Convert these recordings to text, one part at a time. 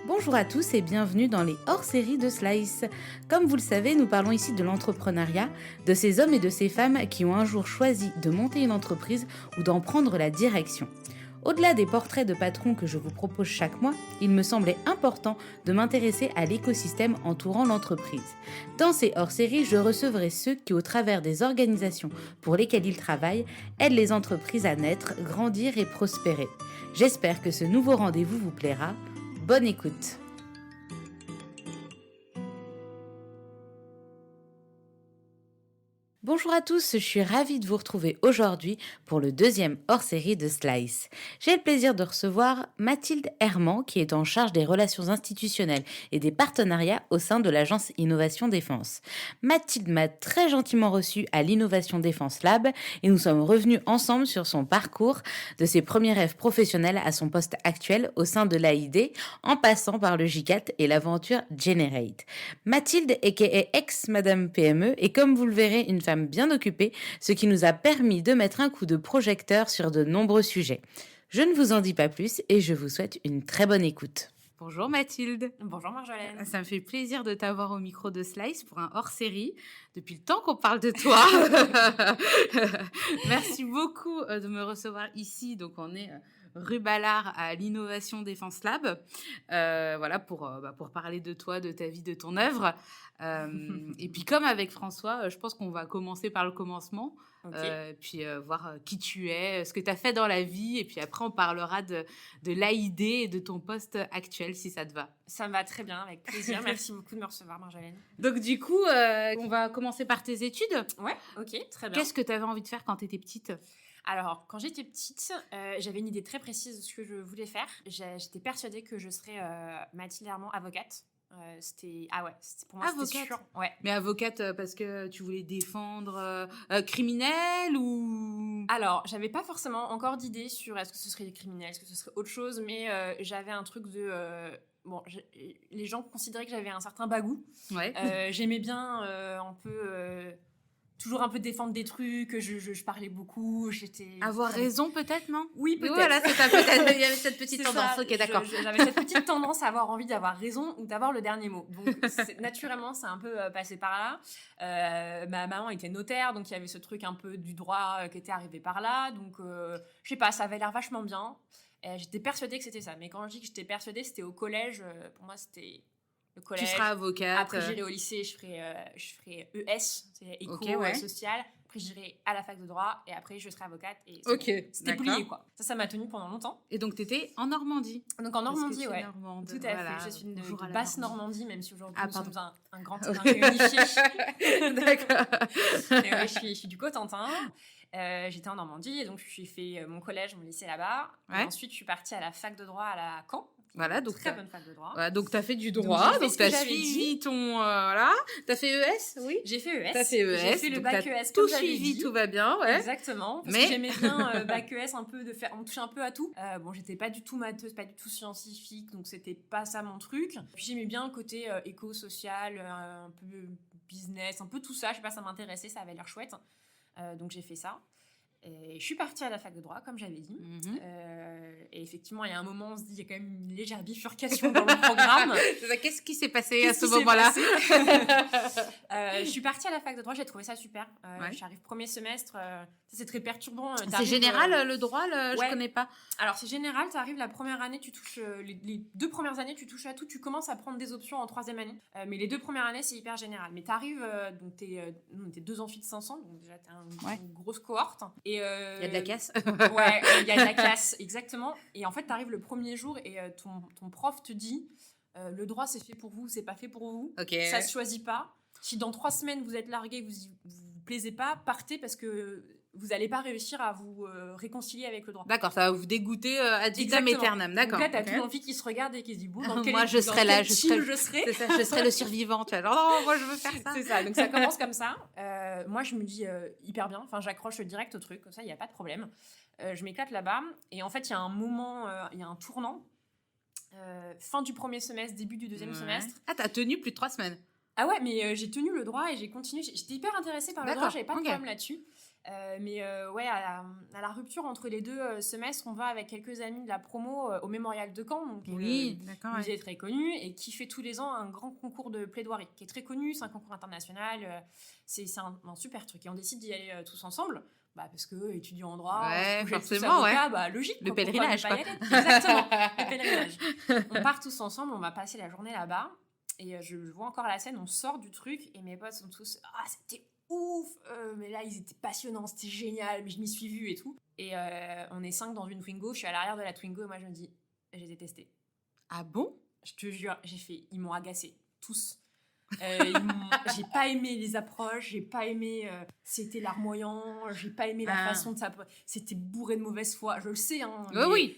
Bonjour à tous et bienvenue dans les hors-séries de Slice. Comme vous le savez, nous parlons ici de l'entrepreneuriat, de ces hommes et de ces femmes qui ont un jour choisi de monter une entreprise ou d'en prendre la direction. Au-delà des portraits de patrons que je vous propose chaque mois, il me semblait important de m'intéresser à l'écosystème entourant l'entreprise. Dans ces hors-séries, je recevrai ceux qui, au travers des organisations pour lesquelles ils travaillent, aident les entreprises à naître, grandir et prospérer. J'espère que ce nouveau rendez-vous vous plaira. Bonne écoute. Bonjour à tous, je suis ravie de vous retrouver aujourd'hui pour le deuxième hors-série de Slice. J'ai le plaisir de recevoir Mathilde Herman qui est en charge des relations institutionnelles et des partenariats au sein de l'agence Innovation Défense. Mathilde m'a très gentiment reçue à l'Innovation Défense Lab et nous sommes revenus ensemble sur son parcours de ses premiers rêves professionnels à son poste actuel au sein de l'AID en passant par le J4 et l'aventure Generate. Mathilde aka ex-Madame PME est comme vous le verrez une femme bien occupée, ce qui nous a permis de mettre un coup de projecteur sur de nombreux sujets. Je ne vous en dis pas plus et je vous souhaite une très bonne écoute. Bonjour Mathilde. Bonjour Marjolaine. Ça me fait plaisir de t'avoir au micro de Slice pour un hors-série. Depuis le temps qu'on parle de toi. Merci beaucoup de me recevoir ici. Donc on est rue Ballard à l'Innovation Défense Lab. Voilà pour parler de toi, de ta vie, de ton œuvre. Et puis comme avec François, je pense qu'on va commencer par le commencement. Okay. Puis voir qui tu es, ce que tu as fait dans la vie. Et puis après, on parlera de l'AID et de ton poste actuel, si ça te va. Ça me va très bien, avec plaisir. Merci beaucoup de me recevoir, Marjolaine. Donc du coup, on va commencer par tes études. Ouais, ok, très bien. Qu'est-ce que tu avais envie de faire quand tu étais petite ? Alors, quand j'étais petite, j'avais une idée très précise de ce que je voulais faire. J'étais persuadée que je serais Mathilde Herman, avocate. C'était pour moi avocate. C'était sûr. Ouais. Mais avocate parce que tu voulais défendre criminels ou... Alors, j'avais pas forcément encore d'idée sur est-ce que ce serait des criminels, est-ce que ce serait autre chose, mais j'avais un truc de... les gens considéraient que j'avais un certain bagou. Ouais. J'aimais bien un peu... toujours un peu défendre des trucs, je parlais beaucoup, j'étais... Avoir raison peut-être, non ? Oui, peut-être. Voilà, peut-être, il y avait cette petite tendance, ça. Ok, d'accord. J'avais cette petite tendance à avoir envie d'avoir raison ou d'avoir le dernier mot. Donc, naturellement, c'est un peu passé par là. Ma maman était notaire, donc il y avait ce truc un peu du droit qui était arrivé par là. Donc, je sais pas, ça avait l'air vachement bien. J'étais persuadée que c'était ça. Mais quand je dis que j'étais persuadée, c'était au collège. Pour moi, c'était... le collège. Tu seras avocate. Après, j'irai au lycée, je ferai ES, c'est éco social. Après, j'irai à la fac de droit et après, je serai avocate. Et c'était plié, quoi. Ça m'a tenue pendant longtemps. Et donc, tu étais en Normandie. Donc, en Normandie, ouais. Normande, tout à fait. Je suis une basse Normandie, même si aujourd'hui, nous sommes un grand unifié. D'accord. Mais ouais, je suis du Cotentin. J'étais en Normandie et donc je suis fait mon collège, mon lycée là-bas. Ouais. Et ensuite, je suis partie à la fac de droit à la Caen. Voilà, donc très bonne fac de droit. Voilà, donc tu as fait du droit, donc tu as suivi ton... voilà. Tu as fait ES, oui. J'ai fait ES. Tu as fait ES. J'ai fait le bac ES tout suivi, tout va bien, ouais. Exactement. Parce que j'aimais bien bac ES, on touchait un peu à tout. J'étais pas du tout matheuse, pas du tout scientifique, donc c'était pas ça mon truc. Puis j'aimais bien le côté éco-social, un peu business, un peu tout ça. Je sais pas, ça m'intéressait, ça avait l'air chouette. Donc j'ai fait ça. Et je suis partie à la fac de droit, comme j'avais dit. Et effectivement, il y a un moment, on se dit, il y a quand même une légère bifurcation dans le programme. Qu'est-ce qui s'est passé à ce moment-là ? Je suis partie à la fac de droit, j'ai trouvé ça super. J'arrive premier semestre, c'est très perturbant. C'est général le droit, je connais pas. Alors c'est général, tu arrives la première année, tu touches les 2 premières années, tu touches à tout, tu commences à prendre des options en 3e année. Mais les 2 premières années, c'est hyper général. Mais tu arrives, donc t'es 2 amphis de 500, donc déjà t'es une grosse cohorte. Et il y a de la casse. Ouais, il y a de la casse, exactement. Et en fait, tu arrives le premier jour et ton prof te dit le droit, c'est fait pour vous, c'est pas fait pour vous. Okay. Ça se choisit pas. Si dans 3 semaines, vous êtes largué, vous plaisez pas, partez parce que vous n'allez pas réussir à vous réconcilier avec le droit. D'accord, ça va vous dégoûter ad vitam aeternam. D'accord. Donc là, t'as tout l'envie qui se regarde et qui se dit bon, dans quel moi, je serai là, je serai. C'est ça, je serai le survivant. Tu vois, genre, moi, je veux faire ça. C'est ça. Donc ça commence comme ça. Moi, je me dis hyper bien. Enfin, j'accroche direct au truc. Comme ça, il y a pas de problème. Je m'éclate là-bas. Et en fait, il y a un moment, il y a un tournant. Fin du premier semestre, début du deuxième semestre. Ah, t'as tenu plus de 3 semaines. Ah ouais, mais j'ai tenu le droit et j'ai continué. J'étais hyper intéressée par le droit, j'avais pas de problème là-dessus. Mais ouais, à la rupture entre les 2 semestres, on va avec quelques amis de la promo au Mémorial de Caen, donc d'accord. musée très connu, et qui fait tous les ans un grand concours de plaidoirie, qui est très connu, c'est un concours international, c'est un super truc. Et on décide d'y aller tous ensemble, parce que étudiants en droit, forcément, avocats, logique. Le pèlerinage, quoi. Exactement, le pèlerinage. On part tous ensemble, on va passer la journée là-bas, et je vois encore la scène, on sort du truc, et mes potes sont tous « Ah, c'était ouf, mais là ils étaient passionnants, c'était génial, mais je m'y suis vue et tout. » Et on est 5 dans une Twingo, je suis à l'arrière de la Twingo et moi je me dis, j'ai détesté. Ah bon? Je te jure, ils m'ont agacé, tous. J'ai pas aimé les approches, j'ai pas aimé, c'était larmoyant, j'ai pas aimé la façon de ça, c'était bourré de mauvaise foi, je le sais. Hein, oui.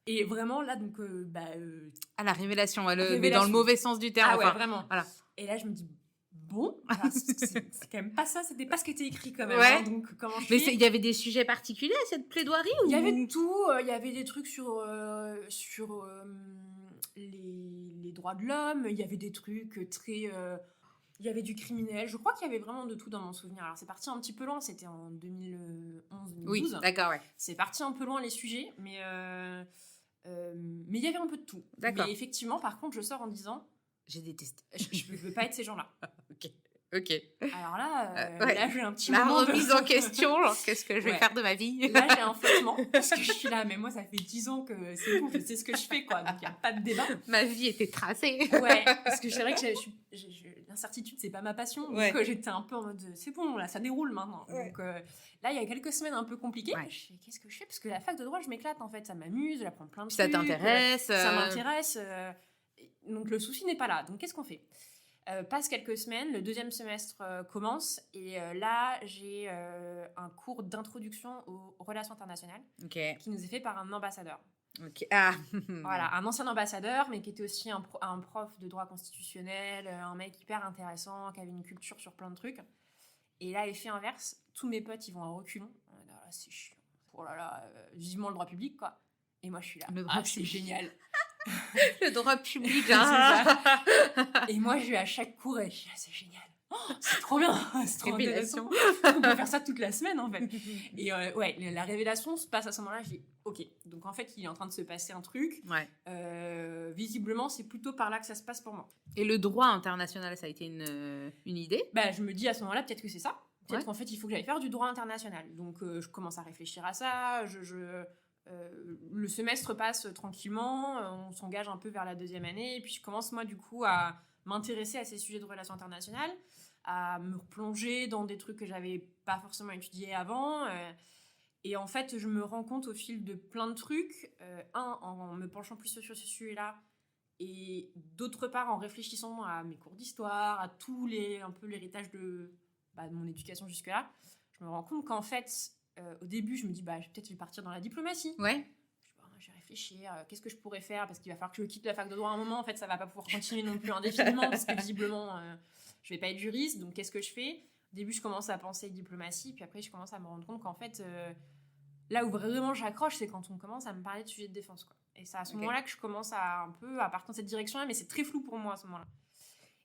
Et vraiment là, donc, la révélation, mais dans le mauvais sens du terme. Ah ouais, vraiment. Voilà. Et là, je me dis, bon, c'est quand même pas ça, c'était pas ce qui était écrit quand même. Ouais. Hein, donc, comment je fais ? Mais il y avait des sujets particuliers à cette plaidoirie ou... Il y avait tout, il y avait des trucs sur les droits de l'homme, il y avait des trucs très... il y avait du criminel, je crois qu'il y avait vraiment de tout dans mon souvenir. Alors c'est parti un petit peu loin, c'était en 2011-2012. Oui, d'accord, ouais. C'est parti un peu loin les sujets, mais il y avait un peu de tout. D'accord. Mais effectivement, par contre, je sors en disant... J'ai détesté. Je veux pas être ces gens-là. Ok. Alors là, ouais. là j'ai un petit la moment remise en question, genre qu'est-ce que je vais faire de ma vie? Là j'ai un flottement, parce que je suis là, mais moi ça fait 10 ans que c'est bon, je sais ce que je fais, quoi, donc il n'y a pas de débat. Ma vie était tracée. Ouais, parce que c'est vrai que l'incertitude c'est pas ma passion, donc j'étais un peu en mode, c'est bon, là ça déroule maintenant. Ouais. Donc là il y a quelques semaines un peu compliquées, je fais, qu'est-ce que je fais? Parce que la fac de droit je m'éclate en fait, ça m'amuse, j'apprends plein de trucs. Ça t'intéresse. Ça m'intéresse, donc le souci n'est pas là, donc qu'est-ce qu'on fait? Passe quelques semaines, le 2e semestre commence, et là j'ai un cours d'introduction aux relations internationales qui nous est fait par un ambassadeur. Voilà, un ancien ambassadeur, mais qui était aussi un prof de droit constitutionnel, un mec hyper intéressant, qui avait une culture sur plein de trucs. Et là, effet inverse, tous mes potes ils vont à reculons. Là, c'est chiant. Oh là là, vivement le droit public, quoi. Et moi je suis là, c'est génial. Le droit public, Et moi je vais à chaque cours et je suis là, c'est génial, c'est trop bien, c'est trop intéressant, on peut faire ça toute la semaine en fait. Et la révélation se passe à ce moment-là, je dis ok, donc en fait il est en train de se passer un truc, visiblement c'est plutôt par là que ça se passe pour moi. Et le droit international, ça a été une idée? Je me dis à ce moment-là, peut-être que c'est ça, peut-être qu'en fait il faut que j'aille faire du droit international, donc je commence à réfléchir à ça, le semestre passe tranquillement, on s'engage un peu vers la 2e année, et puis je commence moi du coup à m'intéresser à ces sujets de relations internationales, à me replonger dans des trucs que j'avais pas forcément étudiés avant, et en fait je me rends compte au fil de plein de trucs, en me penchant plus sur ce sujet-là, et d'autre part en réfléchissant à mes cours d'histoire, à tout un peu l'héritage de mon éducation jusque-là, je me rends compte qu'en fait au début, je me dis, peut-être je vais partir dans la diplomatie. Ouais. Je vais réfléchir, qu'est-ce que je pourrais faire, parce qu'il va falloir que je quitte la fac de droit à un moment. En fait, ça va pas pouvoir continuer non plus indéfiniment, parce que visiblement, je vais pas être juriste. Donc, qu'est-ce que je fais? Au début, je commence à penser diplomatie, puis après, je commence à me rendre compte qu'en fait, là où vraiment j'accroche, c'est quand on commence à me parler de sujets de défense, quoi. Et c'est à ce moment-là que je commence à partir de cette direction-là, mais c'est très flou pour moi à ce moment-là.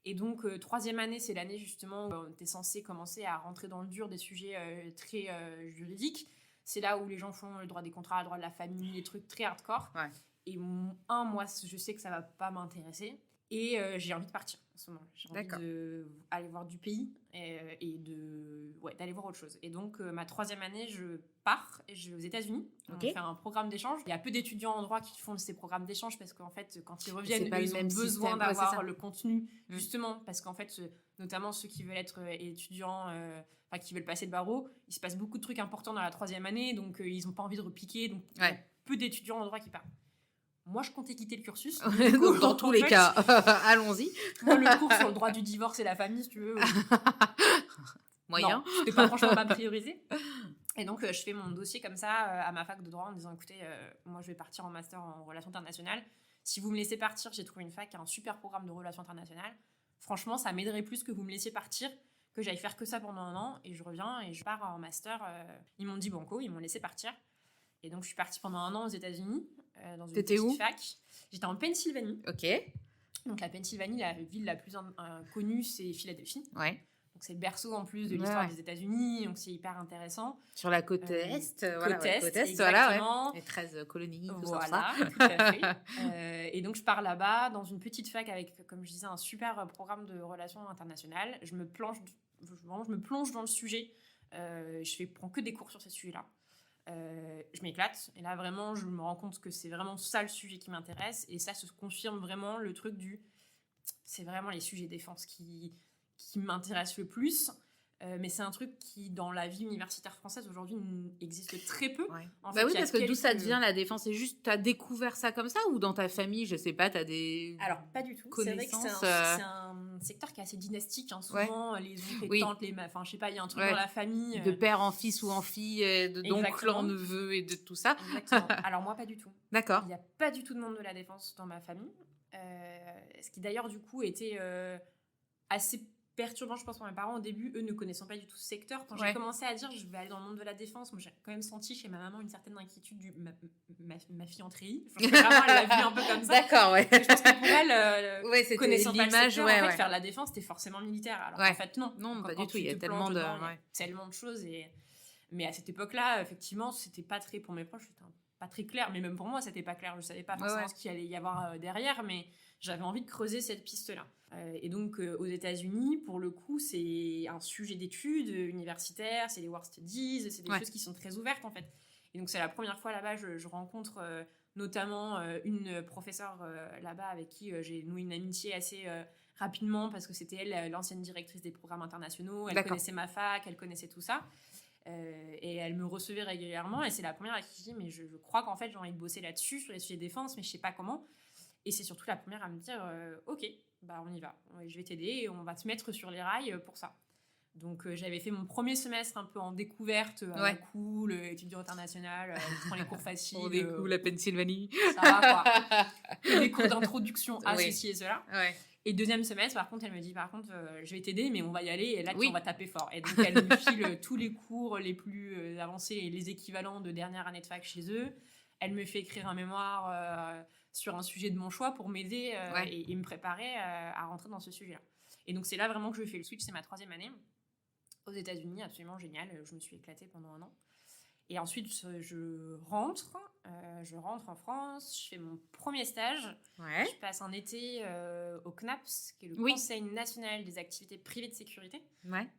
Et donc, 3e année, c'est l'année justement où on était censé commencer à rentrer dans le dur des sujets très juridiques. C'est là où les gens font le droit des contrats, le droit de la famille, les trucs très hardcore. Ouais. Et moi, je sais que ça va pas m'intéresser. Et j'ai envie de partir en ce moment. J'ai envie d'aller voir du pays et d'aller voir autre chose. Et donc, ma 3e année, je pars et je vais aux États-Unis. On fait un programme d'échange. Il y a peu d'étudiants en droit qui font ces programmes d'échange parce qu'en fait, quand ils reviennent, ils ont besoin d'avoir le contenu, justement. Parce qu'en fait, notamment ceux qui veulent être étudiants, qui veulent passer le barreau, il se passe beaucoup de trucs importants dans la 3e année, donc ils n'ont pas envie de repiquer. Donc, il y a peu d'étudiants en droit qui partent. Moi, je comptais quitter le cursus. Donc, dans tous les cas, allons-y. Moi, le cours sur le droit du divorce et la famille, si tu veux. Moyen. Non, c'était pas franchement pas priorisé. Et donc, je fais mon dossier comme ça à ma fac de droit en disant, écoutez, moi, je vais partir en master en relations internationales. Si vous me laissez partir, j'ai trouvé une fac qui a un super programme de relations internationales. Franchement, ça m'aiderait plus que vous me laissiez partir, que j'aille faire que ça pendant un an. Et je reviens et je pars en master. Ils m'ont dit banco, ils m'ont laissé partir. Et donc, je suis partie pendant un an aux États-Unis, dans une petite fac. J'étais en Pennsylvanie. Ok. Donc la Pennsylvanie, la ville la plus connue, c'est Philadelphie. Ouais. Donc c'est le berceau en plus de l'histoire des États-Unis, donc c'est hyper intéressant. Sur la côte est, voilà. Côte est, exactement. voilà, Les 13 colonies, tout voilà, ça. tout à fait. Et donc je pars là-bas dans une petite fac avec, comme je disais, un super programme de relations internationales. Je me plonge dans le sujet. Je prends que des cours sur ce sujet-là. Je m'éclate. Et là, vraiment, je me rends compte que c'est vraiment ça le sujet qui m'intéresse. Et ça se confirme vraiment le truc c'est vraiment les sujets défense qui m'intéressent le plus. Mais c'est un truc qui, dans la vie universitaire française, aujourd'hui, existe très peu. Ouais. En fait, oui, parce que d'où ça devient la défense? C'est juste, t'as découvert ça comme ça ou dans ta famille, je sais pas, t'as des Alors, pas du tout. C'est vrai que c'est un secteur qui est assez dynastique. Hein. Souvent, les oncles, les tantes, enfin, je sais pas, il y a un truc dans la famille. De père en fils ou en fille, d'oncle en neveu et de tout ça. Exactement. Alors, moi, pas du tout. D'accord. Il n'y a pas du tout de monde de la défense dans ma famille. Ce qui, d'ailleurs, du coup, était assez perturbant, je pense, pour mes parents au début, eux ne connaissant pas du tout ce secteur. Quand j'ai commencé à dire je vais aller dans le monde de la défense, moi j'ai quand même senti chez ma maman une certaine inquiétude ma fille en treillis. Je pense que vraiment elle l'a vu un peu comme ça. D'accord, ouais. Et je pense que pour elle, c'était connaissant pas le secteur, en fait, ouais. faire la défense c'était forcément militaire. Alors en fait non. Non, pas du tout, il y a tellement de... tellement de choses. Mais à cette époque-là, effectivement, c'était pas très, pour mes proches, c'était pas très clair. Mais même pour moi, c'était pas clair. Je savais pas forcément ce qu'il allait y avoir derrière, mais j'avais envie de creuser cette piste-là. Et donc, aux États-Unis, pour le coup, c'est un sujet d'études universitaires, c'est les War Studies, c'est des choses qui sont très ouvertes, en fait. Et donc, c'est la première fois là-bas, je rencontre notamment une professeure là-bas avec qui j'ai noué une amitié assez rapidement, parce que c'était elle, l'ancienne directrice des programmes internationaux. Elle connaissait ma fac, elle connaissait tout ça. Et elle me recevait régulièrement. Et c'est la première à qui je dis, mais je crois qu'en fait, j'ai envie de bosser là-dessus, sur les sujets de défense, mais je sais pas comment. Et c'est surtout la première à me dire ok, bah on y va, je vais t'aider et on va te mettre sur les rails pour ça. Donc j'avais fait mon premier semestre un peu en découverte, cool, étudiant international, je prends les cours faciles. On découvre la Pennsylvanie. Ça va quoi. Des cours d'introduction à ceci et cela. Ouais. Et deuxième semestre, par contre, elle me dit, je vais t'aider, mais on va y aller, et là, on va taper fort. Et donc, elle me file tous les cours les plus avancés et les équivalents de dernière année de fac chez eux. Elle me fait écrire un mémoire sur un sujet de mon choix pour m'aider et me préparer à rentrer dans ce sujet-là. Et donc, c'est là vraiment que je fais le switch. C'est ma 3e année aux États-Unis, absolument génial. Je me suis éclatée pendant 1 an. Et ensuite, je rentre en France, je fais mon premier stage. Je passe un été au CNAPS, qui est le Conseil national des activités privées de sécurité.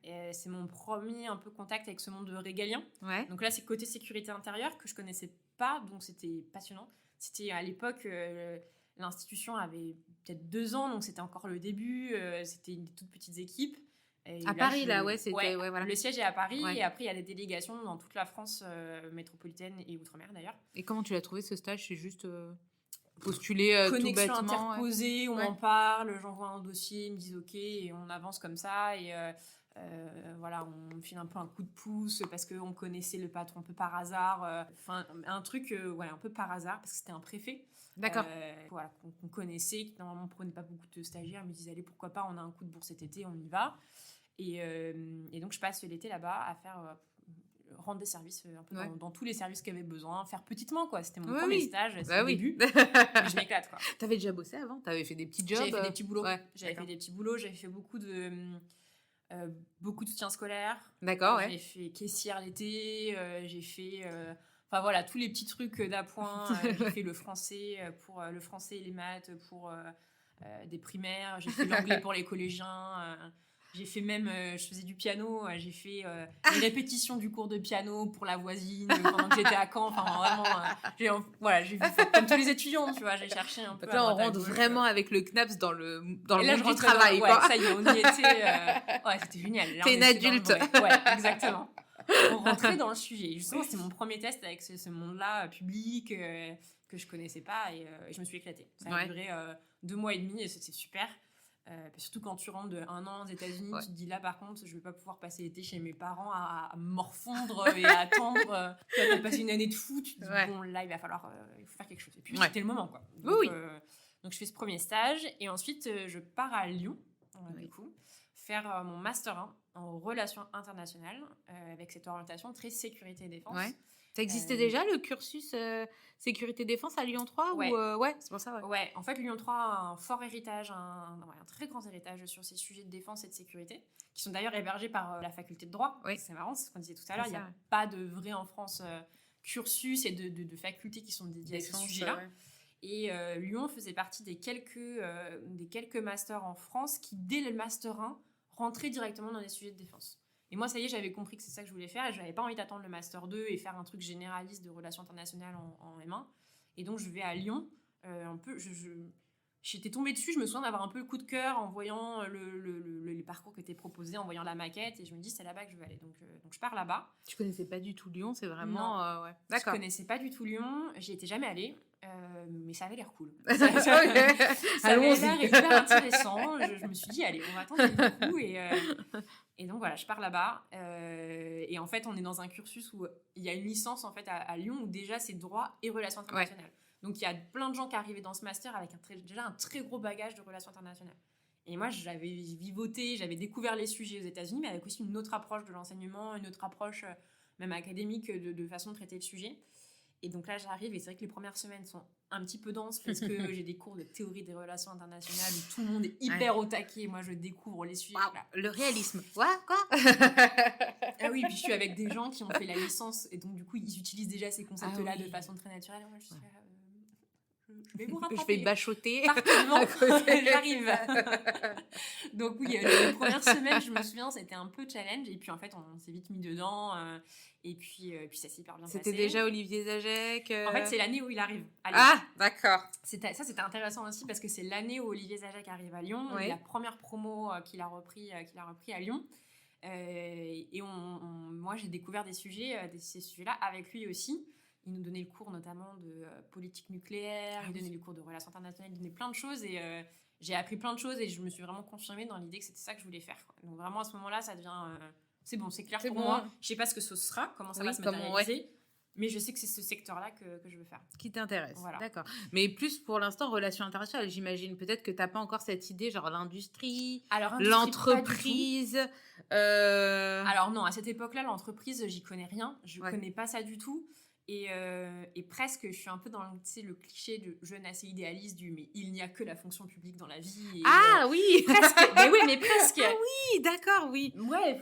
Et c'est mon premier un peu contact avec ce monde régalien. Donc là, c'est côté sécurité intérieure que je connaissais pas, donc c'était passionnant. C'était à l'époque, l'institution avait peut-être 2 ans, donc c'était encore le début. C'était une toute petite équipe. Et à Paris, c'était... voilà. Le siège est à Paris, et après, il y a des délégations dans toute la France métropolitaine et outre-mer, d'ailleurs. Et comment tu l'as trouvé, ce stage? C'est juste postuler tout bêtement? Connexion interposée, on en parle, j'envoie un dossier, ils me disent OK, et on avance comme ça, et voilà, on me file un peu un coup de pouce, parce qu'on connaissait le patron un peu par hasard. Enfin, un truc, un peu par hasard, parce que c'était un préfet. D'accord. Voilà, qu'on connaissait, qui normalement ne prenait pas beaucoup de stagiaires, me disait allez, pourquoi pas, on a un coup de bourse cet été, on y va. Et donc je passe l'été là-bas à faire rendre des services un peu dans tous les services qu'il y avait besoin, faire petitement quoi. C'était mon premier stage, c'était le début. Je m'éclate quoi. T'avais déjà bossé avant? T'avais fait des petits jobs? J'avais fait des petits boulots. J'avais fait beaucoup de soutien scolaire. D'accord, J'ai fait caissière l'été, j'ai fait enfin voilà, tous les petits trucs d'appoint. J'ai fait le français et les maths pour des primaires. J'ai fait l'anglais pour les collégiens. J'ai fait même, je faisais du piano. J'ai fait des répétitions du cours de piano pour la voisine pendant que j'étais à Caen. Enfin vraiment, j'ai vu comme tous les étudiants, tu vois. J'ai cherché un peu. Donc là, on rentre vraiment avec le CNAPS dans le monde du travail. Ça y est, on y était. C'était génial. Là, t'es une adulte. Ouais, exactement. On rentrait dans le sujet. Justement, c'était mon premier test avec ce monde-là public que je connaissais pas, et je me suis éclatée. Ça a duré 2 mois et demi et c'était super. Surtout quand tu rentres de 1 an aux États-Unis, tu te dis là par contre, je vais pas pouvoir passer l'été chez mes parents à morfondre et à attendre. Tu vas passer une année de fou, tu te dis bon là il va falloir il faut faire quelque chose. Et puis c'était le moment quoi. Donc je fais ce premier stage et ensuite je pars à Lyon du coup faire mon master 1 en relations internationales avec cette orientation très sécurité et défense. Ça existait déjà le cursus sécurité défense à Lyon 3 Ouais. ou ouais, c'est pour ça, ouais. Ouais, en fait, Lyon 3 a un fort héritage, un très grand héritage sur ces sujets de défense et de sécurité, qui sont d'ailleurs hébergés par la faculté de droit. Oui. C'est marrant, c'est ce qu'on disait tout à l'heure, il n'y a ouais. pas de vrai en France cursus et de facultés qui sont dédiées à ces Défense, sujets-là. ouais. Et Lyon faisait partie des quelques masters en France qui, dès le master 1, rentraient directement dans les sujets de défense. Et moi, ça y est, j'avais compris que c'est ça que je voulais faire et je n'avais pas envie d'attendre le master 2 et faire un truc généraliste de relations internationales en M1. Et donc, je vais à Lyon. Un peu, j'étais tombée dessus, je me souviens d'avoir un peu le coup de cœur en voyant les parcours qui étaient proposés, en voyant la maquette, et je me dis c'est là-bas que je veux aller. Donc je pars là-bas. Tu connaissais pas du tout Lyon, c'est vraiment... ouais. D'accord. Je connaissais pas du tout Lyon, j'y étais jamais allée, mais ça avait l'air cool. Ça avait l'air hyper intéressant. Je me suis dit allez, on va tenter le coup, et donc voilà, je pars là-bas. Et en fait, on est dans un cursus où il y a une licence en fait à Lyon où déjà c'est droit et relations internationales. Ouais. Donc, il y a plein de gens qui arrivaient dans ce master avec déjà un très gros bagage de relations internationales. Et moi, j'avais vivoté, j'avais découvert les sujets aux États-Unis, mais avec aussi une autre approche de l'enseignement, une autre approche même académique de façon de traiter le sujet. Et donc là, j'arrive et c'est vrai que les premières semaines sont un petit peu denses parce que j'ai des cours de théorie des relations internationales où tout le monde est hyper au taquet. Moi, je découvre les sujets. Wow, le réalisme. Quoi Ah oui, puis je suis avec des gens qui ont fait la licence et donc du coup, ils utilisent déjà ces concepts-là de façon très naturelle. Et moi, je suis je vais vous rattraper. Je vais bachoter. J'arrive. Donc oui, les premières semaines, je me souviens, c'était un peu challenge. Et puis en fait, on s'est vite mis dedans. Et puis ça s'est hyper bien passé. C'était déjà Olivier Zajek En fait, c'est l'année où il arrive à Lyon. Ah, d'accord. C'était intéressant aussi parce que c'est l'année où Olivier Zajek arrive à Lyon. Oui. La première promo qu'il a repris à Lyon. Et moi, j'ai découvert ces sujets-là avec lui aussi. Il nous donnait le cours notamment de politique nucléaire, il donnait le cours de relations internationales, il donnait plein de choses et j'ai appris plein de choses et je me suis vraiment confirmée dans l'idée que c'était ça que je voulais faire. Donc vraiment à ce moment-là, ça devient... c'est bon, c'est clair pour moi. Je sais pas ce que ce sera, comment ça va se matérialiser, mais je sais que c'est ce secteur-là que je veux faire. Qui t'intéresse, voilà. D'accord. Mais plus pour l'instant, relations internationales, j'imagine peut-être que t'as pas encore cette idée, genre l'industrie, l'entreprise... Alors non, à cette époque-là, l'entreprise, j'y connais rien, je connais pas ça du tout. Et presque, je suis un peu dans le cliché de jeune assez idéaliste mais il n'y a que la fonction publique dans la vie. Et, oui presque. Mais oui, mais presque. Ah oui, d'accord, oui. Ouais,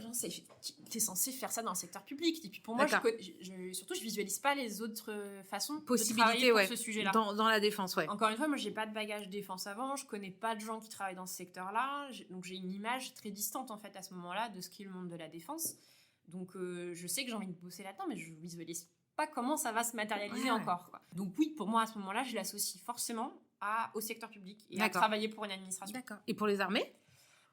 t'es censé faire ça dans le secteur public. Et puis pour moi, surtout, je visualise pas les autres façons de travailler pour ce sujet-là. Dans la défense, ouais. Encore une fois, moi, j'ai pas de bagage défense avant, je connais pas de gens qui travaillent dans ce secteur-là. Donc j'ai une image très distante, en fait, à ce moment-là, de ce qu'est le monde de la défense. Donc je sais que j'ai envie de bosser là-dedans, mais je visualise pas comment ça va se matérialiser encore, quoi. Donc oui, pour moi à ce moment-là, je l'associe forcément au secteur public et à travailler pour une administration. D'accord. Et pour les armées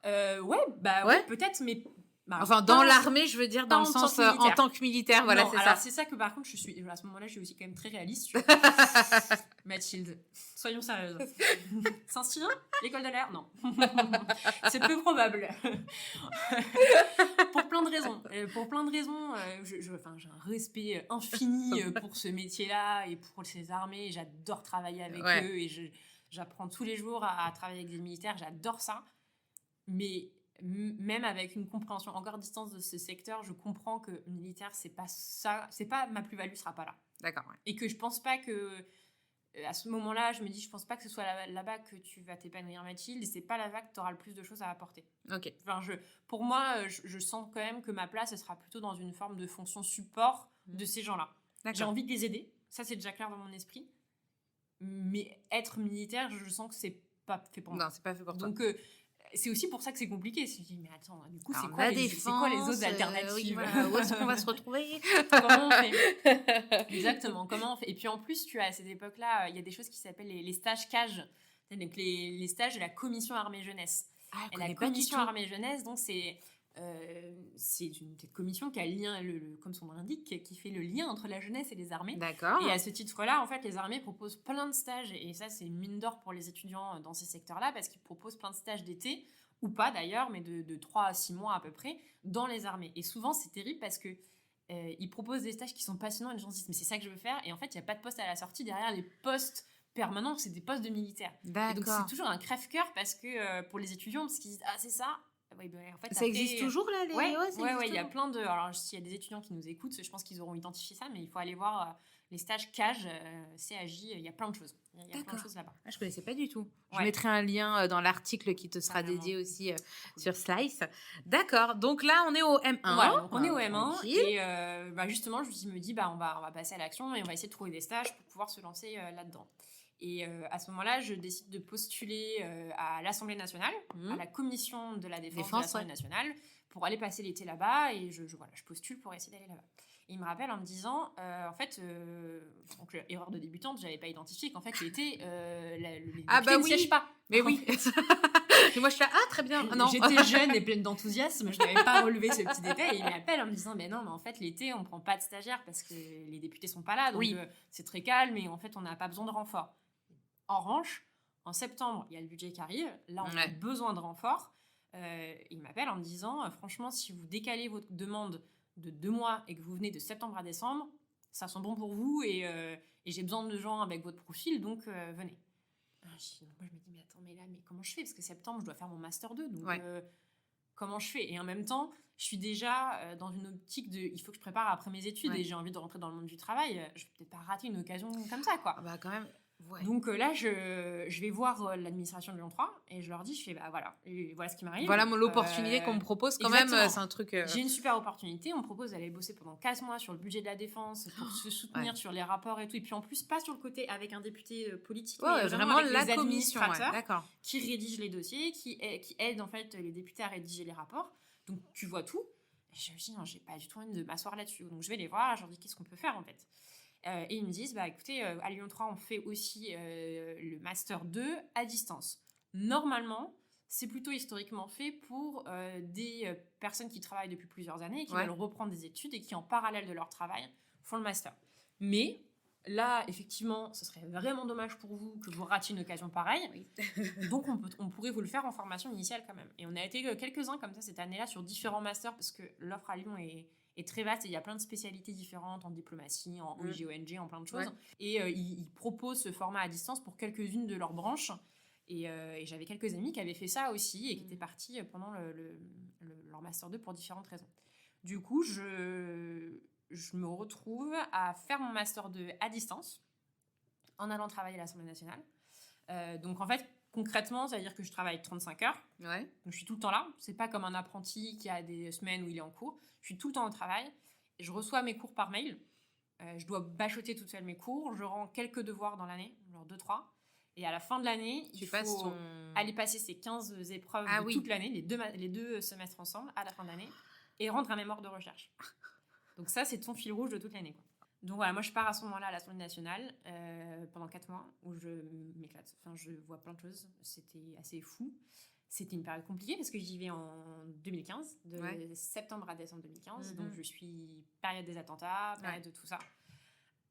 ouais, peut-être, mais enfin dans l'armée, je veux dire dans le sens en tant que militaire, voilà, non, c'est alors ça. C'est ça que par contre à ce moment-là, je suis aussi quand même très réaliste. Mathilde, soyons sérieuses. Saint-Cyr, l'école de l'air, non. C'est peu probable. Pour plein de raisons. J'ai un respect infini pour ce métier-là et pour ces armées. J'adore travailler avec eux et j'apprends tous les jours à travailler avec des militaires. J'adore ça. Mais même avec une compréhension encore à distance de ce secteur, je comprends que militaire, c'est pas ça, c'est pas ma plus-value sera pas là. D'accord. Ouais. Et que je pense pas que à ce moment-là, je me dis, je pense pas que ce soit là-bas que tu vas t'épanouir, Mathilde, et c'est pas là-bas que tu auras le plus de choses à apporter. Ok. Enfin, pour moi, je sens quand même que ma place, elle sera plutôt dans une forme de fonction support de ces gens-là. D'accord. J'ai envie de les aider, ça c'est déjà clair dans mon esprit, mais être militaire, je sens que c'est pas fait pour moi. Non, c'est pas fait pour toi. Donc c'est aussi pour ça que c'est compliqué. Je me dis, mais attends, du coup, c'est quoi les autres alternatives oui, voilà. Où est-ce qu'on va se retrouver? Comment on fait? Exactement, comment on fait? Et puis en plus, à cette époque-là, il y a des choses qui s'appellent les stages CAGE, donc les stages de la commission armée-jeunesse. Et la commission armée-jeunesse, donc c'est une commission qui a le lien, comme son nom l'indique, qui fait le lien entre la jeunesse et les armées. D'accord. Et à ce titre-là, en fait, les armées proposent plein de stages, et ça, c'est une mine d'or pour les étudiants dans ces secteurs-là, parce qu'ils proposent plein de stages d'été, ou pas d'ailleurs, mais de 3 à 6 mois à peu près, dans les armées. Et souvent, c'est terrible parce que ils proposent des stages qui sont passionnants, et les gens se disent, mais c'est ça que je veux faire, et en fait, il n'y a pas de poste à la sortie. Derrière les postes permanents, c'est des postes de militaires. D'accord. Et donc, c'est toujours un crève-cœur, parce que pour les étudiants, parce qu'ils disent, ah, c'est ça. ouais, bah, en fait, Ça existe toujours là, les... Ouais, ça existe il y a toujours. plein de... Alors, s'il y a des étudiants qui nous écoutent, je pense qu'ils auront identifié ça, mais il faut aller voir les stages CAJ, CAJ, il y a plein de choses. Il y a plein de D'accord. choses là-bas. Ah, je connaissais pas du tout. Je Ouais. mettrai un lien dans l'article qui te sera Carrément. dédié aussi Cool. sur Slice. D'accord. Donc là, on est au M1. Voilà, donc on est au M1 tranquille. et justement, je me dis, on va passer à l'action et on va essayer de trouver des stages pour pouvoir se lancer là-dedans. Et à ce moment-là, je décide de postuler à l'Assemblée nationale, à la commission de la défense de l'Assemblée nationale, pour aller passer l'été là-bas. Et je postule pour essayer d'aller là-bas. Et il me rappelle en me disant, en fait, donc, erreur de débutante, j'avais pas identifié qu'en fait l'été, les députés ne siègent pas. Mais oui. Et moi, je suis là, très bien. Non. J'étais jeune et pleine d'enthousiasme, je n'avais pas relevé ce petit détail. Et il m'appelle en me disant, mais non, mais en fait, l'été, on ne prend pas de stagiaires parce que les députés ne sont pas là. Donc, c'est très calme et en fait, on n'a pas besoin de renfort. En revanche, en septembre, il y a le budget qui arrive. Là, on a besoin de renfort. Il m'appelle en me disant, franchement, si vous décalez votre demande de 2 mois et que vous venez de septembre à décembre, ça sent bon pour vous et j'ai besoin de gens avec votre profil, donc venez. Moi, je me dis, mais comment je fais? Parce que septembre, je dois faire mon Master 2, donc comment je fais? Et en même temps, je suis déjà dans une optique de, il faut que je prépare après mes études et j'ai envie de rentrer dans le monde du travail. Je vais peut-être pas rater une occasion comme ça, quoi. Bah, quand même. Ouais. Donc là, je vais voir l'administration de Lyon 3 et je leur dis, voilà, et voilà ce qui m'arrive. Voilà l'opportunité qu'on me propose quand même, c'est un truc... J'ai une super opportunité, on me propose d'aller bosser pendant 4 mois sur le budget de la défense pour se soutenir sur les rapports et tout, et puis en plus pas sur le côté avec un député politique, mais vraiment avec les administrateurs qui rédigent les dossiers, qui aident en fait les députés à rédiger les rapports, donc tu vois tout. Et je me dis, non, j'ai pas du tout envie de m'asseoir là-dessus, donc je vais les voir, je leur dis qu'est-ce qu'on peut faire en fait. Et ils me disent, écoutez, à Lyon 3, on fait aussi le Master 2 à distance. Normalement, c'est plutôt historiquement fait pour des personnes qui travaillent depuis plusieurs années et qui veulent reprendre des études et qui, en parallèle de leur travail, font le Master. Mais là, effectivement, ce serait vraiment dommage pour vous que vous ratiez une occasion pareille. Oui. Donc, on pourrait vous le faire en formation initiale quand même. Et on a été quelques-uns comme ça cette année-là sur différents masters parce que l'offre à Lyon est très vaste et il y a plein de spécialités différentes en diplomatie, en OIG, en plein de choses. Et ils proposent ce format à distance pour quelques-unes de leurs branches. Et j'avais quelques amis qui avaient fait ça aussi et qui étaient partis pendant leur Master 2 pour différentes raisons. Du coup, je me retrouve à faire mon Master 2 à distance en allant travailler à l'Assemblée nationale. Donc en fait, concrètement, ça veut dire que je travaille 35 heures. Donc je suis tout le temps là. C'est pas comme un apprenti qui a des semaines où il est en cours. Je suis tout le temps au travail. Je reçois mes cours par mail. Je dois bachoter toute seule mes cours. Je rends quelques devoirs dans l'année, genre 2-3. Et à la fin de l'année, il faut aller passer ces 15 épreuves de toute l'année, les deux semestres ensemble, à la fin de l'année, et rendre un mémoire de recherche. Donc ça, c'est ton fil rouge de toute l'année, quoi. Donc voilà, moi je pars à ce moment-là à l'Assemblée nationale pendant 4 mois où je m'éclate. Enfin, je vois plein de choses. C'était assez fou. C'était une période compliquée parce que j'y vais en 2015, de septembre à décembre 2015. Donc je suis période des attentats, période de tout ça.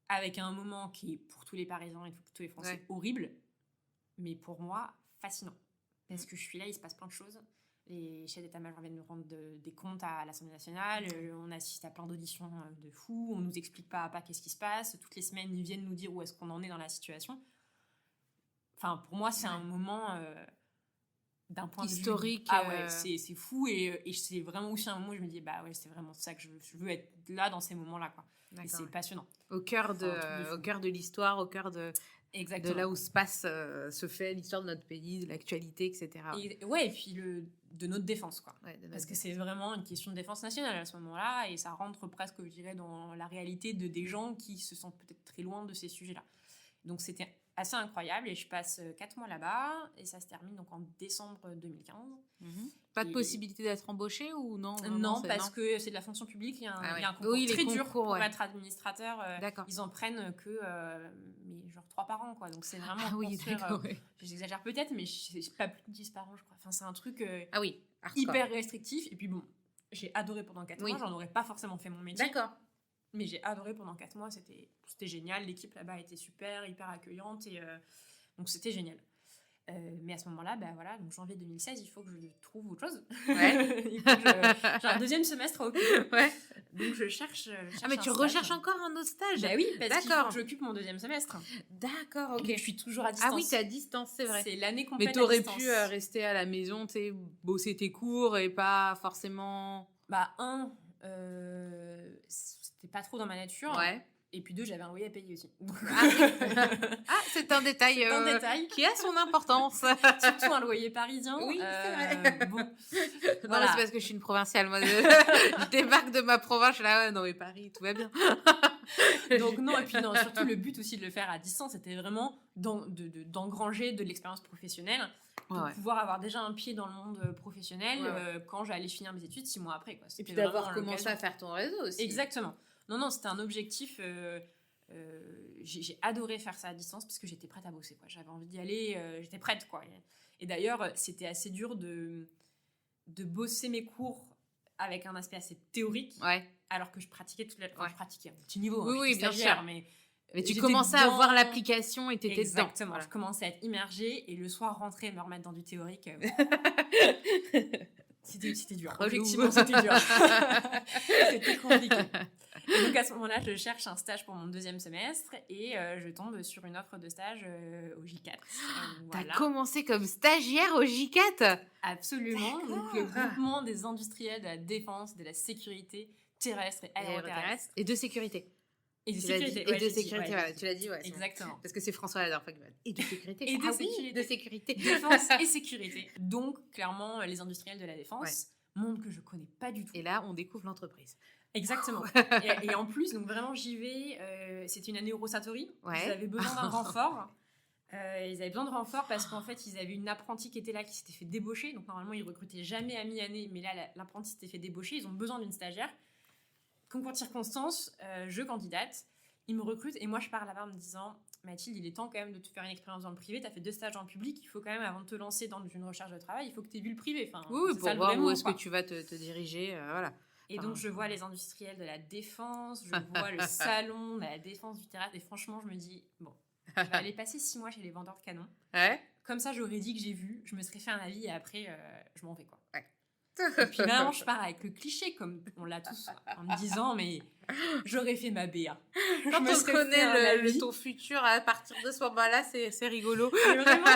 Avec un moment qui est pour tous les Parisiens et tous les Français horrible, mais pour moi fascinant. Parce que je suis là, il se passe plein de choses. Les chefs d'état-major viennent nous rendre des comptes à l'Assemblée nationale. On assiste à plein d'auditions de fous. On nous explique pas à pas qu'est-ce qui se passe. Toutes les semaines, ils viennent nous dire où est-ce qu'on en est dans la situation. Enfin, pour moi, c'est un moment d'un point historique. De vue... c'est fou. Et c'est vraiment aussi un moment où je me dis, c'est vraiment ça que je veux être là dans ces moments-là, quoi. Et c'est passionnant. Au cœur de l'histoire, au cœur de là où se fait l'histoire de notre pays, de l'actualité, etc. Et puis de notre défense, quoi. Parce que c'est vraiment une question de défense nationale à ce moment-là, et ça rentre presque, je dirais, dans la réalité des gens qui se sentent peut-être très loin de ces sujets-là. Donc c'était assez incroyable, et je passe 4 mois là-bas, et ça se termine donc en décembre 2015. Pas de possibilité d'être embauché ou non? Non, parce que c'est de la fonction publique, il y a un concours très dur pour être administrateur. Ils en prennent que genre 3 par an, quoi. Donc c'est vraiment j'exagère peut-être, mais c'est pas plus de 10 par an, je crois. Enfin, c'est un truc hyper restrictif. Et puis bon, j'ai adoré pendant 4 mois, j'en aurais pas forcément fait mon métier. D'accord. Mais j'ai adoré pendant 4 mois, c'était génial. L'équipe là-bas était super, hyper accueillante, et donc c'était génial. Mais à ce moment-là, voilà, donc janvier 2016, il faut que je trouve autre chose. Ouais. Il faut que j'ai un deuxième semestre à occuper. Ouais. Donc je cherche Ah, mais tu un recherches stage. encore un autre stage? Bah oui, parce qu'il faut D'accord. que j'occupe mon deuxième semestre. D'accord, ok. Donc je suis toujours à distance. Ah oui, t'es à distance, c'est vrai. C'est l'année Mais complète à t'aurais distance. pu rester à la maison, tu sais, bosser tes cours et pas forcément... C'était pas trop dans ma nature. Ouais. Et puis 2, j'avais un loyer à payer aussi. Ah, c'est un détail, C'est un détail. qui a son importance. Surtout un loyer parisien. Oui, c'est vrai. Bon, Non, voilà. mais c'est parce que je suis une provinciale. Moi, je débarque de ma province, je suis là, ouais, non, mais Paris, tout va bien. Donc non, et puis non, surtout le but aussi de le faire à distance, c'était vraiment d'engranger de l'expérience professionnelle pour pouvoir avoir déjà un pied dans le monde professionnel quand j'allais finir mes études 6 mois après. Quoi. Et puis d'avoir commencé à faire ton réseau aussi. Exactement. Non, c'était un objectif. J'ai adoré faire ça à distance parce que j'étais prête à bosser. Quoi. J'avais envie d'y aller, j'étais prête. Quoi. Et d'ailleurs, c'était assez dur de bosser mes cours avec un aspect assez théorique, alors que je pratiquais toute la... Enfin, je pratiquais à un petit niveau. Oui, bien sûr. Mais tu commençais à voir l'application et t'étais dedans. Exactement. Voilà. Je commençais à être immergée et le soir, rentrer et me remettre dans du théorique... C'était dur. Effectivement, c'était dur. C'était compliqué. Et donc, à ce moment-là, je cherche un stage pour mon deuxième semestre et je tombe sur une offre de stage au J4. T'as commencé comme stagiaire au J4 ? Absolument. Donc, le groupement des industriels de la défense, de la sécurité terrestre et aéroterrestre. Et de sécurité. Et de sécurité. Voilà, tu l'as dit, ouais. Exactement. Parce que c'est François la dernière fois qui m'a dit. Et de sécurité. Et de sécurité. Défense et sécurité. Donc, clairement, les industriels de la défense, monde que je connais pas du tout. Et là, on découvre l'entreprise. Exactement. et en plus, donc vraiment, j'y vais. C'était une année Eurosatori. Ils avaient besoin d'un renfort. Ils avaient besoin de renfort parce qu'en fait, ils avaient une apprentie qui était là, qui s'était fait débaucher. Donc, normalement, ils recrutaient jamais à mi-année. Mais là, l'apprentie s'était fait débaucher. Ils ont besoin d'une stagiaire. Concours de circonstances, je candidate, ils me recrutent et moi je pars là-bas en me disant Mathilde, il est temps quand même de te faire une expérience dans le privé, t'as fait 2 stages dans le public, il faut quand même avant de te lancer dans une recherche de travail, il faut que t'aies vu le privé. Enfin, oui, pour voir où est-ce que tu vas te diriger, voilà. Et donc je vois les industriels de la défense, je vois le salon de la défense du terrain et franchement je me dis bon, je vais aller passer 6 mois chez les vendeurs de canons. Comme ça j'aurais dit que j'ai vu, je me serais fait un avis et après je m'en vais quoi. Et puis maintenant, je pars avec le cliché, comme on l'a tous, en me disant, mais j'aurais fait ma BA. Quand on connaît ton futur, à partir de ce moment-là, c'est rigolo. Mais vraiment,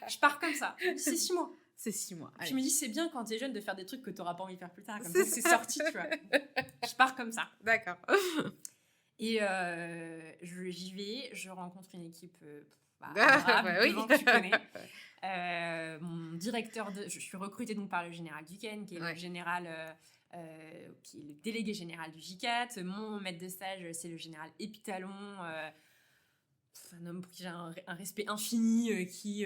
je pars comme ça. C'est 6 mois. C'est 6 mois. Je me dis, c'est bien quand t'es jeune de faire des trucs que t'auras pas envie de faire plus tard. Comme ça, c'est sorti, tu vois. Je pars comme ça. D'accord. Et j'y vais, je rencontre une équipe... que tu connais. Mon directeur je suis recrutée donc par le général Duquesne qui est le général qui est le délégué général du J4. Mon maître de stage c'est le général Épitalon, un homme pour qui j'ai un respect infini, qui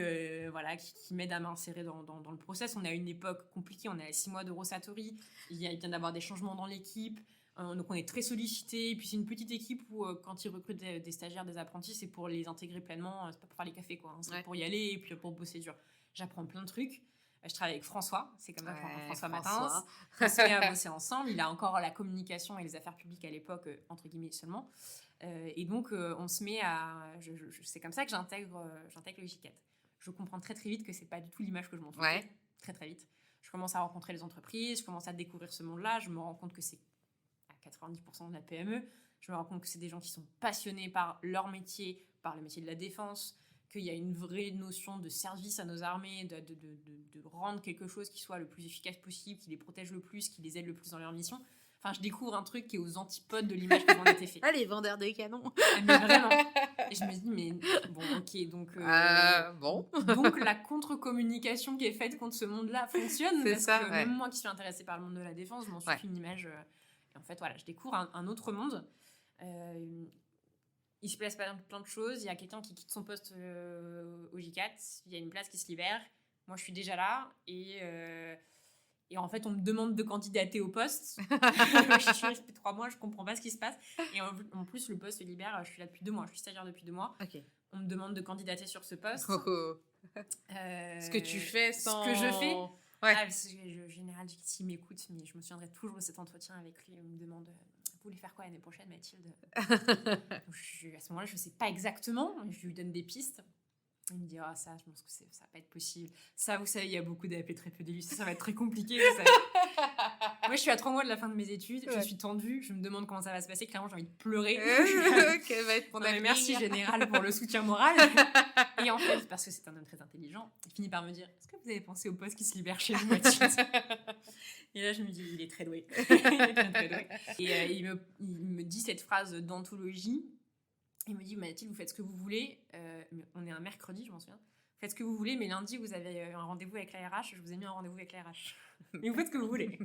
m'aide à m'insérer dans le process. On est à une époque compliquée, on est à 6 mois d'Eurosatori, il vient d'avoir des changements dans l'équipe. Donc on est très sollicité, et puis c'est une petite équipe où quand ils recrutent des stagiaires, des apprentis, c'est pour les intégrer pleinement, c'est pas pour faire les cafés quoi, c'est pour y aller et puis pour bosser dur. J'apprends plein de trucs, je travaille avec François, c'est comme ça François Matins, on se met à bosser ensemble, il a encore la communication et les affaires publiques à l'époque, entre guillemets seulement, et donc on se met à, c'est comme ça que j'intègre le J4. Je comprends très très vite que c'est pas du tout l'image que je m'en fais, très très vite. Je commence à rencontrer les entreprises, je commence à découvrir ce monde-là, je me rends compte que c'est 90% de la PME. Je me rends compte que c'est des gens qui sont passionnés par leur métier, par le métier de la défense, qu'il y a une vraie notion de service à nos armées, de rendre quelque chose qui soit le plus efficace possible, qui les protège le plus, qui les aide le plus dans leur mission. Enfin, je découvre un truc qui est aux antipodes de l'image que j'en étais fait. Ah, les vendeurs de canons. Mais vraiment. Et je me dis, mais bon, ok, donc... Donc, la contre-communication qui est faite contre ce monde-là fonctionne. C'est parce ça, que même moi qui suis intéressée par le monde de la défense, je m'en suis fait une image... En fait, voilà, je découvre un autre monde. Il se passe plein de choses. Il y a quelqu'un qui quitte son poste au J4. Il y a une place qui se libère. Moi, je suis déjà là. Et en fait, on me demande de candidater au poste. Je suis restée 3 mois, je comprends pas ce qui se passe. Et en plus, le poste se libère. Je suis là depuis 2 mois. Je suis stagiaire depuis 2 mois. Okay. On me demande de candidater sur ce poste. Ce que tu fais sans... Ce que je fais. Le général s'il m'écoute, mais je me souviendrai toujours de cet entretien avec lui. Il me demande vous voulez faire quoi l'année prochaine, Mathilde? À ce moment-là, je ne sais pas exactement. Je lui donne des pistes. Il me dit, ah, ça, je pense que ça va pas être possible. Ça, vous savez, il y a beaucoup d'AP, très peu d'élus. Ça va être très compliqué, vous savez. Moi, je suis à 3 mois de la fin de mes études. Je suis tendue. Je me demande comment ça va se passer. Clairement, j'ai envie de pleurer. Quel va être mon avenir. Merci, Général, pour le soutien moral. Et en fait, parce que c'est un homme très intelligent, il finit par me dire, est-ce que vous avez pensé au poste qui se libère chez vous, Mathilde? Et là, je me dis, il est très doué. Il est très, très doué. Et il me dit cette phrase d'anthologie. Il me dit, Mathilde, vous faites ce que vous voulez. On est un mercredi, je m'en souviens. Vous faites ce que vous voulez, mais lundi, vous avez un rendez-vous avec la RH. Je vous ai mis un rendez-vous avec la RH. Mais vous faites ce que vous voulez.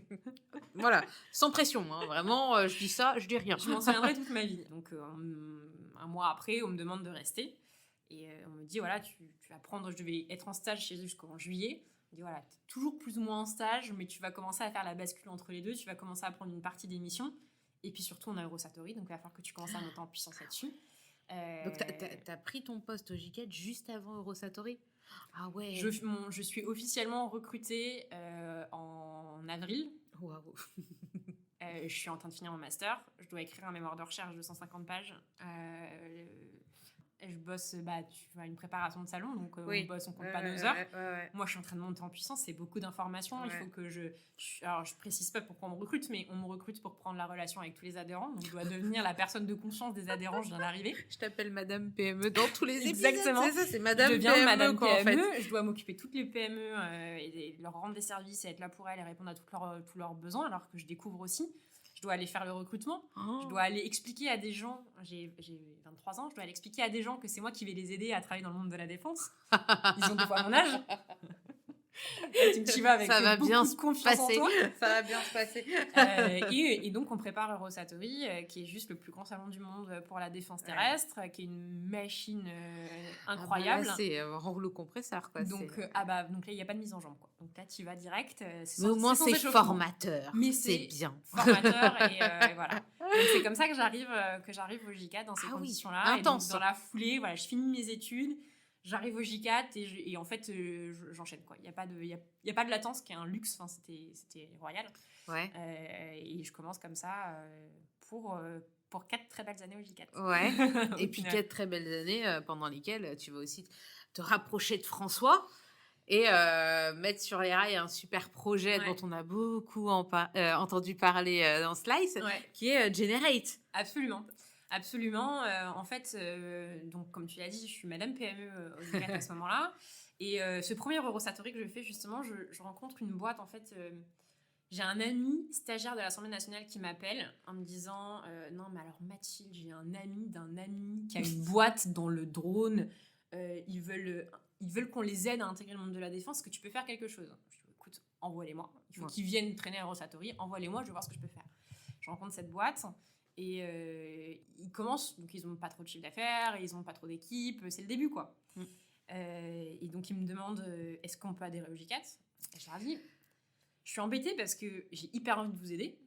Voilà, sans pression. Hein. Vraiment, je dis ça, je dis rien. Je m'en souviendrai toute ma vie. Donc, un mois après, on me demande de rester. Et on me dit, voilà, tu vas prendre... Je vais être en stage chez eux jusqu'en juillet. On me dit, voilà, tu es toujours plus ou moins en stage, mais tu vas commencer à faire la bascule entre les deux. Tu vas commencer à prendre une partie des missions. Et puis surtout, on a Eurosatory. Donc, il va falloir que tu commences à monter en puissance là-dessus. Donc, t'as pris ton poste au GICAD juste avant Eurosatory? Ah ouais. Je suis officiellement recrutée en avril. Waouh. Je suis en train de finir mon master. Je dois écrire un mémoire de recherche de 150 pages. Je bosse tu vois, une préparation de salon, donc oui. on compte pas nos heures. Moi, je suis en train de monter en puissance, c'est beaucoup d'informations. Il faut que alors, je précise pas pourquoi on me recrute, mais on me recrute pour prendre la relation avec tous les adhérents. Donc, je dois devenir la personne de confiance des adhérents. Je viens d'arriver. Je t'appelle Madame PME dans tous les épisodes. Exactement. C'est ça, c'est Madame je deviens PME, Madame quoi, PME. en fait. Je dois m'occuper de toutes les PME et leur rendre des services et être là pour elles et répondre à tous leurs besoins, alors que je découvre aussi. Je dois aller faire le recrutement. Je dois aller expliquer à des gens, j'ai 23 ans, je dois aller expliquer à des gens que c'est moi qui vais les aider à travailler dans le monde de la défense. Ils ont 2 fois mon âge. Tu vas avec ça va beaucoup bien de confiance en toi. Ça va bien se passer. Et donc, on prépare Eurosatory, qui est juste le plus grand salon du monde pour la défense terrestre, qui est une machine incroyable. Là, c'est rouleau compresseur, quoi. Donc là, il n'y a pas de mise en jambe, quoi. Donc là, tu y vas direct. Mais au moins, c'est formateur. Mais c'est bien. Formateur, et voilà. Donc, c'est comme ça que j'arrive au JICAD dans ces conditions-là. Intense. Et donc, dans la foulée, voilà, je finis mes études. J'arrive au JICAD et en fait, j'enchaîne, quoi. Il n'y a pas de latence, qui est un luxe. Enfin, c'était royal. Ouais. Et je commence comme ça pour 4 très belles années au JICAD. Ouais. Et puis 4 très belles années pendant lesquelles tu vas aussi te rapprocher de François et mettre sur les rails un super projet dont on a beaucoup entendu parler dans Slice, qui est Generate. Absolument. Absolument. En fait, donc, comme tu l'as dit, je suis Madame PME au JICAD à ce moment-là. Et ce premier Eurosatory que je fais, justement, je rencontre une boîte. En fait, j'ai un ami stagiaire de l'Assemblée nationale qui m'appelle en me disant non, mais alors Mathilde, j'ai un ami d'un ami qui a une boîte dans le drone. Ils veulent qu'on les aide à intégrer le monde de la défense. Est-ce que tu peux faire quelque chose? Je dis, écoute, envoie-les-moi. Il faut qu'ils viennent traîner à Eurosatory. Envoie-les-moi, je vais voir ce que je peux faire. Je rencontre cette boîte. Et ils commencent, donc ils n'ont pas trop de chiffre d'affaires, ils n'ont pas trop d'équipe, c'est le début, quoi. Et donc ils me demandent est-ce qu'on peut adhérer au JICAD? Et je leur dis, je suis embêtée parce que j'ai hyper envie de vous aider.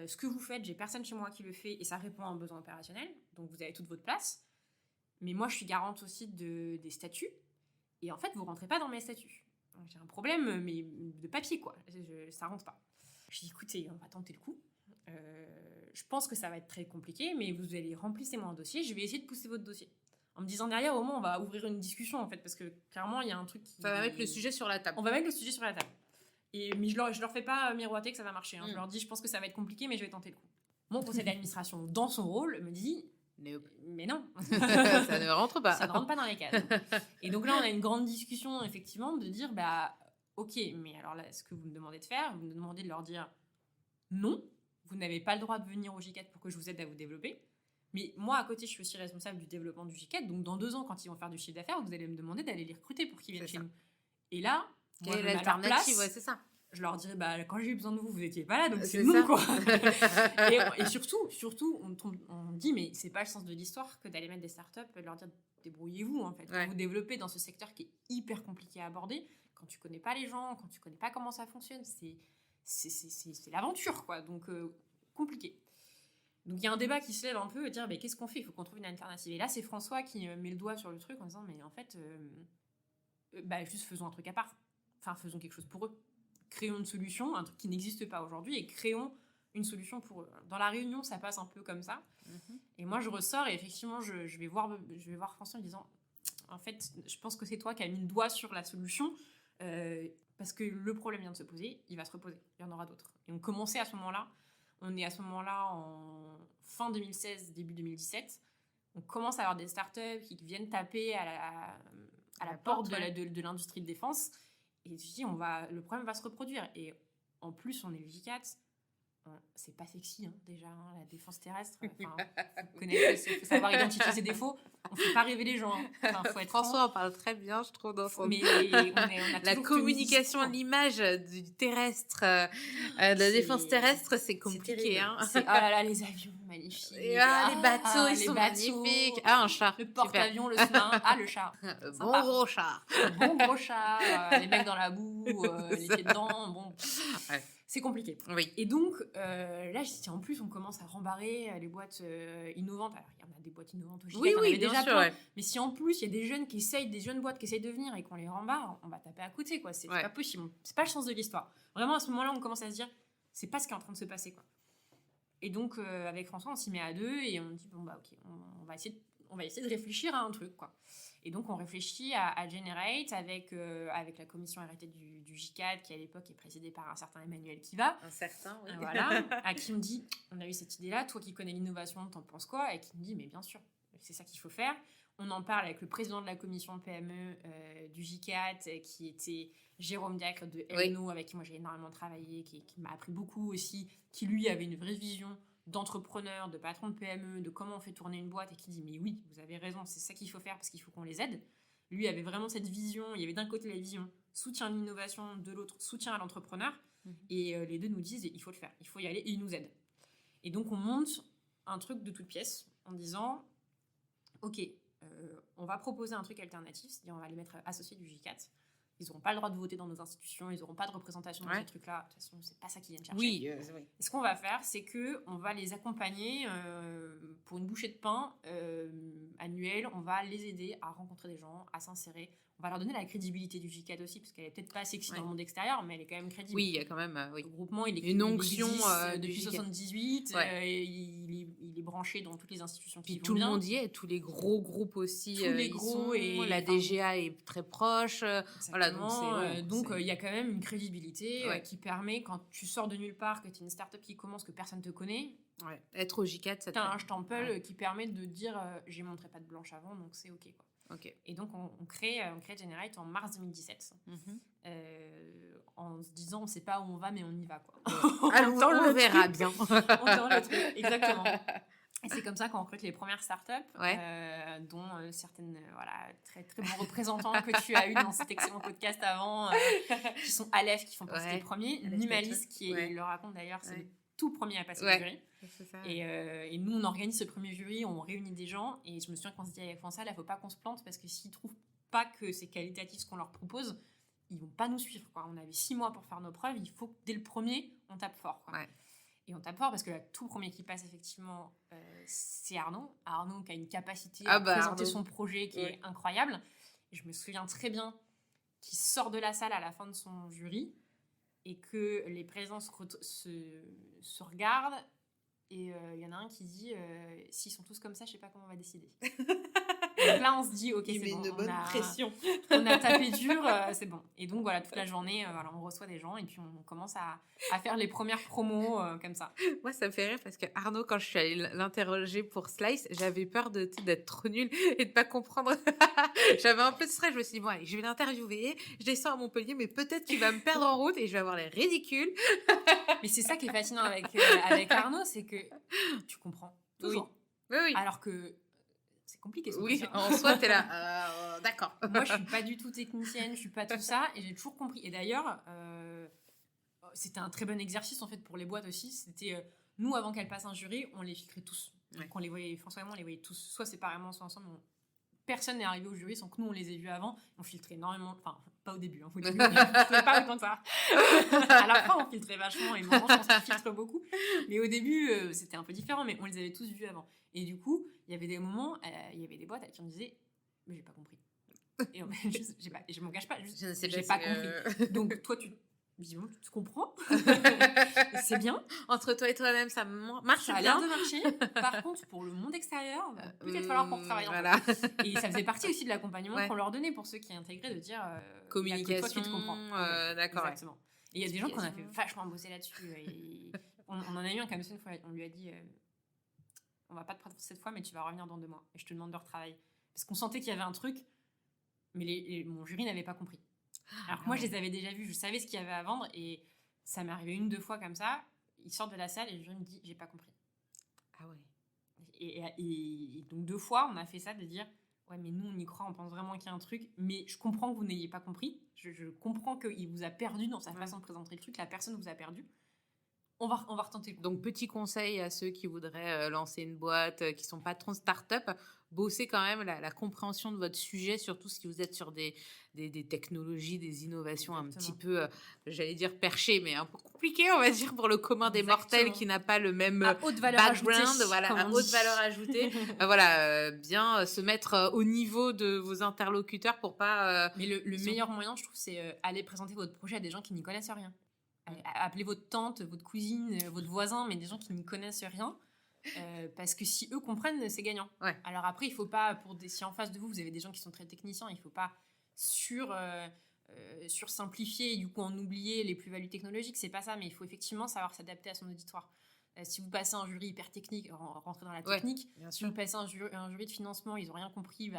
Ce que vous faites, j'ai personne chez moi qui le fait et ça répond à un besoin opérationnel, donc vous avez toute votre place. Mais moi, je suis garante aussi des statuts. Et en fait, vous rentrez pas dans mes statuts. Donc, j'ai un problème, mais de papier, quoi. Ça rentre pas. Je dis, écoutez, on va tenter le coup. Je pense que ça va être très compliqué, mais vous allez remplissez-moi un dossier, je vais essayer de pousser votre dossier. En me disant derrière, au moins, on va ouvrir une discussion, en fait, parce que clairement, il y a un truc qui... Ça va mettre le sujet sur la table. On va mettre le sujet sur la table. Mais je leur fais pas miroiter que ça va marcher. Je leur dis, je pense que ça va être compliqué, mais je vais tenter le coup. Mon conseil d'administration, dans son rôle, me dit... Mais non. Ça ne rentre pas. Ça ne rentre pas dans les cases. Et donc là, on a une grande discussion, effectivement, de dire, ok, mais alors là, ce que vous me demandez de faire, vous me demandez de leur dire non, vous n'avez pas le droit de venir au JICAD pour que je vous aide à vous développer. Mais moi, à côté, je suis aussi responsable du développement du JICAD. Donc, dans 2 ans, quand ils vont faire du chiffre d'affaires, vous allez me demander d'aller les recruter pour qu'ils viennent chez nous. Et là, moi, quelle est l'alternative? Ouais, c'est ça. Je leur dirais, quand j'ai eu besoin de vous, vous n'étiez pas là, donc c'est non, quoi. et surtout, on dit, mais c'est pas le sens de l'histoire que d'aller mettre des startups et de leur dire, débrouillez-vous, en fait. Vous développez dans ce secteur qui est hyper compliqué à aborder. Quand tu connais pas les gens, quand tu connais pas comment ça fonctionne, c'est l'aventure, quoi. Donc, compliqué. Donc, il y a un débat qui se lève un peu, dire, qu'est-ce qu'on fait? Il faut qu'on trouve une alternative. Et là, c'est François qui met le doigt sur le truc en disant, mais en fait, juste faisons un truc à part. Enfin, faisons quelque chose pour eux. Créons une solution, un truc qui n'existe pas aujourd'hui, et créons une solution pour eux. Dans la réunion, ça passe un peu comme ça. Et moi, je ressors et effectivement, je vais voir François en disant, en fait, je pense que c'est toi qui as mis le doigt sur la solution. Parce que le problème vient de se poser, il va se reposer. Il y en aura d'autres. Et on commençait à ce moment-là. On est à ce moment-là en fin 2016, début 2017. On commence à avoir des startups qui viennent taper à la porte de l'industrie de défense. Et tu dis, le problème va se reproduire. Et en plus, on est le J4. C'est pas sexy, déjà, la défense terrestre. Faut savoir identifier ses défauts. On fait pas rêver les gens. Faut être François en parle très bien, je trouve, dans son... Mais on a la communication, l'image du terrestre, de la défense terrestre, c'est compliqué. Oh là là, les avions, magnifiques. Et les bateaux, ils sont magnifiques. Un char. Le porte-avions, le sous-marin. Le char. Bon gros char. Bon gros char. Les mecs dans la boue, les pieds dedans. Bon. Ouais. C'est compliqué. Oui. Et donc, là, je dis, en plus, on commence à rembarrer les boîtes innovantes. Alors, il y en a des boîtes innovantes au J4, oui, on avait bien déjà sûr, plein. ouais. Mais si en plus, il y a des jeunes boîtes qui essayent de venir et qu'on les rembarre, on va taper à côté, quoi. C'est pas possible. C'est pas le sens de l'histoire. Vraiment, à ce moment-là, on commence à se dire, c'est pas ce qui est en train de se passer, quoi. Et donc, avec François, on s'y met à deux et on dit, bon, bah, ok, on va essayer de réfléchir à un truc, quoi. Et donc, on réfléchit à Generate avec la commission R&D du J4, qui à l'époque est présidée par un certain Emmanuel Kiva. Un certain, oui. Voilà, à qui on dit, on a eu cette idée-là, toi qui connais l'innovation, t'en penses quoi? Et qui me dit, mais bien sûr, c'est ça qu'il faut faire. On en parle avec le président de la commission de PME du J4, qui était Jérôme Diacre de Elno, avec qui moi j'ai énormément travaillé, qui m'a appris beaucoup aussi, qui lui avait une vraie vision d'entrepreneurs, de patrons de PME, de comment on fait tourner une boîte, et qui dit mais oui, vous avez raison, c'est ça qu'il faut faire parce qu'il faut qu'on les aide. Lui avait vraiment cette vision, il y avait d'un côté la vision soutien à l'innovation, de l'autre soutien à l'entrepreneur, et les deux nous disent il faut le faire, il faut y aller, et il nous aide. Et donc on monte un truc de toutes pièces en disant ok, on va proposer un truc alternatif, c'est-à-dire on va les mettre associés du J4. Ils n'auront pas le droit de voter dans nos institutions, ils n'auront pas de représentation dans ces trucs-là. De toute façon, c'est pas ça qu'ils viennent chercher. Oui. Et ce qu'on va faire, c'est qu'on va les accompagner pour une bouchée de pain annuelle. On va les aider à rencontrer des gens, à s'insérer. On va leur donner la crédibilité du J4 aussi, parce qu'elle est peut-être pas sexy dans le monde extérieur, mais elle est quand même crédible. Oui, il y a quand même Le groupement, il est une onction depuis 78. Il est branché dans toutes les institutions qui vont tout bien. Le monde y est, tous les gros groupes aussi. Tous les gros, et la DGA est très proche. Voilà, donc il y a quand même une crédibilité qui permet, quand tu sors de nulle part, que tu es une start-up qui commence, que personne ne te connaît, être au J4, ça tu as un stempel qui permet de dire j'ai montré patte blanche avant, donc c'est ok, quoi. Okay. Et donc on crée Generate en mars 2017 en se disant on ne sait pas où on va mais on y va, quoi. Allons, on verra bien. On tend le truc, exactement. Et c'est comme ça qu'on recrute les premières startups, dont certaines très, très bons représentants que tu as eu dans cet excellent podcast avant, qui sont Aleph, qui font partie des premiers, Nimalis, qui le raconte d'ailleurs, c'est le tout premier à passer le jury. C'est ça. Et nous, on organise ce premier jury, on réunit des gens, et je me souviens qu'on se dit avec François, là, il ne faut pas qu'on se plante, parce que s'ils ne trouvent pas que c'est qualitatif ce qu'on leur propose, ils ne vont pas nous suivre, quoi. On avait 6 mois pour faire nos preuves, il faut que dès le premier, on tape fort, quoi. Et on tape fort parce que le tout premier qui passe, effectivement, c'est Arnaud. Arnaud qui a une capacité à présenter son projet qui est incroyable. Et je me souviens très bien qu'il sort de la salle à la fin de son jury et que les présents se regardent. Et il y en a un qui dit s'ils sont tous comme ça, je ne sais pas comment on va décider. Donc là, on se dit, ok, c'est bon. Une bonne pression. On a tapé dur, c'est bon. Et donc, voilà, toute la journée, on reçoit des gens et puis on commence à faire les premières promos comme ça. Moi, ça me fait rire parce que Arnaud, quand je suis allée l'interroger pour Slice, j'avais peur d'être trop nulle et de pas comprendre. J'avais un peu de stress. Je me suis dit, bon, allez, je vais l'interviewer. Je descends à Montpellier, mais peut-être qu'il va me perdre en route et je vais avoir l'air ridicule. Mais c'est ça qui est fascinant avec Arnaud, c'est que tu comprends toujours. Oui. Alors que c'est compliqué. Oui, en soi, t'es là. D'accord. Moi, je suis pas du tout technicienne, je suis pas tout ça, et j'ai toujours compris. Et d'ailleurs, c'était un très bon exercice en fait pour les boîtes aussi. C'était nous, avant qu'elles passent un jury, on les filtrait tous. Quand on les voyait, François et moi, on les voyait tous, soit séparément, soit ensemble. Personne n'est arrivé au jury sans que nous on les ait vus avant. On filtrait énormément, enfin pas au début, au début on filtrait pas autant que ça. À la fin on filtrait vachement et maintenant je pense qu'on filtre beaucoup. Mais au début c'était un peu différent, mais on les avait tous vus avant. Et du coup il y avait des moments, il y avait des boîtes à qui on disait mais j'ai pas compris. Et je m'engage pas, j'ai pas compris. Donc toi tu Visiblement, tu te comprends. C'est bien. Entre toi et toi-même, ça marche Ça a bien. l'air de marcher. Par contre, pour le monde extérieur, va peut-être falloir qu'on retravaille un peu. Voilà. Et ça faisait partie aussi de l'accompagnement Ouais. qu'on leur donnait pour ceux qui intégraient, de dire Communication, il y a que toi qui te comprends. d'accord, ouais. Exactement. Et il y a des gens qu'on a fait Explication. vachement bosser là-dessus. Et on en a eu un comme ça une fois. On lui a dit on va pas te prendre cette fois, mais tu vas revenir dans 2 mois. Et je te demande de retravailler. Parce qu'on sentait qu'il y avait un truc, mais mon jury n'avait pas compris. Alors que moi, je les avais déjà vus, je savais ce qu'il y avait à vendre. Et ça m'est arrivé 1-2 fois comme ça. Ils sortent de la salle et le jury me dit j'ai pas compris. Ah ouais. Et donc 2 fois, on a fait ça de dire ouais, mais nous on y croit, on pense vraiment qu'il y a un truc, mais je comprends que vous n'ayez pas compris, je comprends qu'il vous a perdu dans sa façon de présenter le truc, la personne vous a perdu, on va retenter le coup. Donc, petit conseil à ceux qui voudraient lancer une boîte, qui sont patrons de start-up, bossez quand même la compréhension de votre sujet, surtout si vous êtes sur des technologies, des innovations un petit peu, j'allais dire perchées, mais un peu compliquées, on va dire, pour le commun des mortels qui n'a pas le même à haute valeur background, ajoutée, voilà, comme à on haute dit. valeur ajoutée. Voilà, bien se mettre au niveau de vos interlocuteurs pour pas... Mais le meilleur moyen, je trouve, c'est aller présenter votre projet à des gens qui n'y connaissent rien. Appelez votre tante, votre cousine, votre voisin, mais des gens qui n'y connaissent rien. Parce que si eux comprennent, c'est gagnant. Ouais. Alors après, il faut pas, si en face de vous, vous avez des gens qui sont très techniciens, il faut pas sursimplifier et du coup en oublier les plus-values technologiques, c'est pas ça, mais il faut effectivement savoir s'adapter à son auditoire. Si vous passez un jury hyper technique, rentrez dans la technique. Bien Si sûr. vous passez un jury de financement, ils n'ont rien compris,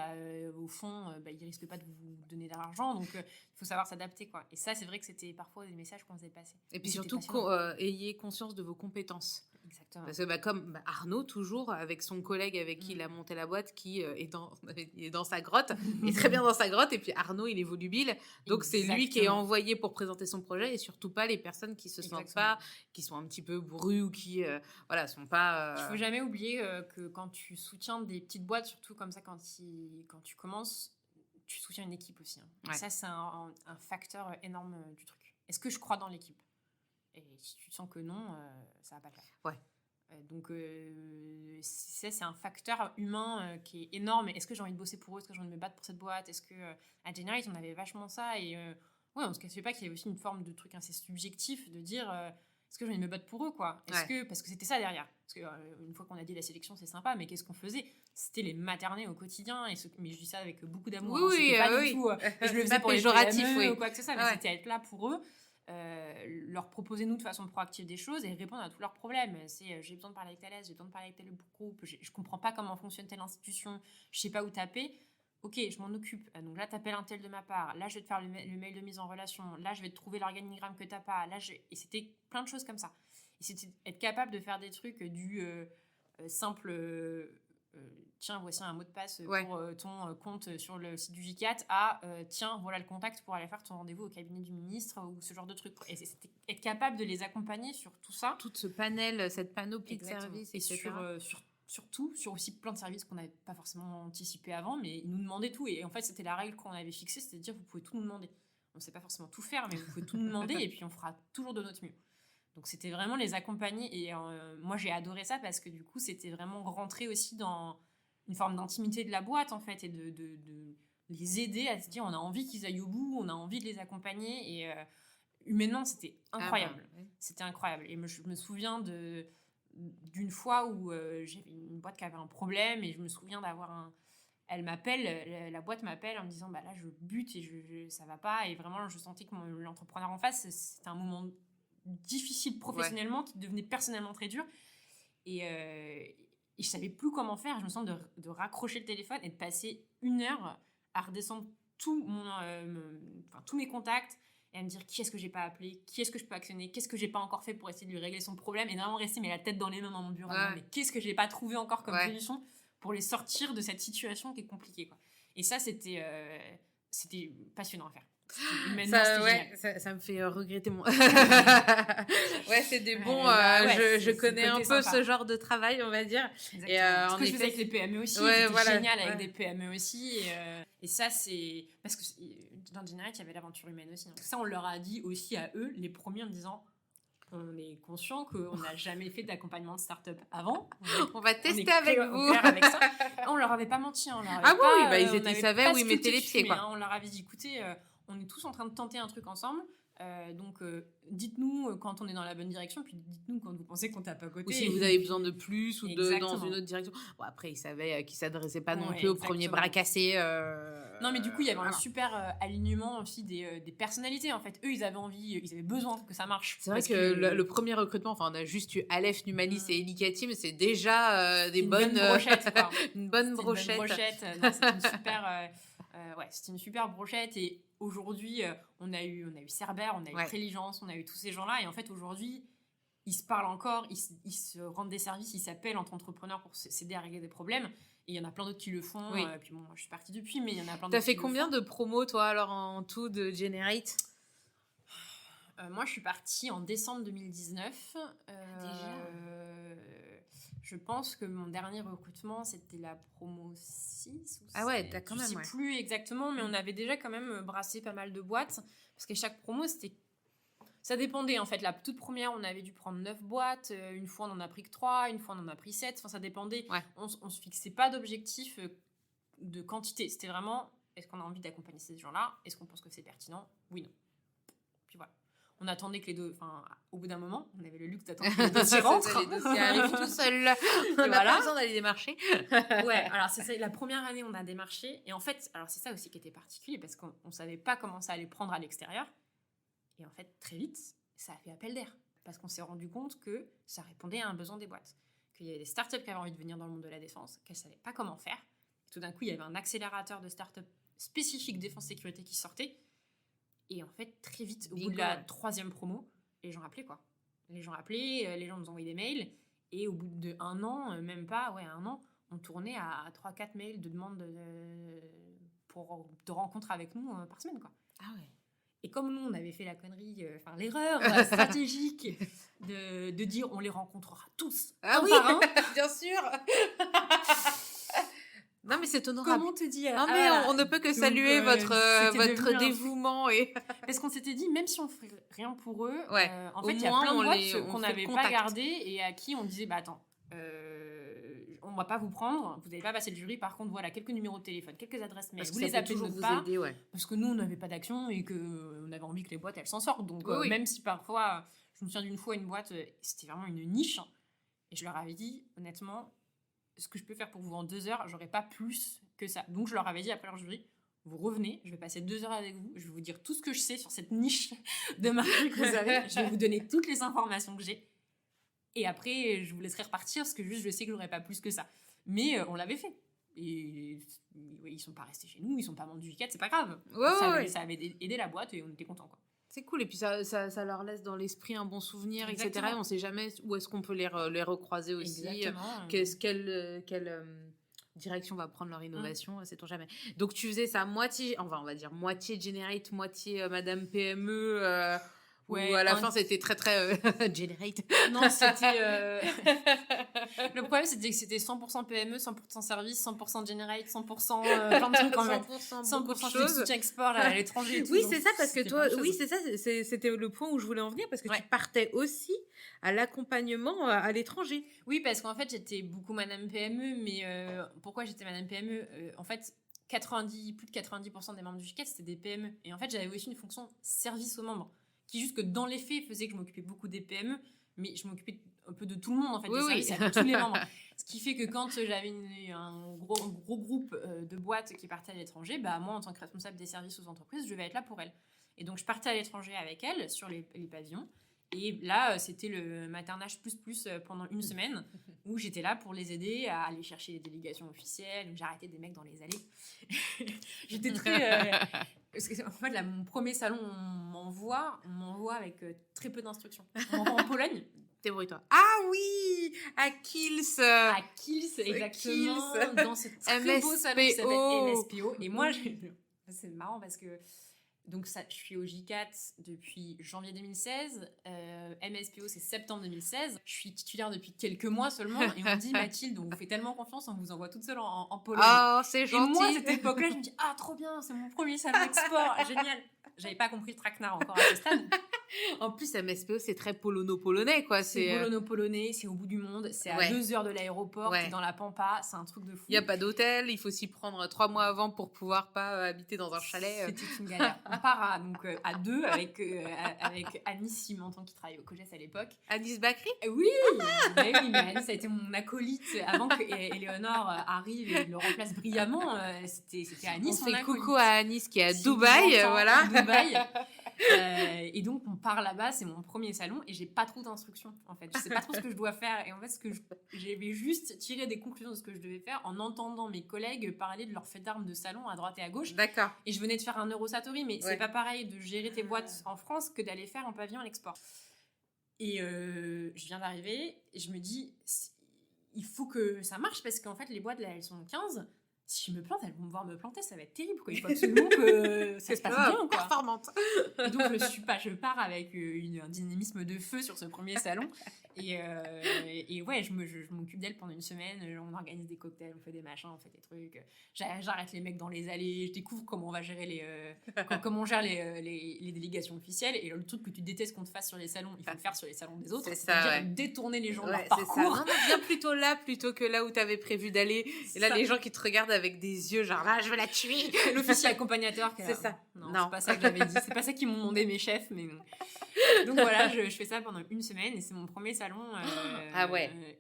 au fond, ils risquent pas de vous donner de l'argent. Donc, il faut savoir s'adapter, quoi. Et ça, c'est vrai que c'était parfois des messages qu'on faisait passer. Et puis Mais c'était surtout, passionnant. ayez conscience de vos compétences. Exactement. Parce que comme Arnaud, toujours, avec son collègue avec qui il a monté la boîte, qui est dans sa grotte, est très bien dans sa grotte, et puis Arnaud, il est volubile. Donc, c'est lui qui est Exactement. envoyé pour présenter son projet, et surtout pas les personnes qui se sentent Exactement. pas, qui sont un petit peu bourrues, ou qui, voilà, sont pas... Il faut jamais oublier que quand tu soutiens des petites boîtes, surtout comme ça, quand tu commences, tu soutiens une équipe aussi. Hein. Ouais. Et ça, c'est un facteur énorme du truc. Est-ce que je crois dans l'équipe ? Et si tu sens que non, ça va pas le faire. Ouais. Donc, c'est un facteur humain qui est énorme. Est-ce que j'ai envie de bosser pour eux ? Est-ce que j'ai envie de me battre pour cette boîte ? Est-ce que à Generate, on avait vachement ça ? Et ouais, on se cachait pas qu'il y avait aussi une forme de truc assez subjectif de dire est-ce que j'ai envie de me battre pour eux, quoi ? Parce que c'était ça derrière. Parce que une fois qu'on a dit la sélection, c'est sympa, mais qu'est-ce qu'on faisait ? C'était les materner au quotidien. Mais je dis ça avec beaucoup d'amour. Oui, hein. C'était pas oui. du tout. Je le faisais Pas pour les péjoratif, PME oui. ou quoi que ce soit, mais Ouais. c'était être là pour eux. Leur proposer nous de façon proactive des choses et répondre à tous leurs problèmes. C'est j'ai besoin de parler avec Thalès, j'ai besoin de parler avec tel groupe, je comprends pas comment fonctionne telle institution, je sais pas où taper. Ok, je m'en occupe. Donc là, t'appelles un tel de ma part. Là, je vais te faire le mail de mise en relation. Là, je vais te trouver l'organigramme que t'as pas. Et c'était plein de choses comme ça. Et c'était être capable de faire des trucs du simple. Tiens, voici un mot de passe pour ton compte sur le site du J4 tiens, voilà le contact pour aller faire ton rendez-vous au cabinet du ministre ou ce genre de trucs. Et c'était être capable de les accompagner sur tout ça. Tout ce panel, cette panoplie Exactement. de services, et etc. surtout sur aussi plein de services qu'on n'avait pas forcément anticipés avant, mais ils nous demandaient tout. Et en fait, c'était la règle qu'on avait fixée, c'est-à-dire vous pouvez tout nous demander. On ne sait pas forcément tout faire, mais vous pouvez tout nous demander et puis on fera toujours de notre mieux. Donc c'était vraiment les accompagner et moi j'ai adoré ça parce que du coup c'était vraiment rentrer aussi dans une forme d'intimité de la boîte en fait et de les aider à se dire on a envie qu'ils aillent au bout, on a envie de les accompagner et humainement c'était incroyable. C'était incroyable et je me souviens d'une fois où j'avais une boîte qui avait un problème et je me souviens d'avoir la boîte m'appelle en me disant bah là je bute et ça va pas et vraiment je sentais que l'entrepreneur en face c'était un moment difficile professionnellement qui devenait personnellement très dur et je savais plus comment faire. Je me sens de raccrocher le téléphone et de passer 1 heure à redescendre tous mes contacts et à me dire qui est-ce que j'ai pas appelé, qui est-ce que je peux actionner, qu'est-ce que j'ai pas encore fait pour essayer de lui régler son problème et vraiment rester la tête dans les mains dans mon bureau mais qu'est-ce que j'ai pas trouvé encore comme solution pour les sortir de cette situation qui est compliquée quoi. Et ça c'était passionnant à faire. Ça me fait regretter mon... ouais, c'est des bons... je connais un peu ce genre de travail, on va dire. Exactement. Et, ce que je faisais avec les PME aussi, c'était génial avec des PME aussi. Et ça, c'est... Parce que dans Generate, il y avait l'aventure humaine aussi. Hein. Ça, on leur a dit aussi à eux, les premiers, en disant... On est conscient qu'on n'a jamais fait d'accompagnement de start-up avant. On va tester avec vous. Avec ça. On leur avait pas menti. Ils savaient où ils mettaient les pieds. Quoi. On leur avait dit, écoutez... on est tous en train de tenter un truc ensemble. Donc, dites-nous quand on est dans la bonne direction, puis dites-nous quand vous pensez qu'on tape à côté. Ou si vous avez besoin de plus ou dans Exactement. une autre direction. Bon, après, ils savaient qu'ils ne s'adressaient pas non Ouais, plus au premier exactement. bras cassé. Non, mais du coup, il y avait un voilà. super alignement aussi des personnalités, en fait. Eux, ils avaient besoin que ça marche. C'est vrai Parce que le premier recrutement, enfin, on a juste eu Aleph, Numanis et Elikatim, mais c'est déjà des bonnes... Une bonne brochette, quoi. une bonne C'était brochette. Une bonne brochette. Non, c'était une super... c'était une super brochette. Et aujourd'hui, on a eu Cerber, on a eu Préligence, on a eu tous ces gens-là. Et en fait, aujourd'hui, ils se parlent encore, ils se rendent des services, ils s'appellent entre entrepreneurs pour s'aider à régler des problèmes. Et il y en a plein d'autres qui le font. Oui. Puis bon, moi, je suis partie depuis, mais il y en a plein d'autres. T'as fait combien de promos, toi, alors, en tout de Generate ? Moi, je suis partie en décembre 2019. Je pense que mon dernier recrutement, c'était la promo 6 ou 7. Ah ouais, t'as quand même, Je sais plus exactement, mais on avait déjà quand même brassé pas mal de boîtes. Parce que chaque promo, ça dépendait, en fait. La toute première, on avait dû prendre 9 boîtes. Une fois, on en a pris que 3. Une fois, on en a pris 7. Enfin, ça dépendait. Ouais. On se fixait pas d'objectif de quantité. C'était vraiment, est-ce qu'on a envie d'accompagner ces gens-là ? Est-ce qu'on pense que c'est pertinent ? Oui, non. Puis voilà. On attendait que les deux... Enfin, au bout d'un moment, on avait le luxe d'attendre que les dossiers rentrent. Les dossiers arrivent tout seuls. On n'a pas besoin d'aller démarcher. Ouais, alors c'est ça. La première année, on a démarché. Et en fait, alors c'est ça aussi qui était particulier, parce qu'on ne savait pas comment ça allait prendre à l'extérieur. Et en fait, très vite, ça a fait appel d'air. Parce qu'on s'est rendu compte que ça répondait à un besoin des boîtes. Qu'il y avait des startups qui avaient envie de venir dans le monde de la défense, qu'elles ne savaient pas comment faire. Et tout d'un coup, il y avait un accélérateur de startups spécifique défense-sécurité qui sortait. Et en fait, très vite, au bout de la 3e promo, les gens appelaient, quoi. Les gens appelaient, les gens nous envoyaient des mails. Et au bout d'1 an, même pas, 1 an, on tournait à 3-4 mails de demandes de rencontres avec nous par semaine, quoi. Ah ouais. Et comme nous, on avait fait la connerie, l'erreur stratégique de dire on les rencontrera tous un par un. Bien sûr. Non, mais c'est honorable. Comment te dire ? Non, mais on ne peut que saluer votre dévouement. Parce qu'on s'était dit, même si on ne fait rien pour eux, en fait, il y a moins, plein de boîtes qu'on n'avait pas gardées et à qui on disait, bah attends, on ne va pas vous prendre, vous n'allez pas passer le jury, par contre, voilà, quelques numéros de téléphone, quelques adresses mail, vous les appelez de pas, parce que nous, on n'avait pas d'action et qu'on avait envie que les boîtes, elles s'en sortent. Donc, même si parfois, je me souviens d'une fois, une boîte, c'était vraiment une niche, et je leur avais dit, honnêtement, ce que je peux faire pour vous en 2 heures, j'aurais pas plus que ça. Donc je leur avais dit après leur jury, vous revenez, je vais passer 2 heures avec vous, je vais vous dire tout ce que je sais sur cette niche de marché que vous avez, je vais vous donner toutes les informations que j'ai, et après je vous laisserai repartir parce que juste je sais que j'aurais pas plus que ça. Mais on l'avait fait. Et ils sont pas restés chez nous, ils sont pas vendus du 4, c'est pas grave. Ça avait aidé la boîte et on était contents, quoi. C'est cool, et puis ça leur laisse dans l'esprit un bon souvenir, etc. Et on sait jamais où est-ce qu'on peut les recroiser aussi. Exactement. Quelle direction va prendre leur innovation, sait-on jamais. Donc tu faisais ça moitié, on va dire moitié Generate, moitié Madame PME, où à la fin c'était très très Generate. Non, c'était... Le problème c'était que c'était 100% PME, 100% service, 100% Generate, 100% plein de trucs en même. 100% soutien export à l'étranger et tout. Oui, c'est ça, parce que toi, oui, c'est ça, c'était le point où je voulais en venir, parce que tu partais aussi à l'accompagnement à l'étranger. Oui, parce qu'en fait, j'étais beaucoup Madame PME, mais pourquoi j'étais Madame PME ? En fait, plus de 90% des membres du GICAT, c'était des PME. Et en fait, j'avais aussi une fonction service aux membres, qui juste que dans les faits faisait que je m'occupais beaucoup des PME, mais je m'occupais un peu de tout le monde, en fait, des services à tous les membres. Ce qui fait que quand j'avais un gros groupe de boîtes qui partaient à l'étranger, bah, moi, en tant que responsable des services aux entreprises, je vais être là pour elles. Et donc, je partais à l'étranger avec elles sur les pavillons. Et là, c'était le maternage plus pendant 1 semaine où j'étais là pour les aider à aller chercher les délégations officielles. Donc, j'arrêtais des mecs dans les allées. J'étais très... parce que, en fait, là, mon premier salon, on m'envoie avec très peu d'instructions. On m'envoie en Pologne. Débrouille-toi. Ah oui, à Kils. À Kils, exactement. Kils. Dans ce très beau salon qui s'appelle MSPO. Et moi, c'est marrant parce que... Donc, ça, je suis au JCAT depuis janvier 2016. MSPO, c'est septembre 2016. Je suis titulaire depuis quelques mois seulement. Et on me dit, Mathilde, on vous fait tellement confiance, on vous envoie toute seule en Pologne. Oh, c'est gentil. Et moi, à cette époque-là, je me dis, ah, trop bien, c'est mon premier salon export. Génial. J'avais pas compris le traquenard encore à ce stade. En plus, MSPO, c'est très polono-polonais, quoi. C'est polono-polonais, c'est au bout du monde, c'est à 2 heures de l'aéroport, t'es dans la pampa, c'est un truc de fou. Il n'y a pas d'hôtel, il faut s'y prendre 3 mois avant pour pouvoir pas habiter dans un chalet. C'était une galère. On part à deux avec Anis Simentan qui travaille au COGES à l'époque. Anis Bakri Oui, mais Anis a été mon acolyte avant que Éléonore arrive et le remplace brillamment. C'était Anis. On fait coucou à Anis qui est à Dubaï, voilà. Dubaï. Et donc on part là-bas, c'est mon premier salon et j'ai pas trop d'instructions en fait. Je sais pas trop ce que je dois faire et en fait j'avais juste tiré des conclusions de ce que je devais faire en entendant mes collègues parler de leur fait d'armes de salon à droite et à gauche. D'accord. Et je venais de faire un Eurosatori, mais c'est pas pareil de gérer tes boîtes en France que d'aller faire un pavillon à l'export. Et je viens d'arriver et je me dis il faut que ça marche parce qu'en fait les boîtes là elles sont 15. Si je me plante, elles vont me voir me planter, ça va être terrible, quoi. Il faut absolument que ça se passe bien, quoi. Performante. Et donc, je pars avec un dynamisme de feu sur ce premier salon. Et ouais, je m'occupe d'elle pendant une semaine. On organise des cocktails, on fait des machins, on fait des trucs. J'arrête les mecs dans les allées. Je découvre comment on va gérer comment on gère les délégations officielles. Et le truc que tu détestes qu'on te fasse sur les salons, il faut le faire sur les salons des autres. C'est-à-dire détourner les gens de leur parcours. Non, viens plutôt là, plutôt que là où tu avais prévu d'aller. Et là, les gens qui te regardent avec des yeux genre là je veux la tuer. L'officier accompagnateur c'est ça. Non, c'est pas ça que j'avais dit, c'est pas ça qu'ils m'ont demandé mes chefs, mais donc voilà, je fais ça pendant une semaine et c'est mon premier salon.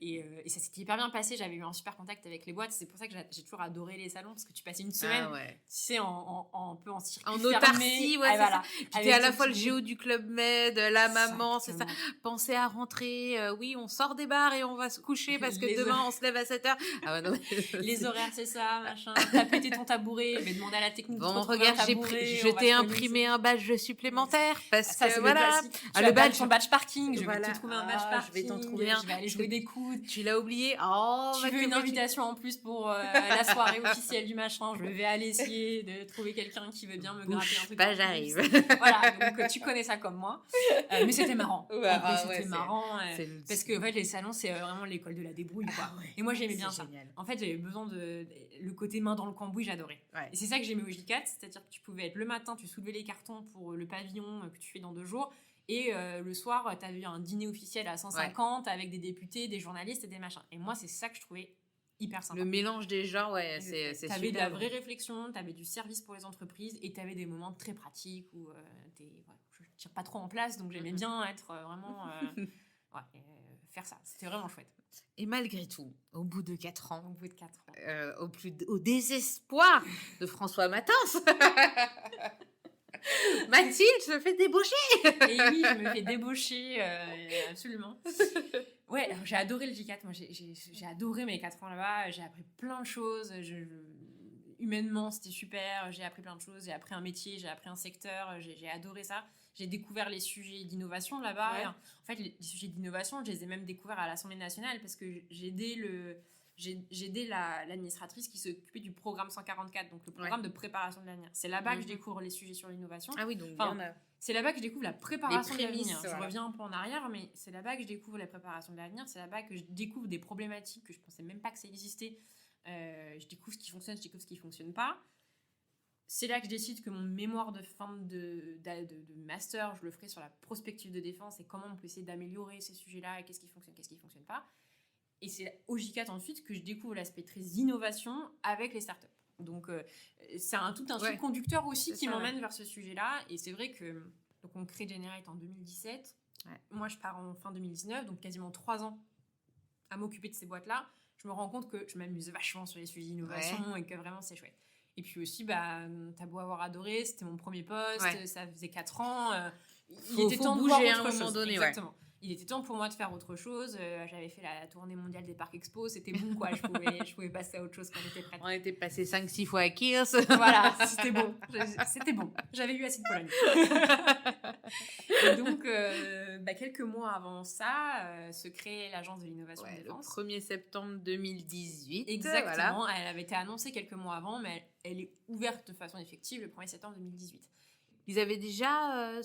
Et ça s'était hyper bien passé, j'avais eu un super contact avec les boîtes, c'est pour ça que j'ai toujours adoré les salons parce que tu passais une semaine tu sais un peu en circuit en fermé, autarcie, voilà. Puis t'es à la fois le géo du Club Med, la maman, c'est ça. Penser à rentrer, oui on sort des bars et on va se coucher parce que demain on se lève à 7h. Les horaires c'est ça, machin. T'as pété ton tabouret, je vais demander à la technique de regarde, je t'ai imprimé un badge supplémentaire parce que voilà. Le badge, ton badge parking, je vais te trouver un badge parking. Je vais t'en trouver un. Je vais aller jouer des coudes. Tu l'as oublié. Tu veux une invitation en plus pour la soirée officielle du machin. Je vais aller essayer de trouver quelqu'un qui veut bien me gratter un truc. Pas, j'arrive. Voilà, donc tu connais ça comme moi. Mais c'était marrant. C'était marrant parce que en fait les salons c'est vraiment l'école de la débrouille quoi. Et moi j'aimais bien ça. En fait j'avais besoin de le côté main dans le cambouis, j'adorais. Et c'est ça que j'aimais au J4, c'est-à-dire que tu pouvais être le matin, tu soulevais les cartons pour le pavillon que tu fais dans 2 jours, et le soir, tu avais un dîner officiel à 150 avec des députés, des journalistes et des machins. Et moi, c'est ça que je trouvais hyper sympa. Le mélange des genres, c'est super. T'avais de la vraie réflexion, t'avais du service pour les entreprises et t'avais des moments très pratiques où je tire pas trop en place, donc j'aimais bien être vraiment... faire ça, c'était vraiment chouette. Et malgré tout, au bout de 4 ans, au désespoir de François Matins, Mathilde se fait débaucher. Et oui, je me fais débaucher, absolument. Ouais, alors, j'ai adoré le J4, moi j'ai adoré mes 4 ans là-bas, j'ai appris plein de choses, humainement c'était super, j'ai appris plein de choses, j'ai appris un métier, j'ai appris un secteur, j'ai adoré ça. J'ai découvert les sujets d'innovation là-bas. Ouais. En fait, les sujets d'innovation, je les ai même découverts à l'Assemblée nationale parce que j'ai aidé l'administratrice qui s'occupait du programme 144, donc le programme de préparation de l'avenir. C'est là-bas que je découvre les sujets sur l'innovation. Ah oui, donc c'est là-bas que je découvre la préparation de l'avenir. Je reviens un peu en arrière, mais c'est là-bas que je découvre la préparation de l'avenir. C'est là-bas que je découvre des problématiques que je pensais même pas que ça existait. Je découvre ce qui fonctionne, je découvre ce qui fonctionne pas. C'est là que je décide que mon mémoire de fin de master, je le ferai sur la prospective de défense et comment on peut essayer d'améliorer ces sujets-là et qu'est-ce qui fonctionne pas. Et c'est au J4 ensuite que je découvre l'aspect très innovation avec les startups. Donc, c'est tout un fil conducteur aussi qui m'emmène vers ce sujet-là. Et c'est vrai que donc on crée Generate en 2017. Ouais. Moi, je pars en fin 2019, donc quasiment 3 ans à m'occuper de ces boîtes-là. Je me rends compte que je m'amuse vachement sur les sujets d'innovation et que vraiment, c'est chouette. Et puis aussi, t'as beau avoir adoré, c'était mon premier poste, ça faisait 4 ans. Il était temps de bouger à un moment donné. Exactement. Ouais. Il était temps pour moi de faire autre chose. J'avais fait la tournée mondiale des parcs expo, c'était bon quoi. Je pouvais passer à autre chose quand j'étais prête. On était passé 5-6 fois à Kiers. Voilà, c'était bon. J'avais eu assez de Pologne. Et donc, quelques mois avant ça, se crée l'agence de l'innovation de défense. Le 1er septembre 2018. Exactement. Voilà. Elle avait été annoncée quelques mois avant, mais elle est ouverte de façon effective le 1er septembre 2018. Ils avaient déjà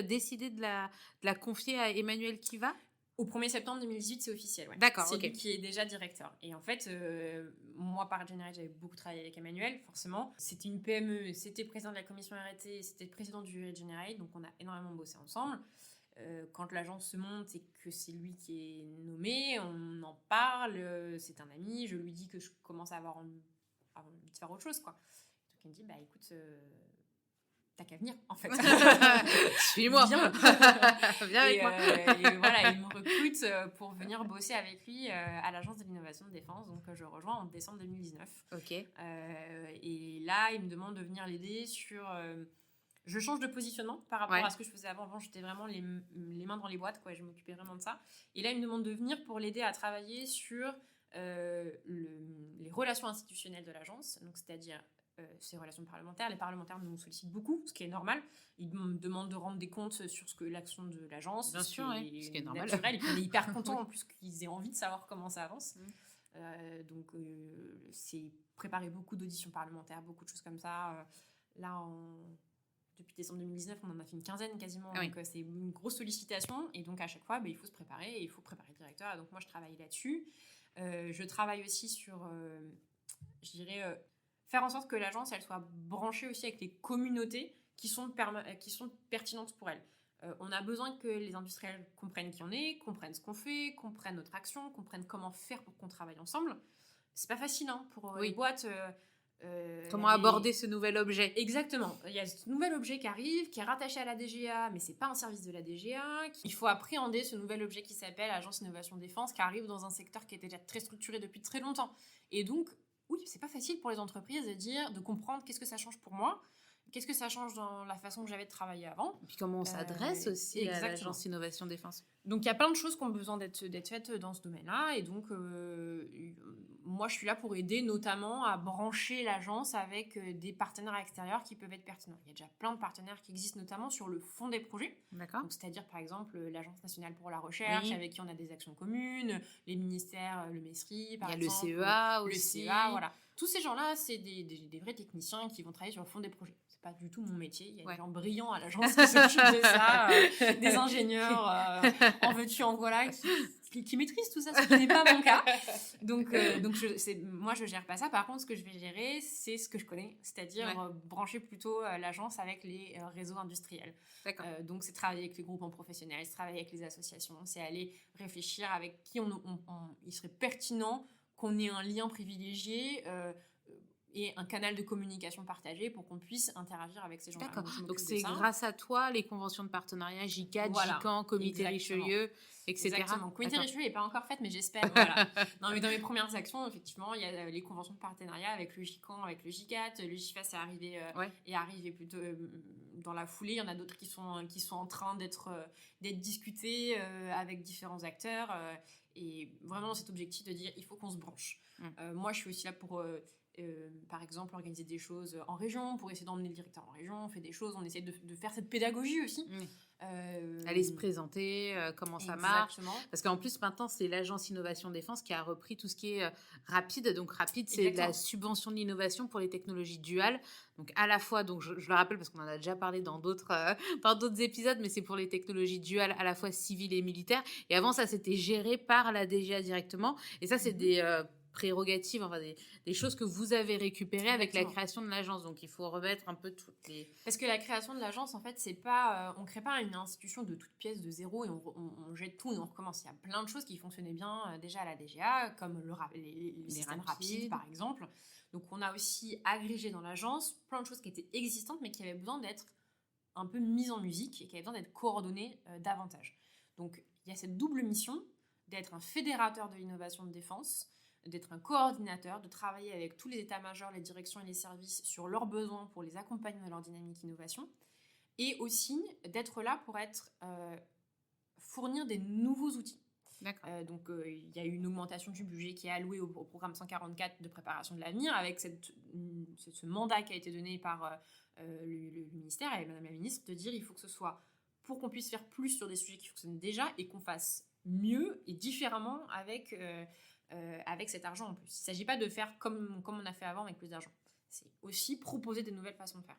décidé de la confier à Emmanuel Kiva ? Au 1er septembre 2018, c'est officiel. Ouais. D'accord, c'est ok. lui qui est déjà directeur. Et en fait, moi, par Generate, j'avais beaucoup travaillé avec Emmanuel, forcément. C'était une PME, c'était président de la commission R&D, c'était le président du Generate, donc on a énormément bossé ensemble. Quand l'agence se monte et que c'est lui qui est nommé, on en parle, c'est un ami, je lui dis que je commence à avoir envie de faire autre chose, quoi. Donc il me dit, bah écoute, t'as qu'à venir, en fait. Suis-moi. Viens. Viens avec moi. Et voilà, il me recrute pour venir bosser avec lui à l'agence de l'innovation de défense. Donc je rejoins en décembre 2019. Ok. Et là, il me demande de venir l'aider sur... je change de positionnement par rapport à ce que je faisais avant. Avant, j'étais vraiment les mains dans les boîtes, quoi. Je m'occupais vraiment de ça. Et là, il me demande de venir pour l'aider à travailler sur les relations institutionnelles de l'agence. Donc, c'est-à-dire ses relations parlementaires. Les parlementaires nous sollicitent beaucoup, ce qui est normal. Ils me demandent de rendre des comptes sur l'action de l'agence. Bien sûr, ce qui est normal. Naturel. Et puis, on est hyper contents en plus qu'ils aient envie de savoir comment ça avance. Donc, c'est préparer beaucoup d'auditions parlementaires, beaucoup de choses comme ça. Là, depuis décembre 2019, on en a fait une quinzaine quasiment. Ah oui. Donc, c'est une grosse sollicitation. Et donc, à chaque fois, il faut se préparer. Et il faut préparer le directeur. Et donc, moi, je travaille là-dessus. Je travaille aussi sur, je dirais, faire en sorte que l'agence, elle soit branchée aussi avec les communautés qui sont pertinentes pour elle. On a besoin que les industriels comprennent qui on est, comprennent ce qu'on fait, comprennent notre action, comprennent comment faire pour qu'on travaille ensemble. C'est pas facile, hein, pour les boîtes. Comment aborder ce nouvel objet. Exactement. Il y a ce nouvel objet qui arrive, qui est rattaché à la DGA, mais c'est pas un service de la DGA. Il faut appréhender ce nouvel objet qui s'appelle Agence Innovation Défense, qui arrive dans un secteur qui était déjà très structuré depuis très longtemps. Et donc, oui, c'est pas facile pour les entreprises de comprendre qu'est-ce que ça change pour moi, qu'est-ce que ça change dans la façon que j'avais de travailler avant. Et puis comment on s'adresse aussi à l'Agence Innovation Défense. Donc il y a plein de choses qui ont besoin d'être faites dans ce domaine-là. Et donc, moi, je suis là pour aider notamment à brancher l'agence avec des partenaires extérieurs qui peuvent être pertinents. Il y a déjà plein de partenaires qui existent, notamment sur le fond des projets. D'accord. Donc, c'est-à-dire, par exemple, l'Agence nationale pour la recherche, avec qui on a des actions communes, les ministères, le MESRI, par exemple. Il y a le CEA aussi. Le CEA, voilà. Tous ces gens-là, c'est des vrais techniciens qui vont travailler sur le fond des projets. C'est pas du tout mon métier. Il y a des gens brillants à l'agence qui s'occupent de ça, des ingénieurs, en veux-tu, en voilà, qui maîtrisent tout ça, ce qui n'est pas mon cas. Donc moi, je gère pas ça. Par contre, ce que je vais gérer, c'est ce que je connais, c'est-à-dire brancher plutôt l'agence avec les réseaux industriels. D'accord. Donc, c'est travailler avec les groupements professionnels, c'est travailler avec les associations, c'est aller réfléchir avec qui il serait pertinent qu'on ait un lien privilégié et un canal de communication partagé pour qu'on puisse interagir avec ces gens-là. D'accord. Donc c'est grâce à toi, les conventions de partenariat, GICAD, GICAN, Comité Richelieu, etc. Exactement. Comité Richelieu n'est pas encore faite, mais j'espère. Voilà. Non, mais dans mes premières actions, effectivement, il y a les conventions de partenariat avec le GICAN, avec le GICAT. Le GIFAS est arrivé plutôt dans la foulée. Il y en a d'autres qui sont en train d'être discutés avec différents acteurs. Et vraiment, cet objectif de dire il faut qu'on se branche. Moi, je suis aussi là pour... par exemple, organiser des choses en région, pour essayer d'emmener le directeur en région, on fait des choses, on essaie de faire cette pédagogie aussi. Aller se présenter, comment ça marche. Parce qu'en plus, maintenant, c'est l'Agence Innovation Défense qui a repris tout ce qui est rapide. Donc, rapide, c'est de la subvention de l'innovation pour les technologies duales. Donc, à la fois, donc je le rappelle parce qu'on en a déjà parlé dans d'autres épisodes, mais c'est pour les technologies duales à la fois civiles et militaires. Et avant, ça, c'était géré par la DGA directement. Et ça, c'est des... prérogatives, enfin des choses que vous avez récupérées avec la création de l'agence. Donc, il faut remettre un peu toutes les... Parce que la création de l'agence, en fait, c'est pas... on crée pas une institution de toute pièce de zéro et on jette tout et on recommence. Il y a plein de choses qui fonctionnaient bien déjà à la DGA, comme les systèmes rapides, par exemple. Donc, on a aussi agrégé dans l'agence plein de choses qui étaient existantes, mais qui avaient besoin d'être un peu mises en musique et qui avaient besoin d'être coordonnées davantage. Donc, il y a cette double mission d'être un fédérateur de l'innovation de défense, d'être un coordinateur, de travailler avec tous les états-majors, les directions et les services sur leurs besoins pour les accompagner dans leur dynamique innovation, et aussi d'être là pour fournir des nouveaux outils. D'accord. Donc, il y a eu une augmentation du budget qui est alloué au programme 144 de préparation de l'avenir, avec ce mandat qui a été donné par le ministère et Madame la ministre, de dire il faut que ce soit pour qu'on puisse faire plus sur des sujets qui fonctionnent déjà et qu'on fasse mieux et différemment avec cet argent en plus. Il ne s'agit pas de faire comme on a fait avant avec plus d'argent. C'est aussi proposer des nouvelles façons de faire.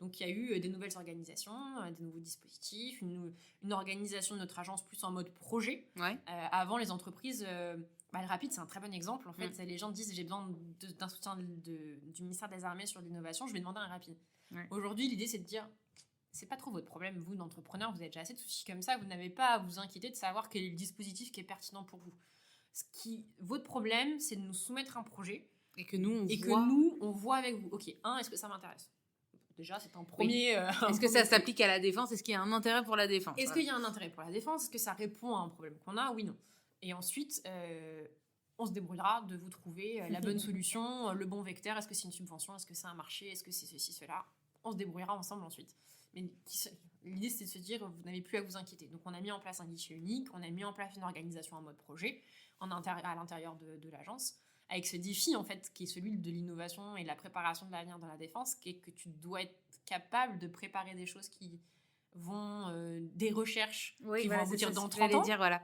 Donc il y a eu des nouvelles organisations, des nouveaux dispositifs, une organisation de notre agence plus en mode projet. Ouais. Avant, les entreprises, le rapide, c'est un très bon exemple. En fait, les gens disent j'ai besoin d'un soutien du ministère des Armées sur l'innovation, je vais demander un rapide. Ouais. Aujourd'hui, l'idée, c'est de dire c'est pas trop votre problème, vous, d'entrepreneur, vous avez déjà assez de soucis comme ça, vous n'avez pas à vous inquiéter de savoir quel est le dispositif qui est pertinent pour vous. Votre problème, c'est de nous soumettre un projet et que nous, on voit avec vous. Ok, est-ce que ça m'intéresse ? Déjà, c'est un premier... Oui. Est-ce que ça s'applique à la défense ? Est-ce qu'il y a un intérêt pour la défense ? Est-ce qu'il y a un intérêt pour la défense ? Est-ce que ça répond à un problème qu'on a ? Oui, non. Et ensuite, on se débrouillera de vous trouver la bonne solution, le bon vecteur. Est-ce que c'est une subvention ? Est-ce que c'est un marché ? Est-ce que c'est ceci, cela ? On se débrouillera ensemble ensuite. Mais l'idée, c'est de se dire, vous n'avez plus à vous inquiéter. Donc, on a mis en place un guichet unique, on a mis en place une organisation en mode projet à l'intérieur de l'agence, avec ce défi, en fait, qui est celui de l'innovation et de la préparation de l'avenir dans la défense, qui est que tu dois être capable de préparer des choses qui vont... des recherches qui vont aboutir dans 30 ans. Voilà.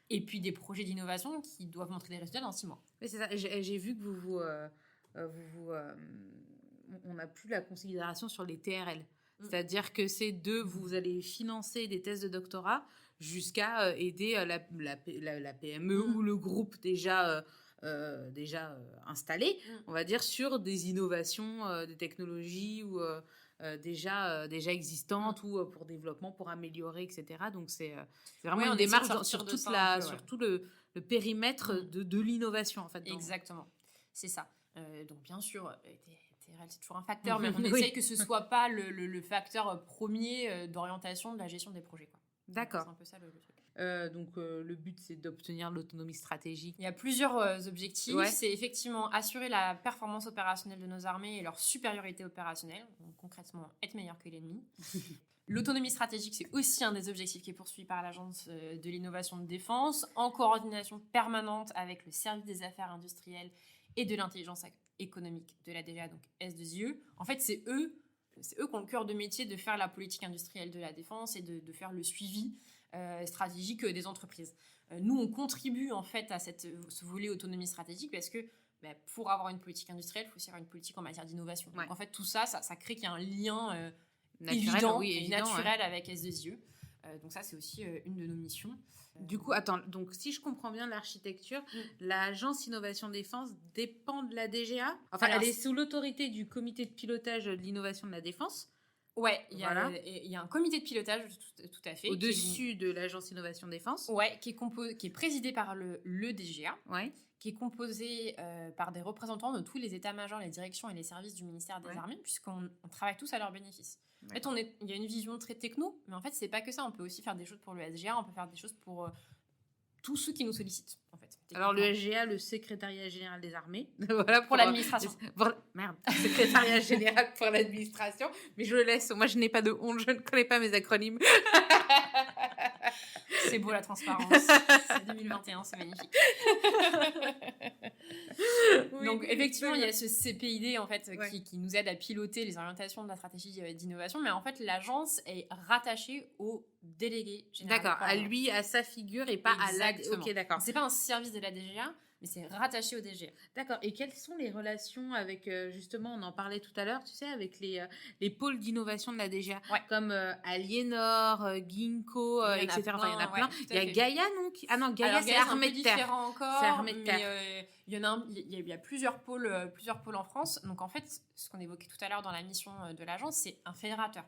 Et puis des projets d'innovation qui doivent montrer des résultats dans 6 mois. Oui, c'est ça. J'ai vu que on n'a plus la considération sur les TRL. C'est-à-dire que vous allez financer des thèses de doctorat jusqu'à aider la PME ou le groupe déjà installé, on va dire, sur des innovations, des technologies ou déjà existantes ou pour développement, pour améliorer, etc. Donc, c'est vraiment une démarche sur tout le périmètre de l'innovation, en fait. Exactement, c'est ça. Donc, bien sûr... c'est toujours un facteur, mais on essaye que ce ne soit pas le facteur premier d'orientation de la gestion des projets, quoi. D'accord. C'est un peu ça le truc. Donc, le but, c'est d'obtenir l'autonomie stratégique. Il y a plusieurs objectifs. Ouais. C'est effectivement assurer la performance opérationnelle de nos armées et leur supériorité opérationnelle. Donc, concrètement, être meilleur que l'ennemi. L'autonomie stratégique, c'est aussi un des objectifs qui est poursuivi par l'Agence de l'innovation de défense, en coordination permanente avec le service des affaires industrielles et de l'intelligence économique de la DGA, donc S2IE. En fait, c'est eux qui ont le cœur de métier de faire la politique industrielle de la défense et de faire le suivi stratégique des entreprises. Nous, on contribue en fait à ce volet autonomie stratégique parce que pour avoir une politique industrielle, il faut aussi avoir une politique en matière d'innovation. Ouais. Donc en fait, tout ça crée qu'il y a un lien évident et naturel avec S2IE. Donc ça, c'est aussi une de nos missions. Du coup, attends, donc si je comprends bien l'architecture, l'agence Innovation Défense dépend de la DGA. Enfin, alors, elle est sous l'autorité du comité de pilotage de l'innovation de la défense. Ouais, il y a un comité de pilotage, tout à fait. Au-dessus de l'agence Innovation Défense. Ouais, qui est présidé par le DGA. Ouais. Qui est composé par des représentants de tous les états-majors, les directions et les services du ministère des Armées, puisqu'on travaille tous à leur bénéfice. En fait, il y a une vision très techno, mais en fait, c'est pas que ça. On peut aussi faire des choses pour le SGA, on peut faire des choses pour tous ceux qui nous sollicitent, en fait. Alors, le SGA, le secrétariat général des armées. Voilà, pour l'administration. Merde, secrétariat général pour l'administration. Mais je le laisse. Moi, je n'ai pas de honte, je ne connais pas mes acronymes. C'est beau la transparence. C'est 2021, c'est magnifique. Oui, donc effectivement, il y a ce CPID en fait qui nous aide à piloter les orientations de la stratégie d'innovation, mais en fait l'agence est rattachée au délégué général. D'accord, à lui, à sa figure et pas à la. Ok, d'accord. C'est pas un service de la DGA, mais c'est rattaché au DGA. D'accord. Et quelles sont les relations avec, justement, on en parlait tout à l'heure, tu sais, avec les pôles d'innovation de la DGA, comme Aliénor, Ginkgo, etc. Enfin, il y en a plein. Il y a Gaïa, non Ah non, Gaïa, c'est armée de terre. C'est différent encore. C'est armée de terre. Il y a plusieurs pôles en France. Donc, en fait, ce qu'on évoquait tout à l'heure dans la mission de l'agence, c'est un fédérateur.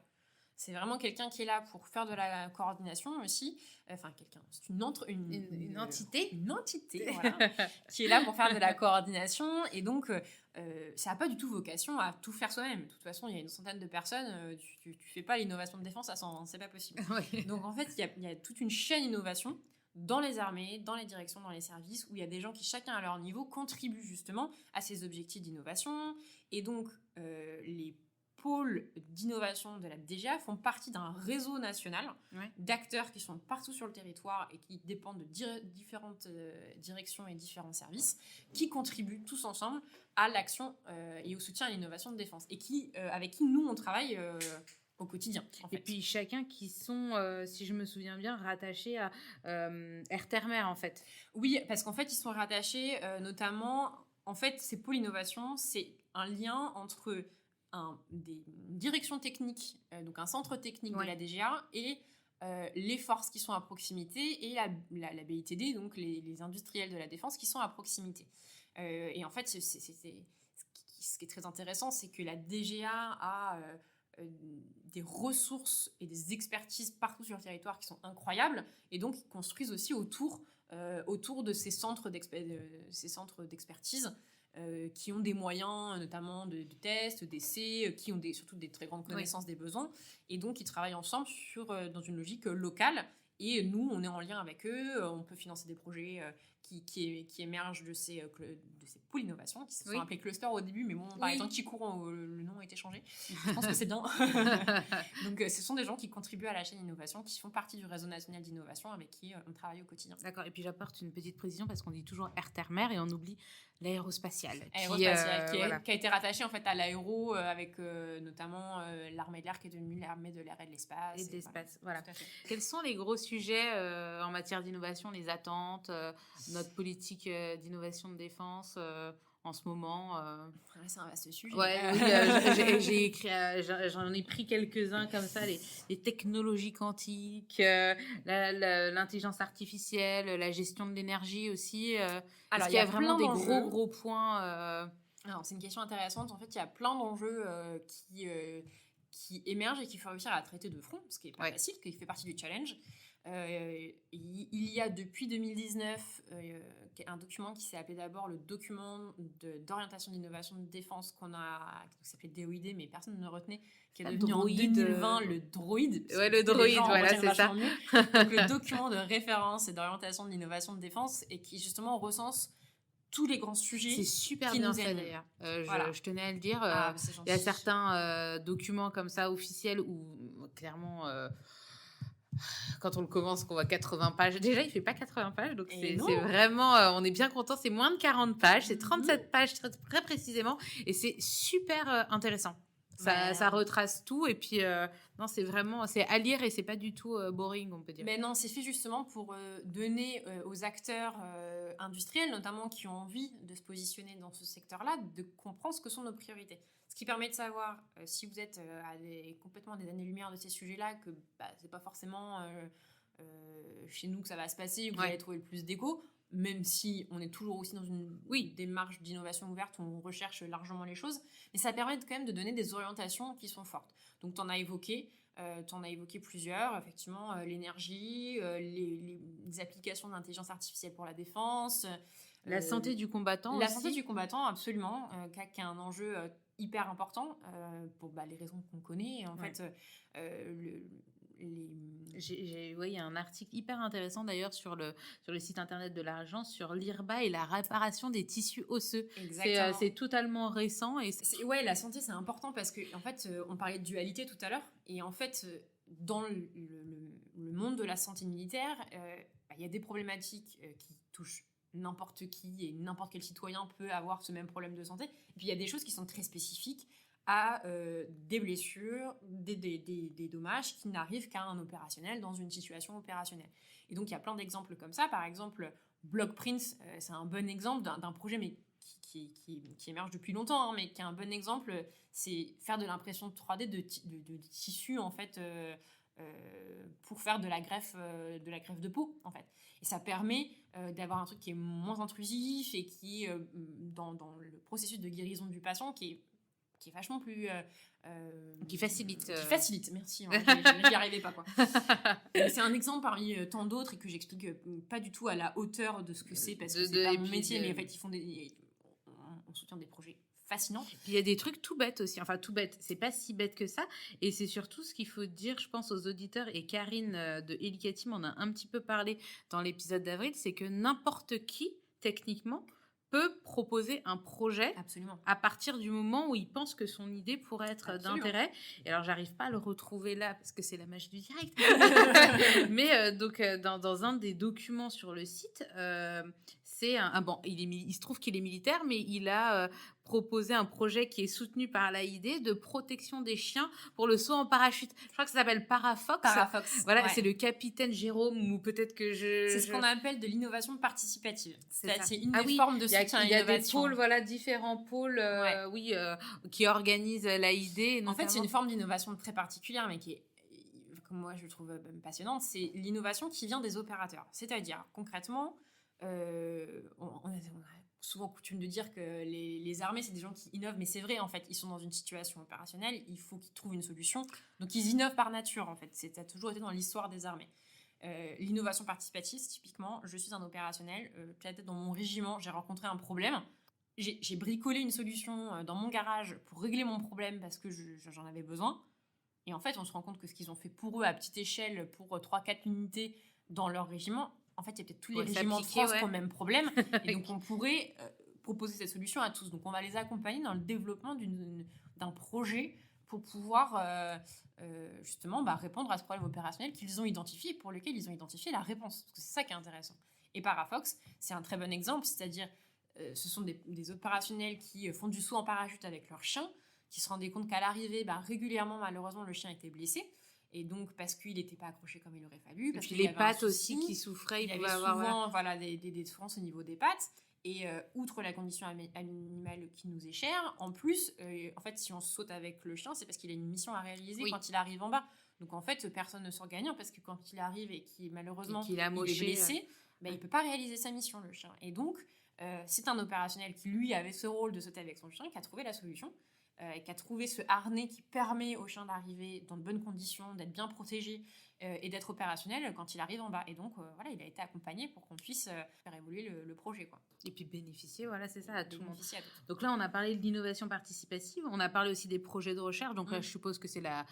C'est vraiment quelqu'un qui est là pour faire de la coordination aussi. Enfin, c'est une entité. Une entité, voilà, qui est là pour faire de la coordination. Et donc, ça n'a pas du tout vocation à tout faire soi-même. De toute façon, il y a une centaine de personnes. Tu ne fais pas l'innovation de défense à 100, c'est pas possible. Ouais. Donc, en fait, il y a toute une chaîne d'innovation dans les armées, dans les directions, dans les services, où il y a des gens qui, chacun à leur niveau, contribuent justement à ces objectifs d'innovation. Et donc, les pôles d'innovation de la DGA font partie d'un réseau national d'acteurs qui sont partout sur le territoire et qui dépendent de différentes directions et différents services qui contribuent tous ensemble à l'action et au soutien à l'innovation de défense et avec qui nous on travaille au quotidien. Et puis chacun qui sont, si je me souviens bien, rattachés à Air-Terre-Mer en fait. Oui, parce qu'en fait ils sont rattachés notamment, en fait ces pôles innovation, c'est un lien entre des directions techniques, donc un centre technique Ouais. de la DGA, et les forces qui sont à proximité, et la BITD, donc les industriels de la défense qui sont à proximité. Et en fait, ce qui est très intéressant, c'est que la DGA a des ressources et des expertises partout sur le territoire qui sont incroyables, et donc ils construisent aussi autour de ces centres d'expertise, qui ont des moyens, notamment de tests, d'essais, qui ont surtout des très grandes connaissances des besoins, et donc ils travaillent ensemble dans une logique locale. Et nous, on est en lien avec eux, on peut financer des projets qui émergent de ces pôles innovation, qui se sont appelés clusters au début, mais bon, par exemple, qui courant, le nom a été changé. Je pense que c'est bien. Donc, ce sont des gens qui contribuent à la chaîne innovation, qui font partie du réseau national d'innovation avec qui on travaille au quotidien. D'accord, et puis j'apporte une petite précision parce qu'on dit toujours air, terre, mer et on oublie l'aérospatiale. Qui a été rattaché en fait à l'aéro, avec notamment l'armée de l'air qui est devenue l'armée de l'air et de l'espace. Et de l'espace, voilà. Quels sont les gros sujets en matière d'innovation, les attentes, notre politique d'innovation de défense en ce moment C'est un vaste sujet. J'ai écrit, j'en ai pris quelques-uns comme ça, les technologies quantiques, l'intelligence artificielle, la gestion de l'énergie aussi. Alors, il y a vraiment des gros points. Alors, c'est une question intéressante. En fait, il y a plein d'enjeux qui émergent et qu'il faut réussir à traiter de front, ce qui n'est pas facile, qui fait partie du challenge. Il y a depuis 2019 un document qui s'est appelé d'abord le document d'orientation d'innovation de défense qui s'appelait DOID, mais personne ne le retenait, qui est devenu en 2020 le DROID. Ouais, le DROID, voilà, c'est ça. Donc, le document de référence et d'orientation de l'innovation de défense, et qui justement recense tous les grands sujets. C'est super bien fait d'ailleurs. Je tenais à le dire. Il y a certains documents comme ça officiels où clairement, quand on le commence, qu'on voit 80 pages. Déjà, il fait pas 80 pages, donc c'est vraiment, on est bien content. C'est moins de 40 pages, c'est 37 pages très précisément, et c'est super intéressant. Ça retrace tout, et puis non, c'est à lire, et c'est pas du tout boring, on peut dire. Mais non, c'est fait justement pour donner aux acteurs industriels, notamment qui ont envie de se positionner dans ce secteur-là, de comprendre ce que sont nos priorités. Ce qui permet de savoir si vous êtes complètement à des années-lumière de ces sujets-là, que c'est pas forcément chez nous que ça va se passer, que vous allez trouver le plus d'écho, même si on est toujours aussi dans une démarche d'innovation ouverte où on recherche largement les choses, mais ça permet quand même de donner des orientations qui sont fortes. Donc tu en as évoqué plusieurs, effectivement, l'énergie, les applications d'intelligence artificielle pour la défense, la santé du combattant la aussi. Santé du combattant, absolument, qui est un enjeu hyper important pour les raisons qu'on connaît. En fait, il y a un article hyper intéressant d'ailleurs sur le site internet de l'agence sur l'IRBA et la réparation des tissus osseux. C'est totalement récent. La santé, c'est important parce que, en fait, on parlait de dualité tout à l'heure, et en fait, dans le monde de la santé militaire, il y a des problématiques qui touchent n'importe qui, et n'importe quel citoyen peut avoir ce même problème de santé. Et puis il y a des choses qui sont très spécifiques à des blessures, des dommages qui n'arrivent qu'à un opérationnel dans une situation opérationnelle. Et donc il y a plein d'exemples comme ça. Par exemple, Blockprints, c'est un bon exemple d'un projet, mais qui émerge depuis longtemps, mais qui est un bon exemple. C'est faire de l'impression 3D de tissus, en fait, pour faire de la greffe de peau, en fait. Et ça permet d'avoir un truc qui est moins intrusif et qui est dans le processus de guérison du patient qui est vachement plus... qui facilite. Qui facilite, merci. Je n'y arrivais pas, quoi. C'est un exemple parmi tant d'autres, et que j'explique pas du tout à la hauteur de ce que c'est, parce que c'est pas mon métier, mais en fait, on soutient des projets fascinants. Puis il y a des trucs tout bêtes aussi. Enfin, tout bête, c'est pas si bête que ça. Et c'est surtout ce qu'il faut dire, je pense, aux auditeurs, et Karine de Helicatim en a un petit peu parlé dans l'épisode d'avril, c'est que n'importe qui, techniquement, peut proposer un projet. Absolument. À partir du moment où il pense que son idée pourrait être d'intérêt. Et alors, j'arrive pas à le retrouver là parce que c'est la magie du direct. Mais donc, dans un des documents sur le site, c'est bon, il se trouve qu'il est militaire, mais il a proposé un projet qui est soutenu par l'AID de protection des chiens pour le saut en parachute. Je crois que ça s'appelle Parafox. Parafox. Voilà, c'est le capitaine Jérôme, ou peut-être que C'est ce qu'on appelle de l'innovation participative. C'est une Ah des formes de soutien à l'innovation. Il y a des pôles, voilà, différents pôles qui organisent l'AID. En fait, c'est une forme d'innovation très particulière, mais qui est, comme moi je trouve passionnante, c'est l'innovation qui vient des opérateurs. C'est-à-dire, concrètement, on a souvent coutume de dire que les armées, c'est des gens qui innovent, mais c'est vrai, en fait, ils sont dans une situation opérationnelle, il faut qu'ils trouvent une solution, donc ils innovent par nature, en fait. Ça a toujours été dans l'histoire des armées. L'innovation participative, typiquement, je suis un opérationnel, peut-être dans mon régiment, j'ai rencontré un problème, j'ai bricolé une solution dans mon garage pour régler mon problème parce que j'en avais besoin, et en fait, on se rend compte que ce qu'ils ont fait pour eux à petite échelle, pour 3-4 unités dans leur régiment, en fait, il y a peut-être tous les régiments de France qui ont le même problème. Et donc, on pourrait proposer cette solution à tous. Donc, on va les accompagner dans le développement d'un projet pour pouvoir justement répondre à ce problème opérationnel qu'ils ont identifié et pour lequel ils ont identifié la réponse. Parce que c'est ça qui est intéressant. Et Parafox, c'est un très bon exemple. C'est-à-dire, ce sont des opérationnels qui font du saut en parachute avec leur chien, qui se rendaient compte qu'à l'arrivée, régulièrement, malheureusement, le chien était blessé. Et donc, parce qu'il n'était pas accroché comme il aurait fallu. Parce que les pattes aussi qui souffraient. Il y avait souvent des souffrances au niveau des pattes. Et outre la condition animale qui nous est chère, en plus, en fait, si on saute avec le chien, c'est parce qu'il a une mission à réaliser quand il arrive en bas. Donc, en fait, personne ne sort gagnant parce que quand il arrive et qu'il malheureusement il est blessé, il ne peut pas réaliser sa mission, le chien. Et donc, c'est un opérationnel qui, lui, avait ce rôle de sauter avec son chien, qui a trouvé la solution. Qui a trouvé ce harnais qui permet au chien d'arriver dans de bonnes conditions, d'être bien protégé et d'être opérationnel quand il arrive en bas. Et donc, il a été accompagné pour qu'on puisse faire évoluer le projet, quoi. Et puis bénéficier, c'est ça, à tout le monde. Donc là, on a parlé de l'innovation participative, on a parlé aussi des projets de recherche. Donc là, je suppose que c'est la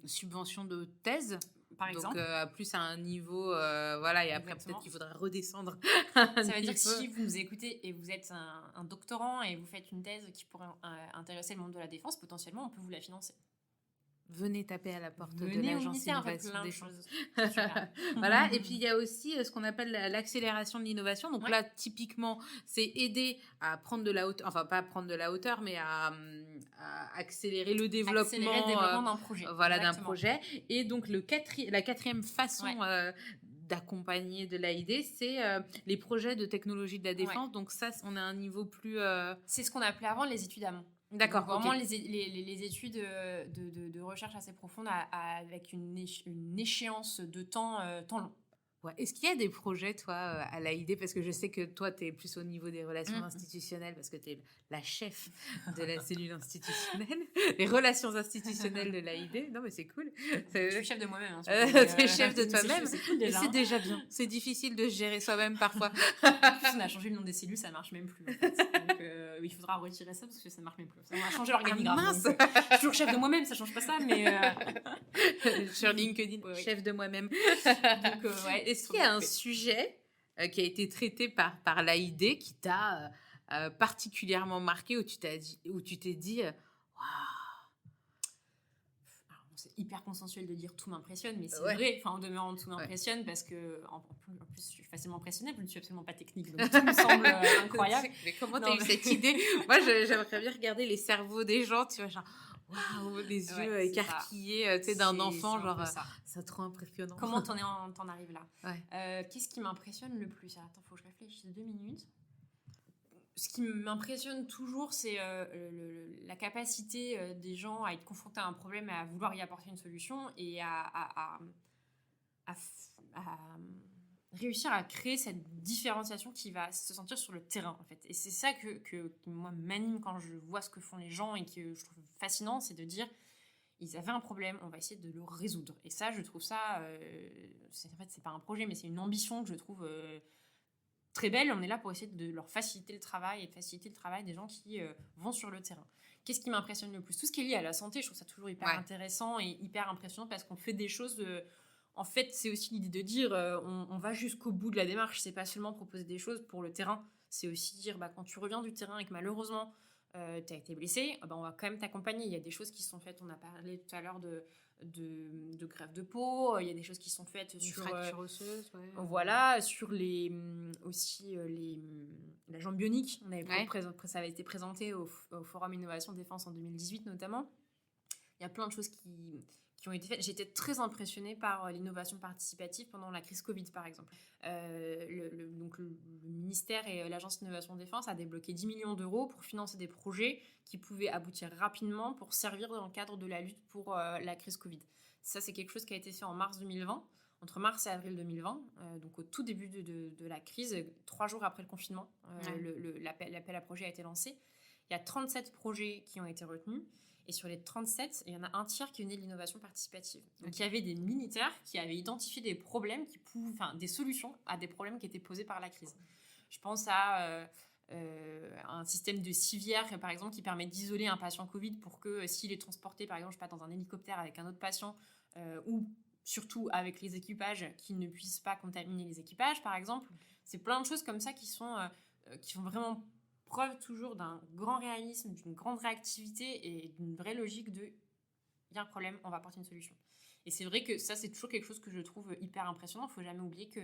subvention de thèse. Par exemple. Donc, plus à un niveau, et après, peut-être qu'il faudra redescendre. Ça veut dire que si vous nous écoutez et vous êtes un doctorant et vous faites une thèse qui pourrait intéresser le monde de la défense, potentiellement, on peut vous la financer. Venez taper à la porte de l'agence Innovation Défense. Voilà, et puis il y a aussi ce qu'on appelle l'accélération de l'innovation. Donc là, typiquement, c'est aider à prendre de la hauteur, enfin pas à prendre de la hauteur, mais à accélérer le développement d'un projet. D'un projet. Et donc la quatrième façon d'accompagner de l'AID, c'est les projets de technologie de la défense. Donc ça, on a un niveau plus... C'est ce qu'on appelait avant les études amont. D'accord. Donc, vraiment les études de recherche assez profondes avec une échéance de temps long. Ouais. Est-ce qu'il y a des projets, toi, à l'AID? Parce que je sais que toi, tu es plus au niveau des relations institutionnelles, parce que tu es la chef de la cellule institutionnelle, les relations institutionnelles de l'AID. Non, mais c'est cool. Je suis chef de moi-même. Tu es chef de toi-même. C'est cool déjà. C'est déjà bien. C'est difficile de se gérer soi-même parfois. En plus, on a changé le nom des cellules, ça ne marche même plus. En fait. Donc, il faudra retirer ça parce que ça ne marche même plus. On a changé l'organigramme. Mince. Donc, je suis toujours chef de moi-même, ça ne change pas ça, mais... Sur LinkedIn, chef de moi-même. Donc, est-ce qu'il y a un sujet qui a été traité par l'AID qui t'a particulièrement marqué, où tu t'es dit c'est hyper consensuel de dire tout m'impressionne, mais c'est vrai, en demeurant tout m'impressionne parce que en plus je suis facilement impressionnable, je ne suis absolument pas technique, donc tout me semble incroyable. Mais comment t'as eu cette idée? Moi, j'aimerais bien regarder les cerveaux des gens, tu vois, genre waouh, les yeux écarquillés, tu sais, d'un enfant, genre c'est trop impressionnant. Comment t'en arrives là? Qu'est-ce qui m'impressionne le plus? Attends, faut que je réfléchisse 2 minutes. Ce qui m'impressionne toujours, c'est la capacité des gens à être confrontés à un problème et à vouloir y apporter une solution et à réussir à créer cette différenciation qui va se sentir sur le terrain, en fait. Et c'est ça qui moi, m'anime quand je vois ce que font les gens et que je trouve fascinant, c'est de dire, ils avaient un problème, on va essayer de le résoudre. Et ça, je trouve ça... en fait, c'est pas un projet, mais c'est une ambition que je trouve... très belle. On est là pour essayer de leur faciliter le travail et de faciliter le travail des gens qui vont sur le terrain. Qu'est-ce qui m'impressionne le plus? Tout ce qui est lié à la santé, je trouve ça toujours hyper intéressant et hyper impressionnant parce qu'on fait des choses... En fait, c'est aussi l'idée de dire on va jusqu'au bout de la démarche. C'est pas seulement proposer des choses pour le terrain. C'est aussi dire quand tu reviens du terrain et que malheureusement tu as été blessé, on va quand même t'accompagner. Il y a des choses qui sont faites. On a parlé tout à l'heure de greffe de peau. Il y a des choses qui sont faites Une sur fracture osseuse, ouais. voilà, sur aussi la jambe bionique. Ça avait été présenté au Forum Innovation Défense en 2018 notamment. Il y a plein de choses qui ont été faites. J'étais très impressionnée par l'innovation participative pendant la crise Covid, par exemple. Donc le ministère et l'Agence Innovation Défense a débloqué 10 millions d'euros pour financer des projets qui pouvaient aboutir rapidement pour servir dans le cadre de la lutte pour la crise Covid. Ça, c'est quelque chose qui a été fait en mars 2020, entre mars et avril 2020, donc au tout début de la crise, 3 jours après le confinement. L'appel à projet a été lancé. Il y a 37 projets qui ont été retenus. Et sur les 37, il y en a un tiers qui venait de l'innovation participative. Donc il y avait des militaires qui avaient identifié des problèmes, des solutions à des problèmes qui étaient posés par la crise. Je pense à un système de civière, par exemple, qui permet d'isoler un patient Covid pour que s'il est transporté, par exemple, je sais pas, dans un hélicoptère avec un autre patient, ou surtout avec les équipages, qu'il ne puisse pas contaminer les équipages, par exemple. C'est plein de choses comme ça qui sont vraiment preuve toujours d'un grand réalisme, d'une grande réactivité et d'une vraie logique de il y a un problème, on va apporter une solution. Et c'est vrai que ça, c'est toujours quelque chose que je trouve hyper impressionnant. Il ne faut jamais oublier que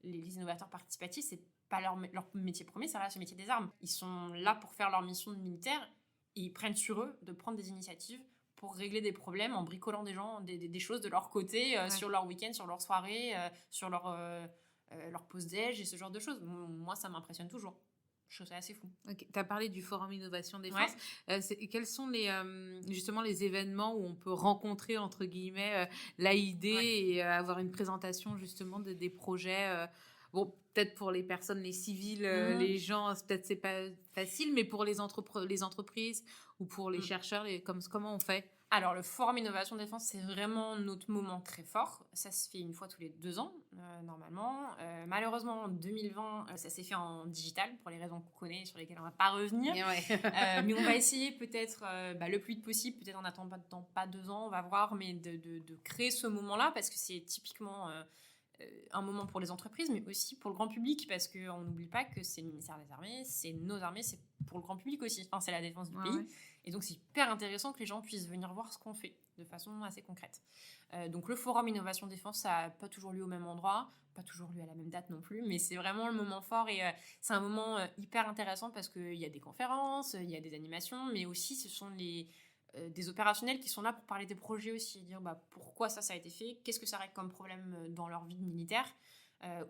les innovateurs participatifs, c'est pas leur métier premier, ça reste le métier des armes. Ils sont là pour faire leur mission de militaire et ils prennent sur eux de prendre des initiatives pour régler des problèmes en bricolant des gens, des choses de leur côté, sur leur week-end, sur leur soirée, sur leur pause déj et ce genre de choses. Moi, ça m'impressionne toujours. Je trouve ça assez fou. Okay. Tu as parlé du Forum Innovation Défense. Ouais. Quels sont justement les événements où on peut rencontrer, entre guillemets, l'AID et avoir une présentation justement des projets bon, peut-être pour les personnes, les civils, les gens, peut-être c'est pas facile, mais pour les entreprises ou pour les chercheurs, comment on fait ? Alors, le Forum Innovation Défense, c'est vraiment notre moment très fort. Ça se fait une fois tous les 2 ans, normalement. Malheureusement, en 2020, ça s'est fait en digital, pour les raisons qu'on connaît, sur lesquelles on ne va pas revenir. Mais on va essayer peut-être le plus vite possible, peut-être en attendant pas 2 ans, on va voir, mais de créer ce moment-là, parce que c'est typiquement un moment pour les entreprises, mais aussi pour le grand public, parce qu'on n'oublie pas que c'est le ministère des Armées, c'est nos armées, c'est pour le grand public aussi. Enfin, c'est la défense du pays. Ouais. Et donc, c'est hyper intéressant que les gens puissent venir voir ce qu'on fait de façon assez concrète. Donc, le Forum Innovation Défense, ça n'a pas toujours lieu au même endroit, pas toujours lieu à la même date non plus, mais c'est vraiment le moment fort et c'est un moment hyper intéressant parce qu'il y a des conférences, il y a des animations, mais aussi ce sont des opérationnels qui sont là pour parler des projets aussi, dire pourquoi ça a été fait, qu'est-ce que ça règle comme problème dans leur vie de militaire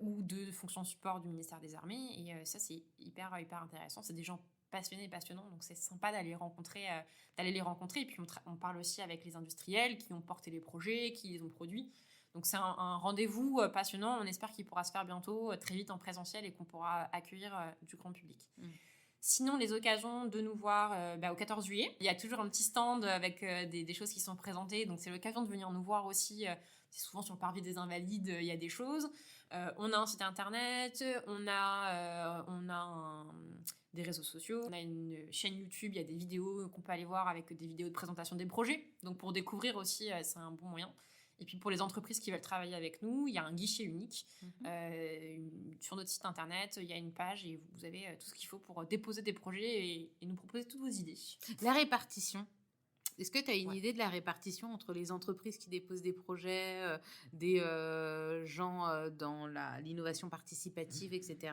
ou de fonction support du ministère des Armées. Et ça, c'est hyper intéressant. C'est des gens passionnés et passionnants, donc c'est sympa d'aller les rencontrer. Et puis on parle aussi avec les industriels qui ont porté les projets, qui les ont produits. Donc c'est un rendez-vous passionnant. On espère qu'il pourra se faire bientôt, très vite en présentiel, et qu'on pourra accueillir du grand public. Sinon, les occasions de nous voir au 14 juillet. Il y a toujours un petit stand avec des choses qui sont présentées. Donc, c'est l'occasion de venir nous voir aussi. C'est souvent sur le parvis des Invalides, il y a des choses. On a un site internet, on a des réseaux sociaux, on a une chaîne YouTube, il y a des vidéos qu'on peut aller voir avec des vidéos de présentation des projets. Donc, pour découvrir aussi, c'est un bon moyen. Et puis pour les entreprises qui veulent travailler avec nous, il y a un guichet unique. Sur notre site internet, il y a une page et vous avez tout ce qu'il faut pour déposer des projets et nous proposer toutes vos idées. La répartition. Est-ce que tu as une idée de la répartition entre les entreprises qui déposent des projets, des gens dans l'innovation participative, etc.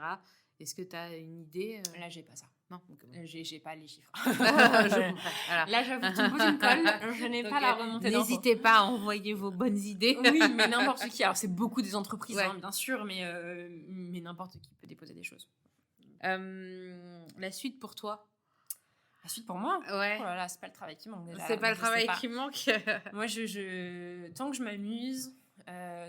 Est-ce que tu as une idée Là, j'ai pas ça. Non, j'ai pas les chiffres. Voilà. Là, j'avoue, tu me poses une colle, je n'ai pas la remontée d'infos. N'hésitez pas à envoyer vos bonnes idées. Oui, mais n'importe qui. Alors, c'est beaucoup des entreprises, bien sûr, mais n'importe qui peut déposer des choses. La suite pour toi? La suite pour moi? Ouais. Oh là là, c'est pas le travail qui manque déjà. C'est pas le travail qui manque. Moi, tant que je m'amuse,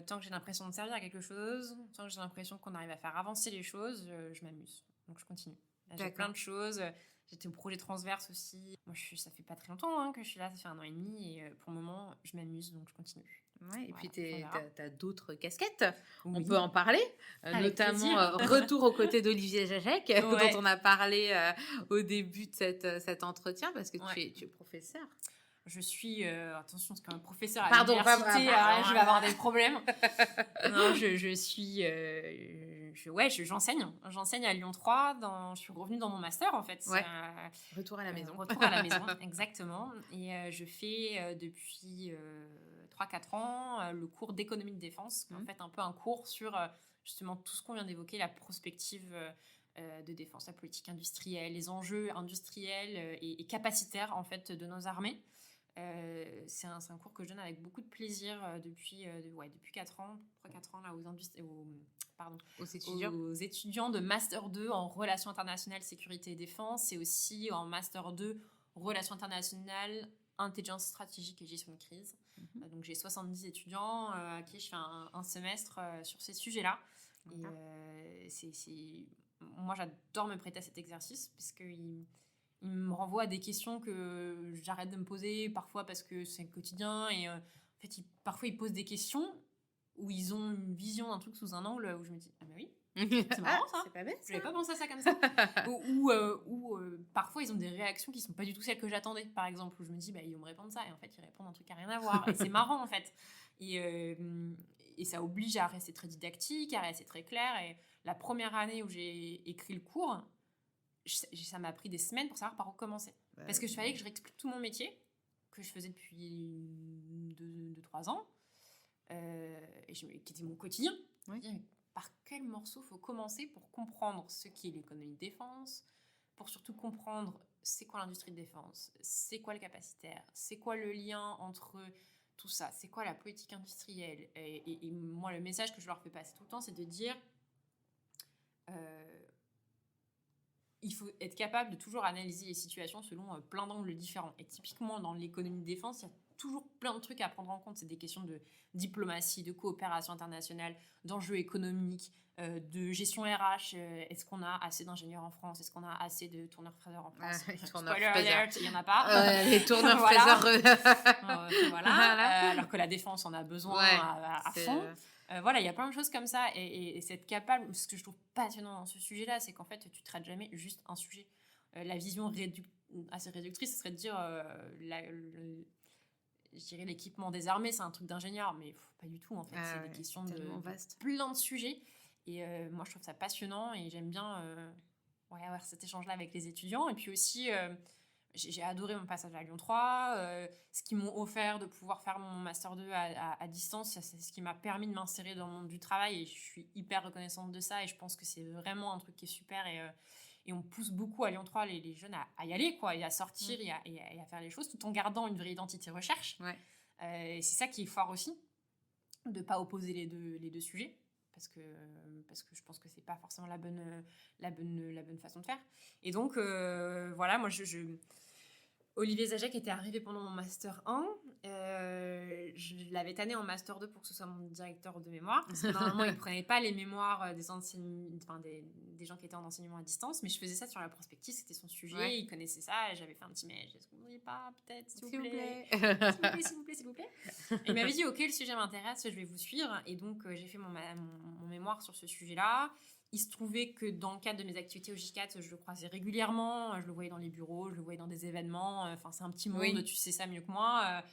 tant que j'ai l'impression de servir à quelque chose, tant que j'ai l'impression qu'on arrive à faire avancer les choses, je m'amuse. Donc, je continue. Là, j'ai plein de choses. J'étais au projet transverse aussi. Moi, ça fait pas très longtemps que je suis là, ça fait 1 an et demi. Et pour le moment, je m'amuse, donc je continue. Ouais, et puis t'as d'autres casquettes, oui. On peut en parler, notamment retour aux côtés d'Olivier Jacek, dont on a parlé au début de cet entretien, parce que tu es professeur. Je suis, attention, c'est quand même professeur à l'université, je vais avoir des problèmes. Non, j'enseigne à Lyon 3, je suis revenue dans mon master en fait. Ouais. Retour à la maison. Retour à la maison, exactement. Et je fais depuis 3-4 ans le cours d'économie de défense, en fait un peu un cours sur justement tout ce qu'on vient d'évoquer, la prospective de défense, la politique industrielle, les enjeux industriels et capacitaires en fait de nos armées. C'est un cours que je donne avec beaucoup de plaisir depuis 4 ans, 3-4 ans là, aux étudiants de Master 2 en relations internationales, sécurité et défense, et aussi en Master 2 relations internationales, intelligence stratégique et gestion de crise. Donc j'ai 70 étudiants à qui je fais un semestre sur ces sujets-là. Et moi j'adore me prêter à cet exercice parce qu'il me renvoie à des questions que j'arrête de me poser parfois parce que c'est le quotidien, et en fait parfois ils posent des questions où ils ont une vision d'un truc sous un angle où je me dis ah bah oui, c'est marrant ça, c'est pas bête, je n'avais pas pensé à ça comme ça. ou parfois ils ont des réactions qui sont pas du tout celles que j'attendais, par exemple, où je me dis bah ils vont me répondre ça et en fait ils répondent un truc à rien à voir et c'est marrant en fait, et ça oblige à rester très didactique, à rester très clair. Et la première année où j'ai écrit le cours, ça m'a pris des semaines pour savoir par où commencer, parce que je fallait que je réexplique tout mon métier que je faisais depuis 2-3 ans, qui était mon quotidien. Par quel morceau faut commencer pour comprendre ce qu'est l'économie de défense, pour surtout comprendre c'est quoi l'industrie de défense, c'est quoi le capacitaire, c'est quoi le lien entre tout ça, c'est quoi la politique industrielle. Et moi le message que je leur fais passer tout le temps, c'est de dire il faut être capable de toujours analyser les situations selon plein d'angles différents. Et typiquement, dans l'économie de défense, il y a toujours plein de trucs à prendre en compte. C'est des questions de diplomatie, de coopération internationale, d'enjeux économiques, de gestion RH. Est-ce qu'on a assez d'ingénieurs en France? Est-ce qu'on a assez de tourneurs-fraiseurs en France? Spoiler alert, il n'y en a pas. Les tourneurs-fraiseurs. Voilà. Alors que la défense en a besoin à fond. Voilà, il y a plein de choses comme ça, et c'est être capable. Ce que je trouve passionnant dans ce sujet-là, c'est qu'en fait, tu traites jamais juste un sujet. La vision assez réductrice, ce serait de dire, je dirais l'équipement des armées, c'est un truc d'ingénieur, mais pas du tout en fait. C'est des questions de plein de sujets, et moi je trouve ça passionnant, et j'aime bien avoir cet échange-là avec les étudiants. Et puis aussi, j'ai adoré mon passage à Lyon 3, ce qu'ils m'ont offert de pouvoir faire mon Master 2 à distance, c'est ce qui m'a permis de m'insérer dans le monde du travail, et je suis hyper reconnaissante de ça, et je pense que c'est vraiment un truc qui est super, et on pousse beaucoup à Lyon 3 les jeunes à y aller, quoi, et à sortir, et à faire les choses, tout en gardant une vraie identité recherche. Et c'est ça qui est fort aussi, de ne pas opposer les deux sujets, parce que je pense que c'est pas forcément la bonne façon de faire. Et donc voilà, moi Olivier Zajac était arrivé pendant mon Master 1. Je l'avais tanné en Master 2 pour que ce soit mon directeur de mémoire. Parce que normalement, il ne prenait pas les mémoires des gens qui étaient en enseignement à distance. Mais je faisais ça sur la prospective, c'était son sujet. Il connaissait ça, et j'avais fait un petit mail. Est-ce que vous ne voudriez pas, peut-être, s'il vous plaît, s'il vous plaît. Et il m'avait dit, ok, le sujet m'intéresse, je vais vous suivre. Et donc, j'ai fait mon mémoire sur ce sujet-là. Il se trouvait que dans le cadre de mes activités au J4, je le croisais régulièrement, je le voyais dans les bureaux, je le voyais dans des événements, enfin c'est un petit monde, tu sais ça mieux que moi,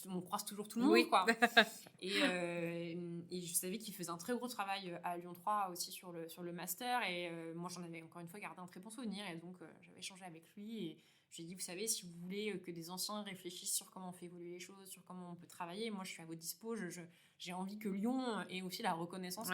on croise toujours tout le monde, quoi. Et je savais qu'il faisait un très gros travail à Lyon 3 aussi sur le master, et moi j'en avais encore une fois gardé un très bon souvenir, et donc j'avais échangé avec lui, et j'ai dit, vous savez, si vous voulez que des anciens réfléchissent sur comment on fait évoluer les choses, sur comment on peut travailler, moi je suis à votre dispo, j'ai envie que Lyon ait aussi la reconnaissance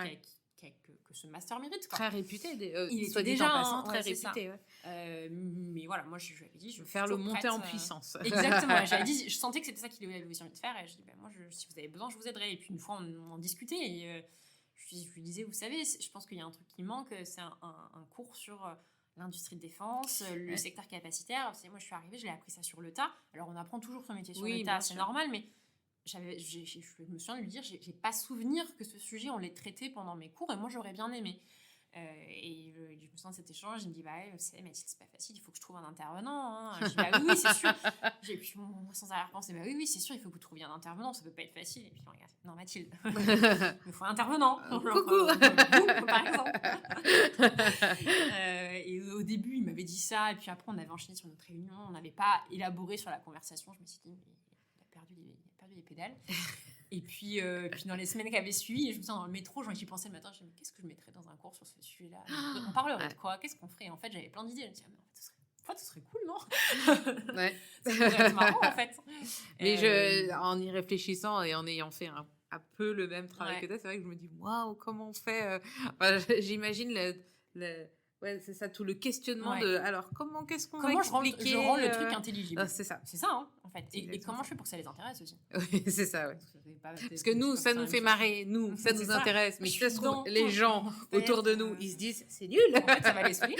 que ce master mérite, quoi. Très réputé, il était déjà très réputé. Mais voilà, moi je lui avais dit, je veux faire le monter en puissance. Exactement. J'avais dit, je sentais que c'était ça qu'il avait aussi envie de faire, et je dis, moi si vous avez besoin, je vous aiderai. Et puis une fois on en discutait, et je lui disais, vous savez, je pense qu'il y a un truc qui manque, c'est un cours sur l'industrie de défense, le secteur capacitaire. Moi je suis arrivée, je l'ai appris ça sur le tas. Alors on apprend toujours son métier sur le tas, c'est normal, mais je me souviens de lui dire, j'ai pas souvenir que ce sujet on l'ait traité pendant mes cours, et moi j'aurais bien aimé. Et je me souviens de cet échange, il me dit, c'est Mathilde, c'est pas facile, il faut que je trouve un intervenant, hein. Je dis, oui, c'est sûr. J'ai pu sans arrière-pensée, oui, c'est sûr, il faut que vous trouviez un intervenant, ça peut pas être facile. Et puis regarde, non Mathilde, il me faut un intervenant. Coucou. Vous, par exemple. Et au début, il m'avait dit ça, et puis après on avait enchaîné sur notre réunion, on n'avait pas élaboré sur la conversation. Je me suis dit, il a perdu les pédales. Et puis dans les semaines qui avaient suivi, je me souviens dans le métro, j'y pensais le matin, je me disais, qu'est-ce que je mettrais dans un cours sur ce sujet-là? On parlerait de quoi? Qu'est-ce qu'on ferait? En fait, j'avais plein d'idées. Je me disais, mais en fait, ce serait fait, ce serait cool, non? Ouais. Ça pourrait être marrant, en fait. Mais en y réfléchissant et en ayant fait un peu le même travail Ouais. que toi, c'est vrai que je me dis, waouh, comment on fait j'imagine ouais, c'est ça, tout le questionnement Ouais. de, alors, qu'est-ce qu'on va Comment je rends le truc euh, intelligible? c'est ça. C'est ça, hein, en fait. C'est Et exactement comment ça. je fais pour que ça les intéresse aussi? Oui, c'est ça, ouais. Parce Parce que nous, ça nous fait marrer, nous, ça C'est nous ça. intéresse. Mais Je si ça suis se trouve, dans les ton gens autour de nous, tête, ils se disent, c'est nul. En fait, ça va les saouler.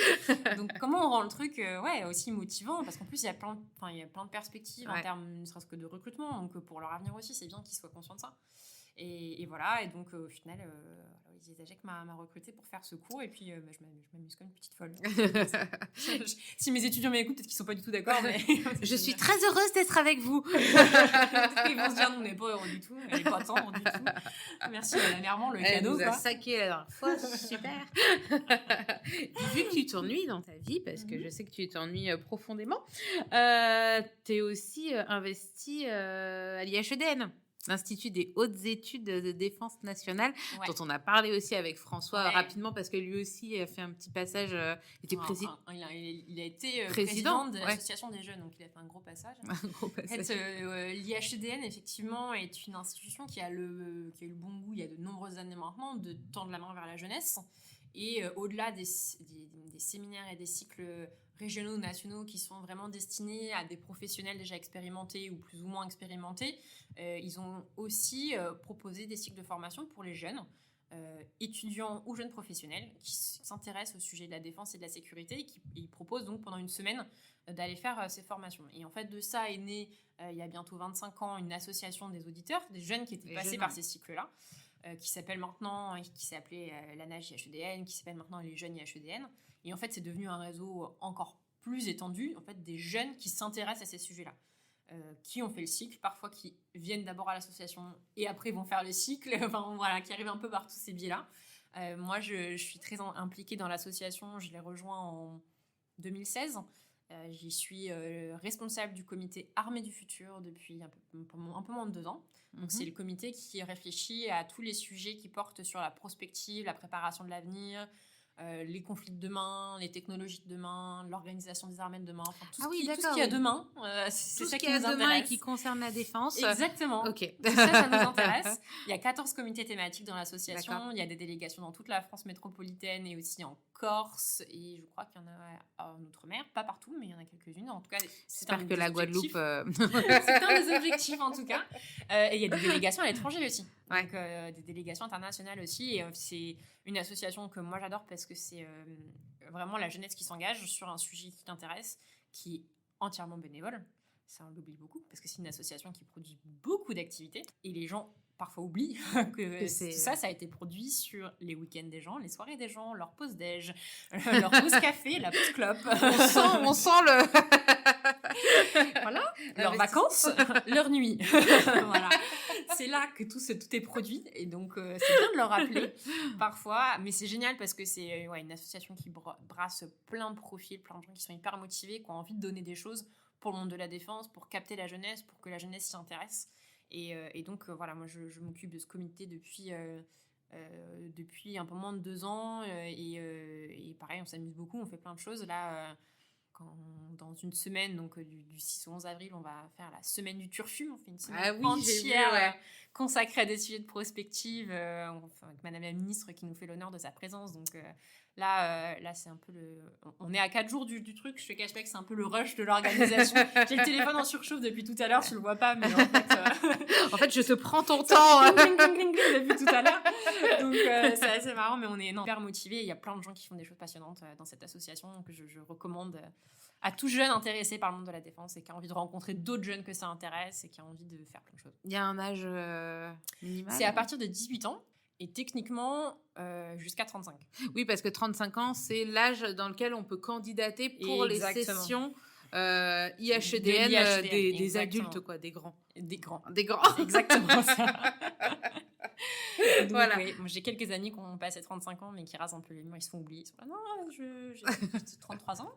Donc, comment on rend le truc aussi motivant? Parce qu'en plus, il y a plein de perspectives en Ouais. termes, ne serait-ce que de recrutement. Donc, pour leur avenir aussi, c'est bien qu'ils soient conscients de ça. Et voilà. Et donc, au final, Isagec m'a recruté pour faire ce cours. Et puis, je m'amuse comme une petite folle. Si mes étudiants m'écoutent, peut-être qu'ils sont pas du tout d'accord. Mais Je suis très heureuse d'être avec vous. Ils vont se dire, nous, on n'est pas heureux du tout. Elle n'est pas tendre du tout. Merci, Madame Herman, le Elle cadeau. nous a Quoi. saqué la dernière fois, super. Vu que tu t'ennuies dans ta vie, parce que je sais que tu t'ennuies profondément, tu es aussi investi à l'IHEDN, l'Institut des hautes études de défense nationale, Ouais. dont on a parlé aussi avec François Ouais. rapidement, parce que lui aussi a fait un petit passage, était président. Il a été Président, président de ouais. l'association des jeunes, donc il a fait un gros passage. Un gros En passage. fait, l'IHEDN, effectivement, est une institution qui a eu le bon goût, il y a de nombreuses années maintenant, de tendre la main vers la jeunesse. Et au-delà des séminaires et des cycles régionaux, nationaux, qui sont vraiment destinés à des professionnels déjà expérimentés ou plus ou moins expérimentés, ils ont aussi proposé des cycles de formation pour les jeunes, étudiants ou jeunes professionnels qui s'intéressent au sujet de la défense et de la sécurité et qui ils proposent donc pendant une semaine d'aller faire ces formations. Et en fait, de ça est née, il y a bientôt 25 ans, une association des auditeurs, des jeunes qui étaient passés par ces cycles-là, qui s'appelait maintenant, qui s'appelait l'ANAGE IHEDN, qui s'appelle maintenant les jeunes IHEDN. Et en fait, c'est devenu un réseau encore plus étendu, en fait, des jeunes qui s'intéressent à ces sujets-là. Qui ont fait le cycle, parfois qui viennent d'abord à l'association et après vont faire le cycle, enfin voilà, qui arrivent un peu par tous ces biais-là. Moi, je suis très impliquée dans l'association, je l'ai rejoint en 2016. J'y suis responsable du comité Armée du Futur depuis un peu moins de 2 ans. Donc, c'est le comité qui réfléchit à tous les sujets qui portent sur la prospective, la préparation de l'avenir, les conflits de demain, les technologies de demain, l'organisation des armées de demain, enfin, tout ce qu'il y a demain, c'est tout ça ce qui qu'il y a nous demain intéresse. et qui concerne la défense. Exactement. Ok. Ça nous intéresse. Il y a 14 comités thématiques dans l'association. D'accord. Il y a des délégations dans toute la France métropolitaine et aussi en Corse. Et je crois qu'il y en a en Outre-mer. Pas partout, mais il y en a quelques-unes. En tout cas, c'est un J'espère que des la objectifs. Guadeloupe... C'est un des objectifs, en tout cas. Et il y a des délégations à l'étranger aussi. Ouais. Donc, des délégations internationales aussi. Et c'est une association que moi, j'adore parce que c'est vraiment la jeunesse qui s'engage sur un sujet qui t'intéresse, qui est entièrement bénévole. Ça, on l'oublie beaucoup, parce que c'est une association qui produit beaucoup d'activités. Et les gens, parfois, oublient que tout ça a été produit sur les week-ends des gens, les soirées des gens, leur pause déj, leur pause café, la pause clope. on sent le... Voilà, leurs vacances, leur nuit. Voilà. C'est là que tout est produit. Et donc, c'est bien de le rappeler parfois. Mais c'est génial parce que c'est une association qui brasse plein de profils, plein de gens qui sont hyper motivés, qui ont envie de donner des choses pour le monde de la défense, pour capter la jeunesse, pour que la jeunesse s'y intéresse. Et donc, voilà, moi, je m'occupe de ce comité depuis un peu moins de 2 ans. Et pareil, on s'amuse beaucoup, on fait plein de choses. Là, dans une semaine, donc du 6 au 11 avril, on va faire la semaine du turfu. On fait une semaine entière consacrée à des sujets de prospective, avec Madame la ministre qui nous fait l'honneur de sa présence. Donc là, c'est un peu on est à 4 jours du truc. Je te cache pas que c'est un peu le rush de l'organisation. J'ai le téléphone en surchauffe depuis tout à l'heure, tu le vois pas, mais en fait... En fait, je te prends ton temps. Cling, cling, cling, cling, depuis tout à l'heure. Donc, c'est assez marrant, mais on est hyper motivés. Il y a plein de gens qui font des choses passionnantes dans cette association que je recommande à tout jeune intéressé par le monde de la défense et qui a envie de rencontrer d'autres jeunes que ça intéresse et qui a envie de faire plein de choses. Il y a un âge minimal. C'est à partir de 18 ans et techniquement jusqu'à 35. Oui, parce que 35 ans, c'est l'âge dans lequel on peut candidater pour les sessions IHEDN des adultes, quoi, des grands. Des grands. Des grands. Exactement ça. Donc, Voilà. oui, moi, j'ai quelques amis qui ont passé 35 ans, mais qui rasent un peu les murs, ils se font oublier. Ils sont là, non, j'ai 33 ans,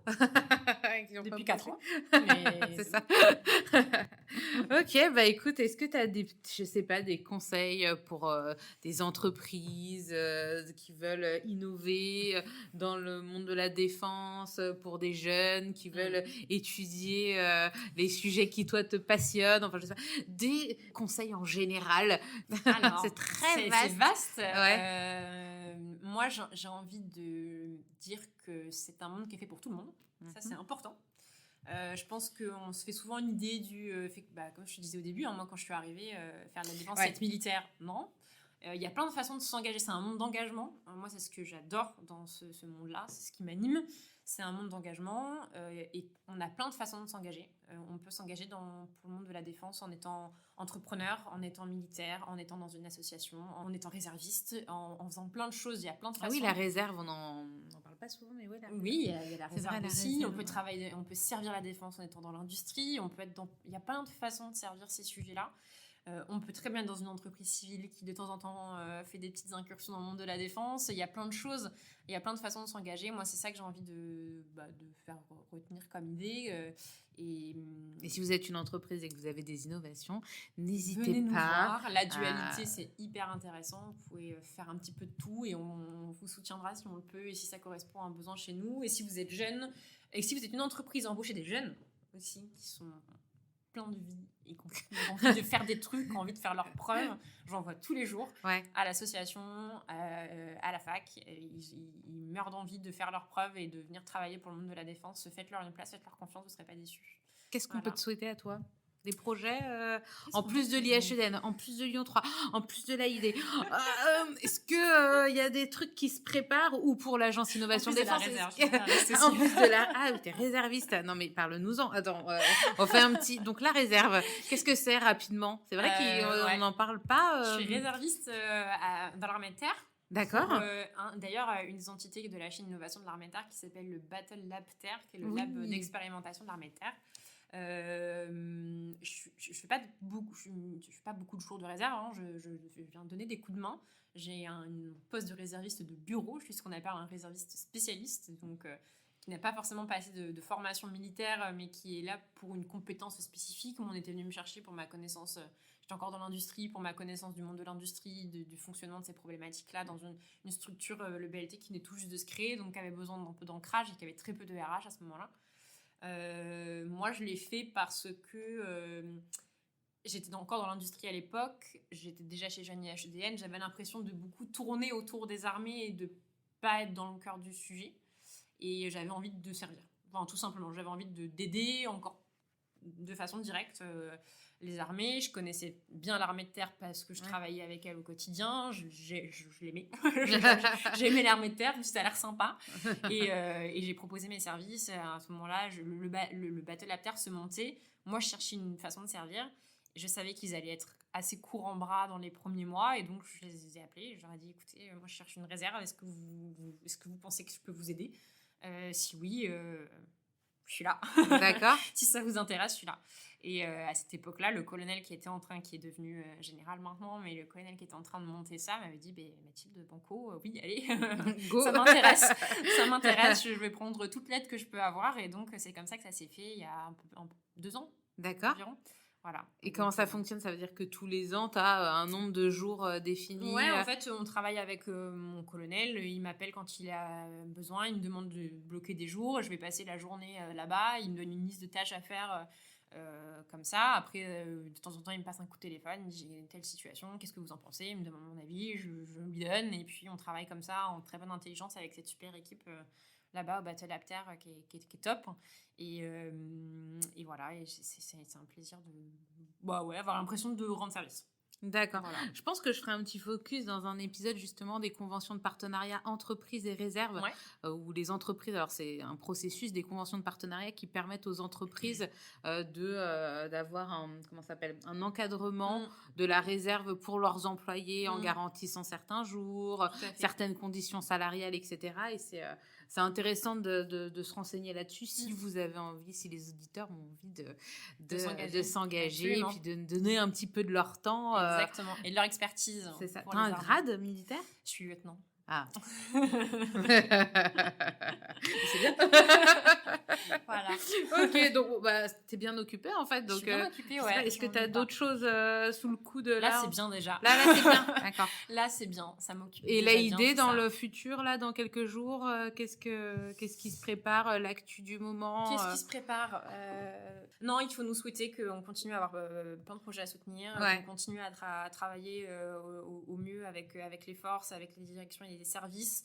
Qui ont pas depuis bougé. 4 ans. Mais C'est ça. Ok, bah écoute, est-ce que tu as je sais pas, des conseils pour des entreprises qui veulent innover dans le monde de la défense, pour des jeunes qui veulent étudier les sujets qui toi te passionnent, enfin je sais pas, des conseils en général. Alors, C'est très c'est vaste. vaste. Moi, j'ai envie de dire que c'est un monde qui est fait pour tout le monde. Ça, c'est important. Je pense qu'on se fait souvent une idée du fait que, comme je te disais au début, moi quand je suis arrivée, faire de la défense, être militaire, non. Il y a plein de façons de s'engager, c'est un monde d'engagement. Moi, c'est ce que j'adore dans ce monde-là, c'est ce qui m'anime. C'est un monde d'engagement et on a plein de façons de s'engager. On peut s'engager pour le monde de la défense en étant entrepreneur, en étant militaire, en étant dans une association, en étant réserviste, en faisant plein de choses. Il y a plein de façons. Ah oui, la réserve, on n'en parle pas souvent, mais ouais. Oui, il y a la réserve vrai, la aussi. réserve, on peut travailler, on peut servir la défense en étant dans l'industrie. Il y a plein de façons de servir ces sujets-là. On peut très bien être dans une entreprise civile qui de temps en temps fait des petites incursions dans le monde de la défense. Il y a plein de choses, il y a plein de façons de s'engager. Moi, c'est ça que j'ai envie de faire retenir comme idée. Et si vous êtes une entreprise et que vous avez des innovations, n'hésitez venez nous pas. voir. La dualité, c'est hyper intéressant. Vous pouvez faire un petit peu de tout et on vous soutiendra si on le peut et si ça correspond à un besoin chez nous. Et si vous êtes jeune, et si vous êtes une entreprise, embauchez des jeunes aussi qui sont plein de vie et qui ont envie de faire des trucs, qui ont envie de faire leurs preuves. J'en vois tous les jours à l'association, à la fac. Ils meurent d'envie de faire leurs preuves et de venir travailler pour le monde de la défense. Faites-leur une place, faites-leur confiance, vous ne serez pas déçus. Qu'est-ce qu'on peut te souhaiter à toi ? Des projets en plus de l'IHEDN, en plus de Lyon 3, en plus de l'AID. Est-ce qu'il y a des trucs qui se préparent ou pour l'agence Innovation Défense ? En plus de la... Ah, t'es réserviste. Non, mais parle-nous-en. Attends, on fait un petit... Donc, la réserve, qu'est-ce que c'est rapidement ? C'est vrai qu'on n'en parle pas. Je suis réserviste dans l'armée de terre. D'accord. D'ailleurs, une des entités de la chaîne d'innovation de l'armée de terre qui s'appelle le Battle Lab Terre, qui est le lab d'expérimentation de l'armée de terre. Je fais pas beaucoup de jours de réserve, je viens donner des coups de main. J'ai un poste de réserviste de bureau, je suis ce qu'on appelle un réserviste spécialiste, donc qui n'a pas forcément passé de formation militaire, mais qui est là pour une compétence spécifique. On était venu me chercher pour ma connaissance, j'étais encore dans l'industrie, pour ma connaissance du monde de l'industrie, du fonctionnement de ces problématiques-là, dans une structure, le BLT, qui venait tout juste de se créer, donc qui avait besoin d'un peu d'ancrage et qui avait très peu de RH à ce moment-là. Moi, je l'ai fait parce que j'étais encore dans l'industrie à l'époque, j'étais déjà chez Jeanne IHEDN, j'avais l'impression de beaucoup tourner autour des armées et de pas être dans le cœur du sujet. Et j'avais envie de servir. Enfin, tout simplement, j'avais envie d'aider encore de façon directe les armées. Je connaissais bien l'armée de terre parce que je travaillais avec elle au quotidien. Je l'aimais. J'aimais l'armée de terre, ça a l'air sympa. Et j'ai proposé mes services. À ce moment-là, le Battle Lab Terre se montait. Moi, je cherchais une façon de servir. Je savais qu'ils allaient être assez courts en bras dans les premiers mois. Et donc, je les ai appelés. Je leur ai dit, écoutez, moi, je cherche une réserve. Est-ce que vous pensez que je peux vous aider ? Si oui, je suis là. D'accord. Si ça vous intéresse, je suis là. Et à cette époque-là, le colonel qui est devenu général maintenant, mais le colonel qui était en train de monter ça m'avait dit, Mathilde Banco, oui, allez, Go. ça m'intéresse, je vais prendre toute l'aide que je peux avoir. Et donc, c'est comme ça que ça s'est fait il y a 2 ans. D'accord. Environ. Voilà. Et comment ça fonctionne ? Ça veut dire que tous les ans, tu as un nombre de jours défini ? Ouais, en fait, on travaille avec mon colonel. Il m'appelle quand il a besoin. Il me demande de bloquer des jours. Je vais passer la journée là-bas. Il me donne une liste de tâches à faire comme ça. Après, de temps en temps, il me passe un coup de téléphone. Il me dit, j'ai telle situation. Qu'est-ce que vous en pensez ? Il me demande mon avis. Je lui donne. Et puis, on travaille comme ça en très bonne intelligence avec cette super équipe là-bas au Battle Lab Terre qui est top. Et voilà, et c'est un plaisir avoir l'impression de rendre service. D'accord. Voilà. Je pense que je ferai un petit focus dans un épisode justement des conventions de partenariat entreprises et réserves, où les entreprises, alors c'est un processus, des conventions de partenariat qui permettent aux entreprises d'avoir un encadrement de la réserve pour leurs employés en garantissant certains jours, certaines conditions salariales, etc. Et c'est intéressant de se renseigner là-dessus si vous avez envie, si les auditeurs ont envie de s'engager et puis de donner un petit peu de leur temps Exactement. Et de leur expertise. C'est ça. pour T'as les un armes. grade militaire? Je suis lieutenant. Ah. C'est bien. Voilà. Ok, donc t'es bien occupée en fait. Je Donc, suis bien occupée, je sais ouais. pas, est-ce que t'as d'autres choses sous le coude Là, c'est bien déjà. Là, c'est bien. D'accord. Là, c'est bien. Ça m'occupe. Et déjà la bien, idée c'est dans ça. le futur, là, dans quelques jours, qu'est-ce qui se prépare, l'actu du moment Qu'est-ce qui se prépare Non, il faut nous souhaiter qu'on continue à avoir plein de projets à soutenir, Ouais. qu'on continue à travailler au mieux avec les forces, avec les directions et les services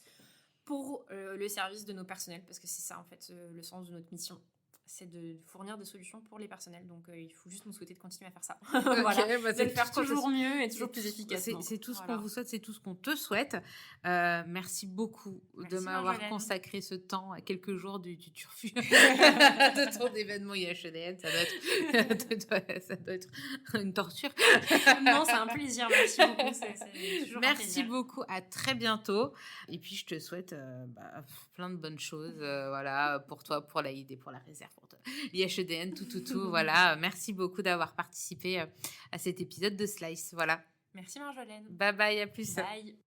pour le service de nos personnels, parce que c'est ça en fait le sens de notre mission. C'est de fournir des solutions pour les personnels, donc il faut juste nous souhaiter de continuer à faire ça. Voilà. De le faire toujours mieux et toujours plus efficacement. C'est tout ce Voilà. qu'on vous souhaite, c'est tout ce qu'on te souhaite. Merci beaucoup de Merci, m'avoir Marjolaine. consacré ce temps à quelques jours du turfu de ton événement IHEDN. Ça doit être une torture. Non, c'est un plaisir. Merci beaucoup. C'est toujours un Merci plaisir. beaucoup, à très bientôt. Et puis je te souhaite plein de bonnes choses, voilà, pour toi, pour l'AID, pour la réserve, pour toi. l'IHEDN, tout. Voilà, merci beaucoup d'avoir participé à cet épisode de Slice. Voilà. Merci Marjolaine. Bye bye, à plus. Bye.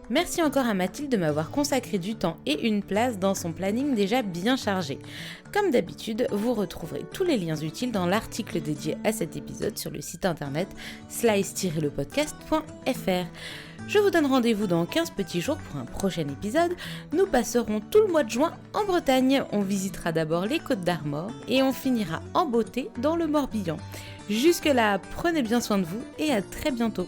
Merci encore à Mathilde de m'avoir consacré du temps et une place dans son planning déjà bien chargé. Comme d'habitude, vous retrouverez tous les liens utiles dans l'article dédié à cet épisode sur le site internet slice-lepodcast.fr. Je vous donne rendez-vous dans 15 petits jours pour un prochain épisode. Nous passerons tout le mois de juin en Bretagne. On visitera d'abord les Côtes d'Armor et on finira en beauté dans le Morbihan. Jusque-là, prenez bien soin de vous et à très bientôt.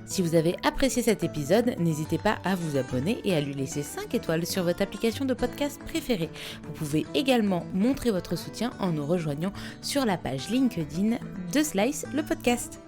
Si vous avez apprécié cet épisode, n'hésitez pas à vous abonner et à lui laisser 5 étoiles sur votre application de podcast préférée. Vous pouvez également montrer votre soutien en nous rejoignant sur la page LinkedIn de Slice le podcast.